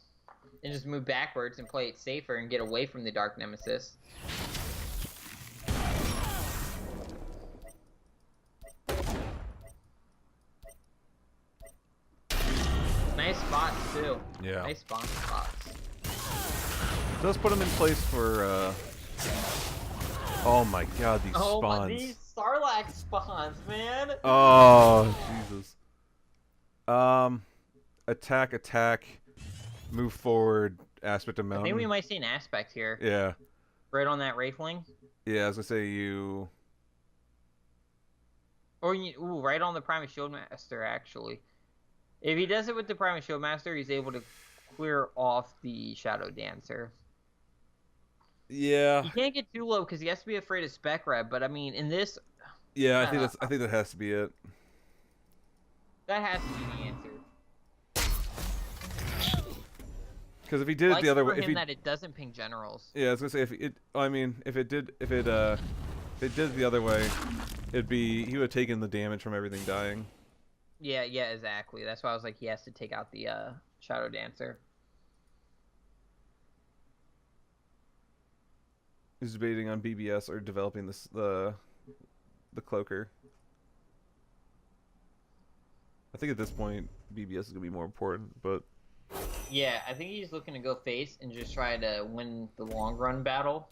and just move backwards and play it safer and get away from the Dark Nemesis. Nice spots too. Yeah. Nice spots. It does put him in place for oh my god, these spawns. These Sarlacc spawns, man. Oh, Jesus. Attack, move forward, aspect of mountain. I think we might see an aspect here. Yeah. Right on that Wraithling. Yeah, I was gonna say you. Or right on the Prime Shield Master, actually. If he does it with the Prime Shield Master, he's able to clear off the Shadow Dancer. Yeah. You can't get too low because he has to be afraid of Spec Rev, but I mean, in this... Yeah, I think that has to be it. That has to be the answer. Because if he did it the other way... If that it doesn't ping generals. Yeah, I was gonna say, if it did the other way, he would have taken the damage from everything dying. Yeah, exactly. That's why I was like, he has to take out the Shadow Dancer. He's debating on BBS or developing the cloaker. I think at this point BBS is gonna be more important, but Yeah, I think he's looking to go face and just try to win the long run battle.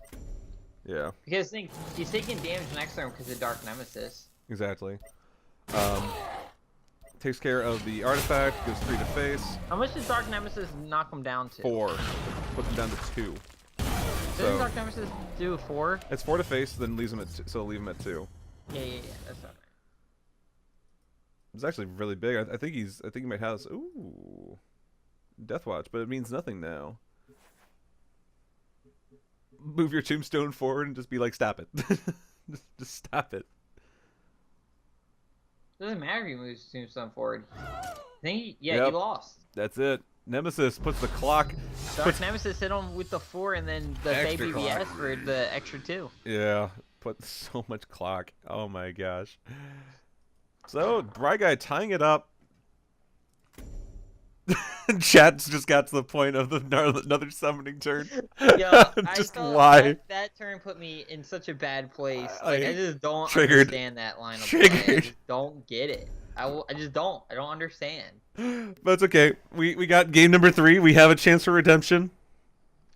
yeah, Because think he's taking damage next turn because of Dark Nemesis. exactly. Takes care of the artifact, goes 3 to face. How much does Dark Nemesis knock him down to? 4, puts him down to 2. Doesn't Dark Nemesis do 4? It's 4 to face, then leaves him at so leave him at 2. Yeah, that's not right. It's actually really big. I think he might have this. Ooh, Death Watch, but it means nothing now. Move your tombstone forward and just be like, stop it. just stop it. Doesn't matter if he moves Tombstone forward. I think he Yep. lost. That's it. Nemesis puts the clock. Dark Nemesis hit him with the 4 and then the Fey Extra BBS clock. for the extra 2. Yeah, put so much clock. Oh my gosh. So, Bright Guy tying it up. Chat's just got to the point of another summoning turn. Yo, Just I thought why? that turn put me in such a bad place. I Like I just don't triggered. understand that line of Triggered. play. I just don't get it. I just don't. I don't understand. But it's okay. We got game number 3. We have a chance for redemption.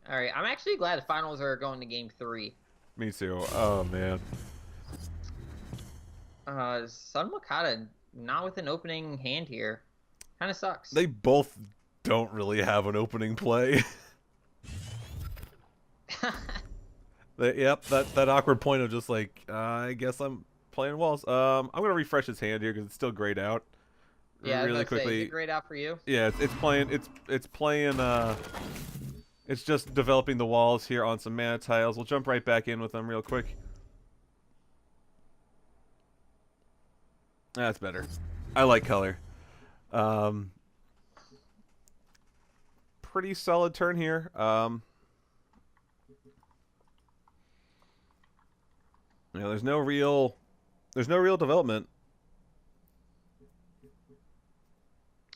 All right, I'm actually glad the finals are going to game 3. Me too. Oh man. Sun Makata not with an opening hand here. Kind of sucks. They both don't really have an opening play. Yep, that awkward point of just like, I guess I'm playing walls. I'm gonna refresh his hand here because it's still grayed out. Yeah, I was really about to say, quickly. is it grayed out for you? Yeah, it's playing. It's playing. It's just developing the walls here on some mana tiles. We'll jump right back in with them real quick. That's better. I like color. Pretty solid turn here. You know, there's no real development.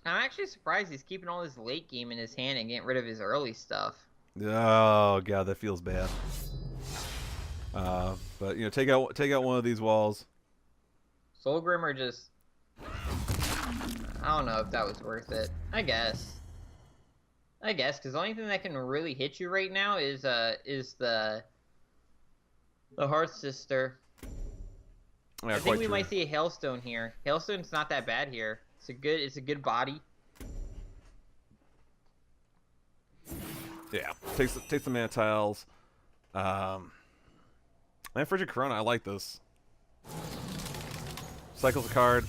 I'm actually surprised he's keeping all his late game in his hand and getting rid of his early stuff. Oh god, that feels bad. But you know, take out one of these walls. Soul Grimmer just... I don't know if that was worth it. I guess, because the only thing that can really hit you right now is the Hearth Sister. Yeah, I think we might see a Hailstone here. Hailstone's not that bad here. It's a good body. Yeah, takes the mana tiles. And Frigid Corona, I like this. Cycles a card.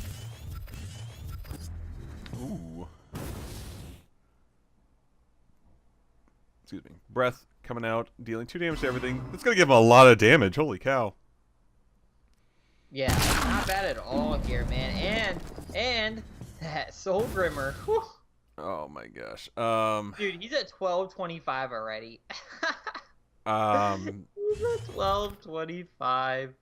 Ooh. Excuse me. Breath coming out, dealing 2 damage to everything. It's gonna give him a lot of damage. Holy cow. Yeah, not bad at all here, man. And that Soul Grimmer. Whew. Oh my gosh. Dude, he's at 1225 already. Um. He's at 1225.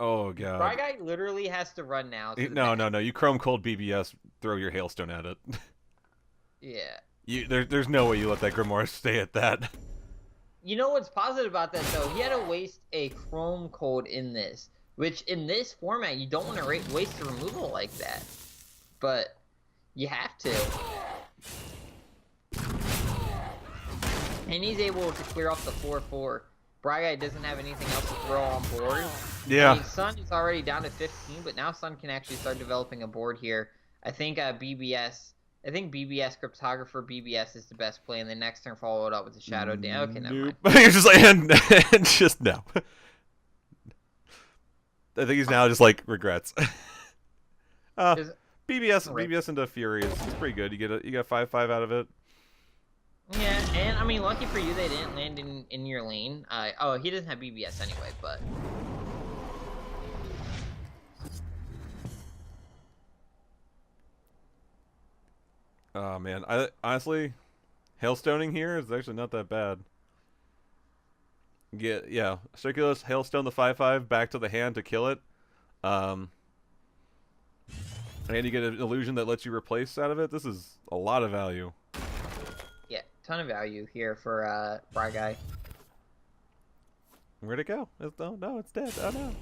Oh god. Fry Guy literally has to run now. to the No. back. You Chrome Cold BBS. Throw your Hailstone at it. Yeah. There's no way you let that Grimoire stay at that. You know what's positive about that though? He had to waste a Chrome Cold in this, which in this format you don't want to waste a removal like that, but you have to. And he's able to clear off the 4/4. Guy doesn't have anything else to throw on board. Yeah. I mean, Sun is already down to 15, but now Sun can actually start developing a board here. I think BBS Cryptographer BBS is the best play, and the next turn follow it up with the Shadow Dam. Okay, never mind. You're just like, and just no. I think he's now just like regrets. BBS into Fury is pretty good. You get 5/5 out of it. Yeah, and I mean, lucky for you, they didn't land in your lane. Oh, he doesn't have BBS anyway, but. Oh man, I honestly, Hailstoning here is actually not that bad. Yeah, Circulus, Hailstone the 5/5 back to the hand to kill it. And you get an illusion that lets you replace out of it. This is a lot of value. Yeah, ton of value here for Guy. Where'd it go? Oh no, it's dead. Oh no.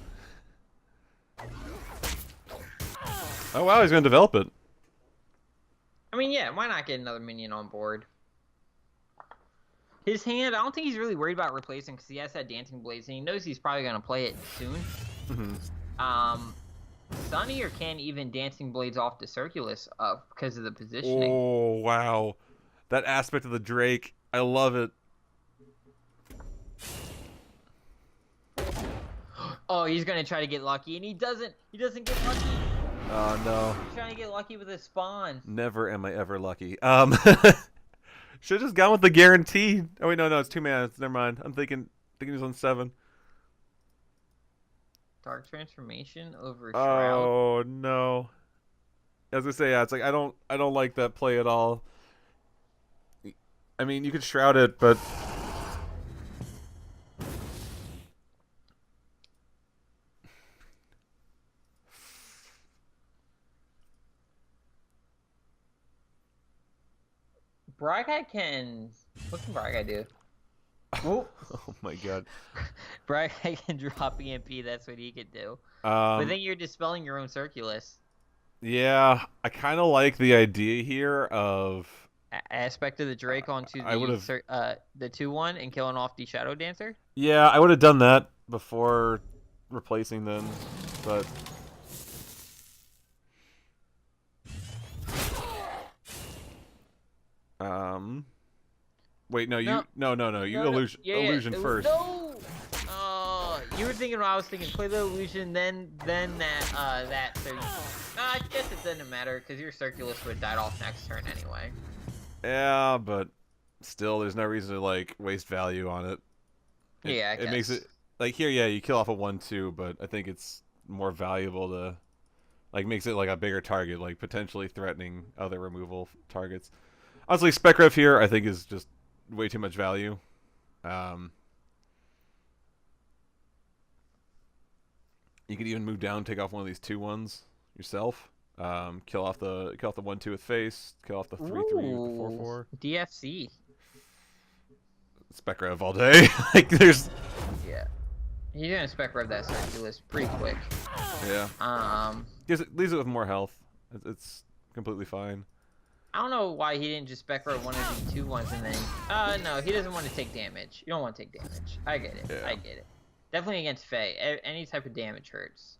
Oh wow, he's gonna develop it. I mean, yeah, why not get another minion on board? His hand, I don't think he's really worried about replacing because he has that Dancing Blades and he knows he's probably gonna play it soon. Sun here can't even Dancing Blades off the Circulus because of the positioning. Oh wow, that aspect of the Drake, I love it. Oh, he's gonna try to get lucky, and he doesn't. He doesn't get lucky. Oh no. He's trying to get lucky with his spawn. Never am I ever lucky. Should have just gone with the guaranteed. Oh wait, no, it's 2 mana. Never mind. I'm thinking he's on 7. Dark Transformation over Shroud. Oh no. As I say, yeah, it's like I don't like that play at all. I mean, you could shroud it, but Braga can. What can Braga do? Oh, oh my god. Braga can drop EMP. That's what he could do. But I think you're dispelling your own Circulus. Yeah, I kind of like the idea here of Aspect of the Drake onto I would've- the 2/1 and killing off the Shadow Dancer. Yeah, I would have done that before replacing them, but wait, no, you no, you illusion illusion first. No. You were thinking what I was thinking. Play the illusion, then that. So I guess it doesn't matter because your Circulus would have died off next turn anyway. Yeah, but still, there's no reason to like waste value on it. Yeah, I it guess. makes it like here. Yeah, you kill off a 1/2, but I think it's more valuable to like makes it like a bigger target, like potentially threatening other removal targets. Honestly, Spec Rev here I think is just way too much value. You could even move down, take off one of these 2/1s yourself. Kill off the 1/2 with face. Kill off the 3/3 with the 4/4. DFC. Spec Rev all day. Like there's. Yeah. You're gonna Spec Rev that Circulus pretty quick. Yeah. Leaves it with more health. It's completely fine. I don't know why he didn't just Spec Rev one of the 2/1s and then. No, he doesn't want to take damage. You don't want to take damage. I get it. Yeah. I get it. Definitely against Faye. Any type of damage hurts.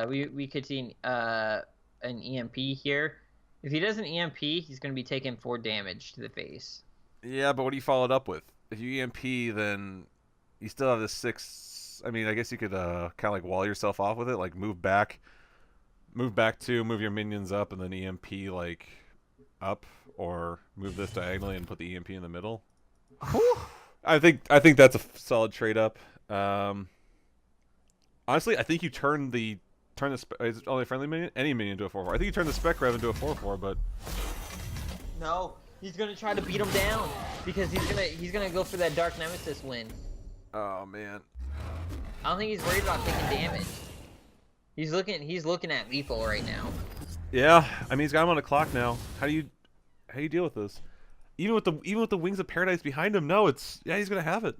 We could see an EMP here. If he does an EMP, he's going to be taking 4 damage to the face. Yeah, but what do you follow it up with? If you EMP, then you still have the 6. I mean, I guess you could kind of like wall yourself off with it, like move back 2, move your minions up, and then EMP like up, or move this diagonally and put the EMP in the middle. I think that's a solid trade up. Honestly, I think you turn the is it only a friendly minion? Any minion into a 4/4. I think you turn the Spec Rev into a 4/4, but no, he's gonna try to beat him down because he's gonna go for that Dark Nemesis win. oh man, I don't think he's worried about taking damage. He's looking at lethal right now. yeah. I mean, he's got him on the clock now. How do you deal with this? Even with the Wings of Paradise behind him, no, he's gonna have it.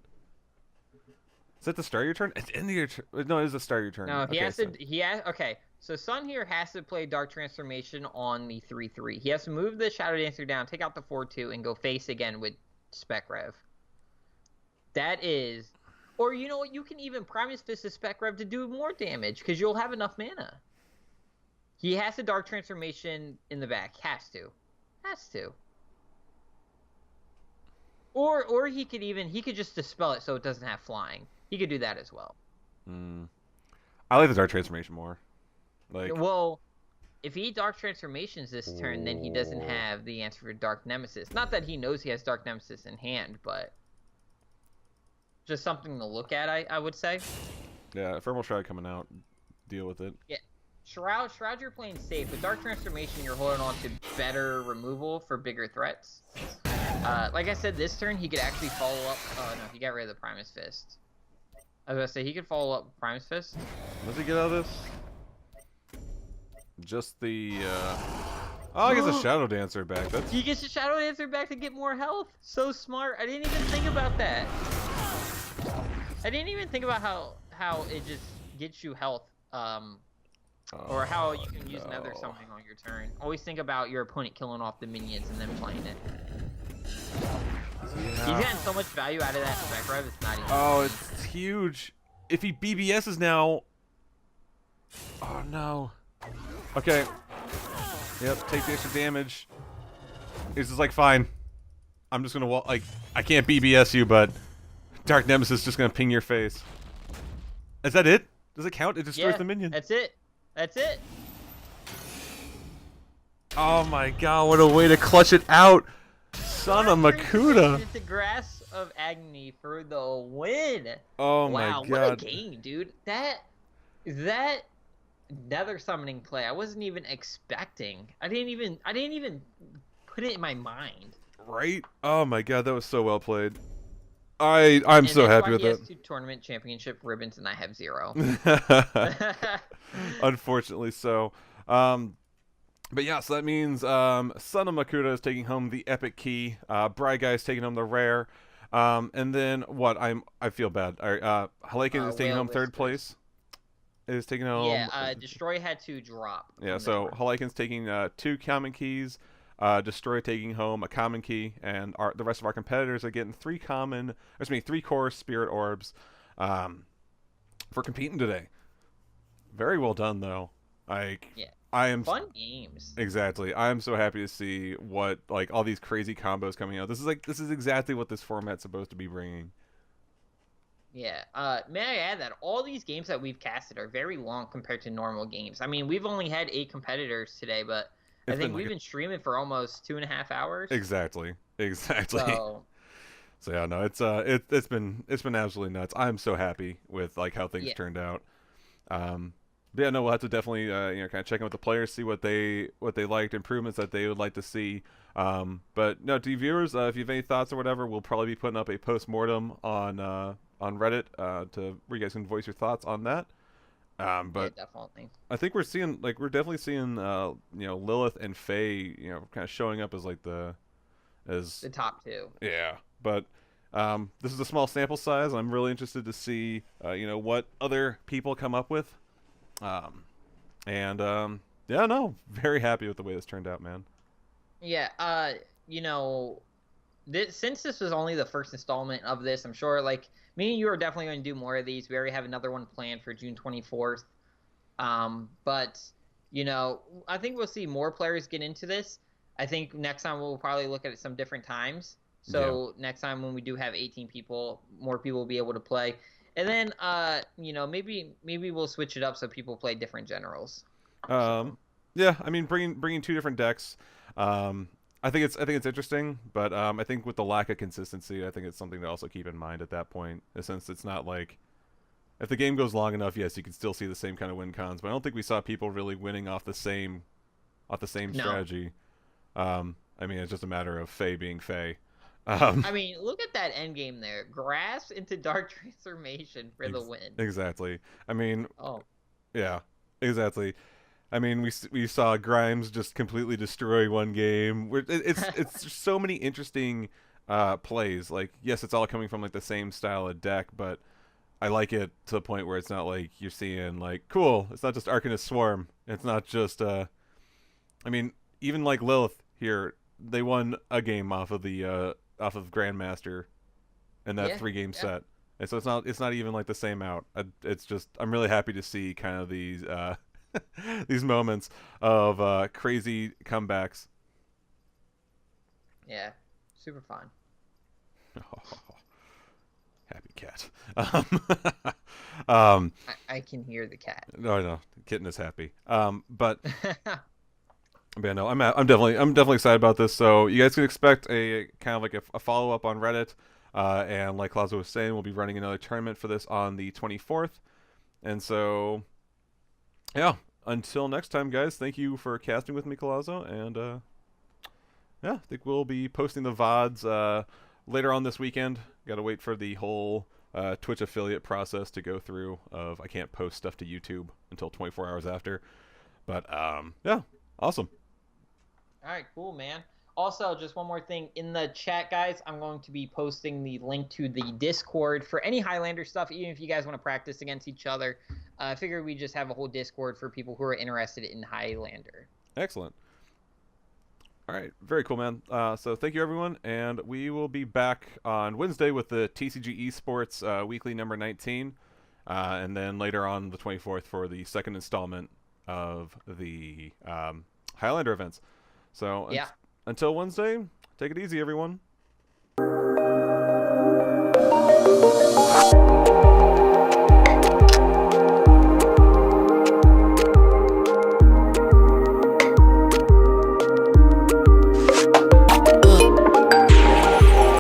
Is that the start of your turn? It's end of your turn. No, it is the start of your turn. No, Okay, okay. So Sun here has to play Dark Transformation on the 3/3. He has to move the Shadow Dancer down, take out the 4/2, and go face again with Spec Rev. That is, or you know what? You can even Primus Fist the Spec Rev to do more damage because you'll have enough mana. He has to Dark Transformation in the back. Has to. Or he could just dispel it so it doesn't have flying. He could do that as well. I like the Dark Transformation more. Like, well, if he Dark Transformations this turn, then he doesn't have the answer for Dark Nemesis. Not that he knows he has Dark Nemesis in hand, but just something to look at, I would say. yeah, Ephemeral Shroud coming out, deal with it. Yeah, Shroud you're playing safe. With Dark Transformation, you're holding on to better removal for bigger threats. Like I said, this turn he could actually follow up. Oh no, he got rid of the Primus Fist. I was gonna say he could follow up with Primus Fist. What does he get out of this? Just the oh, I guess a Shadow Dancer back. That's He gets the Shadow Dancer back to get more health. So smart. I didn't even think about that. I didn't even think about how it just gets you health, or how you can use another no. summoning on your turn. Always think about your opponent killing off the minions and then playing it. He's Yeah. getting so much value out of that spec rev, it's not even Oh, funny. it's huge. If he BBS's now. Oh no. Okay. Yep. Take the extra damage. He's just like, fine. I'm just gonna like. I can't BBS you, but Dark Nemesis is just gonna ping your face. Is that it? Does it count? It destroys Yeah, the minion. that's it. That's it. Oh my god, what a way to clutch it out. Son of Makuta. Into Grass of Agony for the win. Oh my Wow, what a god. game, dude. That Nether summoning play, I wasn't even expecting. I didn't even put it in my mind. Right? Oh my god, that was so well played. I'm so happy with he has it. 2 tournament championship ribbons and I have 0. Unfortunately so. But yeah, so that means Son of Makuta is taking home the epic key. Bry Guy is taking home the rare. And then what? I feel bad. Halakin is taking home third place. Is taking home. Yeah, Destroy had to drop. Yeah, so Halakin's taking 2 common keys. Destroy taking home a common key, and the rest of our competitors are getting 3 core spirit orbs for competing today. Very well done, though. Yeah. I am fun games. Exactly. I am so happy to see what all these crazy combos coming out. This is exactly what this format's supposed to be bringing. Yeah. May I add that all these games that we've casted are very long compared to normal games. I mean, we've only had 8 competitors today, but I think we've been streaming for almost 2.5 hours. Exactly. So yeah, no, it's been absolutely nuts. I'm so happy with how things turned out. But yeah, no, we'll have to definitely kind of check in with the players, see what they liked, improvements that they would like to see. But no, to you viewers, if you have any thoughts or whatever, we'll probably be putting up a post-mortem on Reddit where you guys can voice your thoughts on that. But yeah, definitely. I think we're definitely seeing Lilith and Faye kind of showing up as the top 2. Yeah, but this is a small sample size. I'm really interested to see what other people come up with. Yeah, no, very happy with the way this turned out, man. Yeah, since this was only the first installment of this, I'm sure me and you are definitely going to do more of these. We already have another one planned for June 24th. But I think we'll see more players get into this. I think next time we'll probably look at it some different times. So next time when we do have 18 people, more people will be able to play. And then, maybe we'll switch it up so people play different generals. Yeah, I mean, bringing 2 different decks. I think it's interesting, but I think with the lack of consistency, I think it's something to also keep in mind at that point. Since it's not if the game goes long enough, yes, you can still see the same kind of win cons. But I don't think we saw people really winning off the same strategy. I mean, it's just a matter of Faye being Faye. I mean, look at that end game there. Grass into Dark Transformation for the win. Exactly. I mean, yeah, exactly. I mean, we saw Grimes just completely destroy one game. It's so many interesting plays. Yes, it's all coming from the same style of deck, but I like it to the point where it's not you're seeing cool. It's not just Arcanist Swarm. It's not just I mean, even Lilith here, they won a game off of Grandmaster in that 3-game set, and so it's not even the same out. It's just I'm really happy to see kind of these these moments of crazy comebacks. Yeah, super fun. Oh, happy cat. I can hear the cat. No, the kitten is happy. But yeah, no, I'm definitely excited about this. So you guys can expect a kind of a follow up on Reddit. And like Colazo was saying, we'll be running another tournament for this on the 24th. And so, yeah, until next time, guys, thank you for casting with me, Colazo. And yeah, I think we'll be posting the VODs later on this weekend. Got to wait for the whole Twitch affiliate process to go through of I can't post stuff to YouTube until 24 hours after. But yeah, awesome. All right, cool, man. Also, just one more thing in the chat, guys. I'm going to be posting the link to the Discord for any Highlander stuff, even if you guys want to practice against each other. I figured we just have a whole Discord for people who are interested in Highlander. Excellent. All right, very cool, man. So thank you, everyone, and we will be back on Wednesday with the TCG Esports weekly number 19, and then later on the 24th for the second installment of the Highlander events. So Yeah. until Wednesday, take it easy, everyone.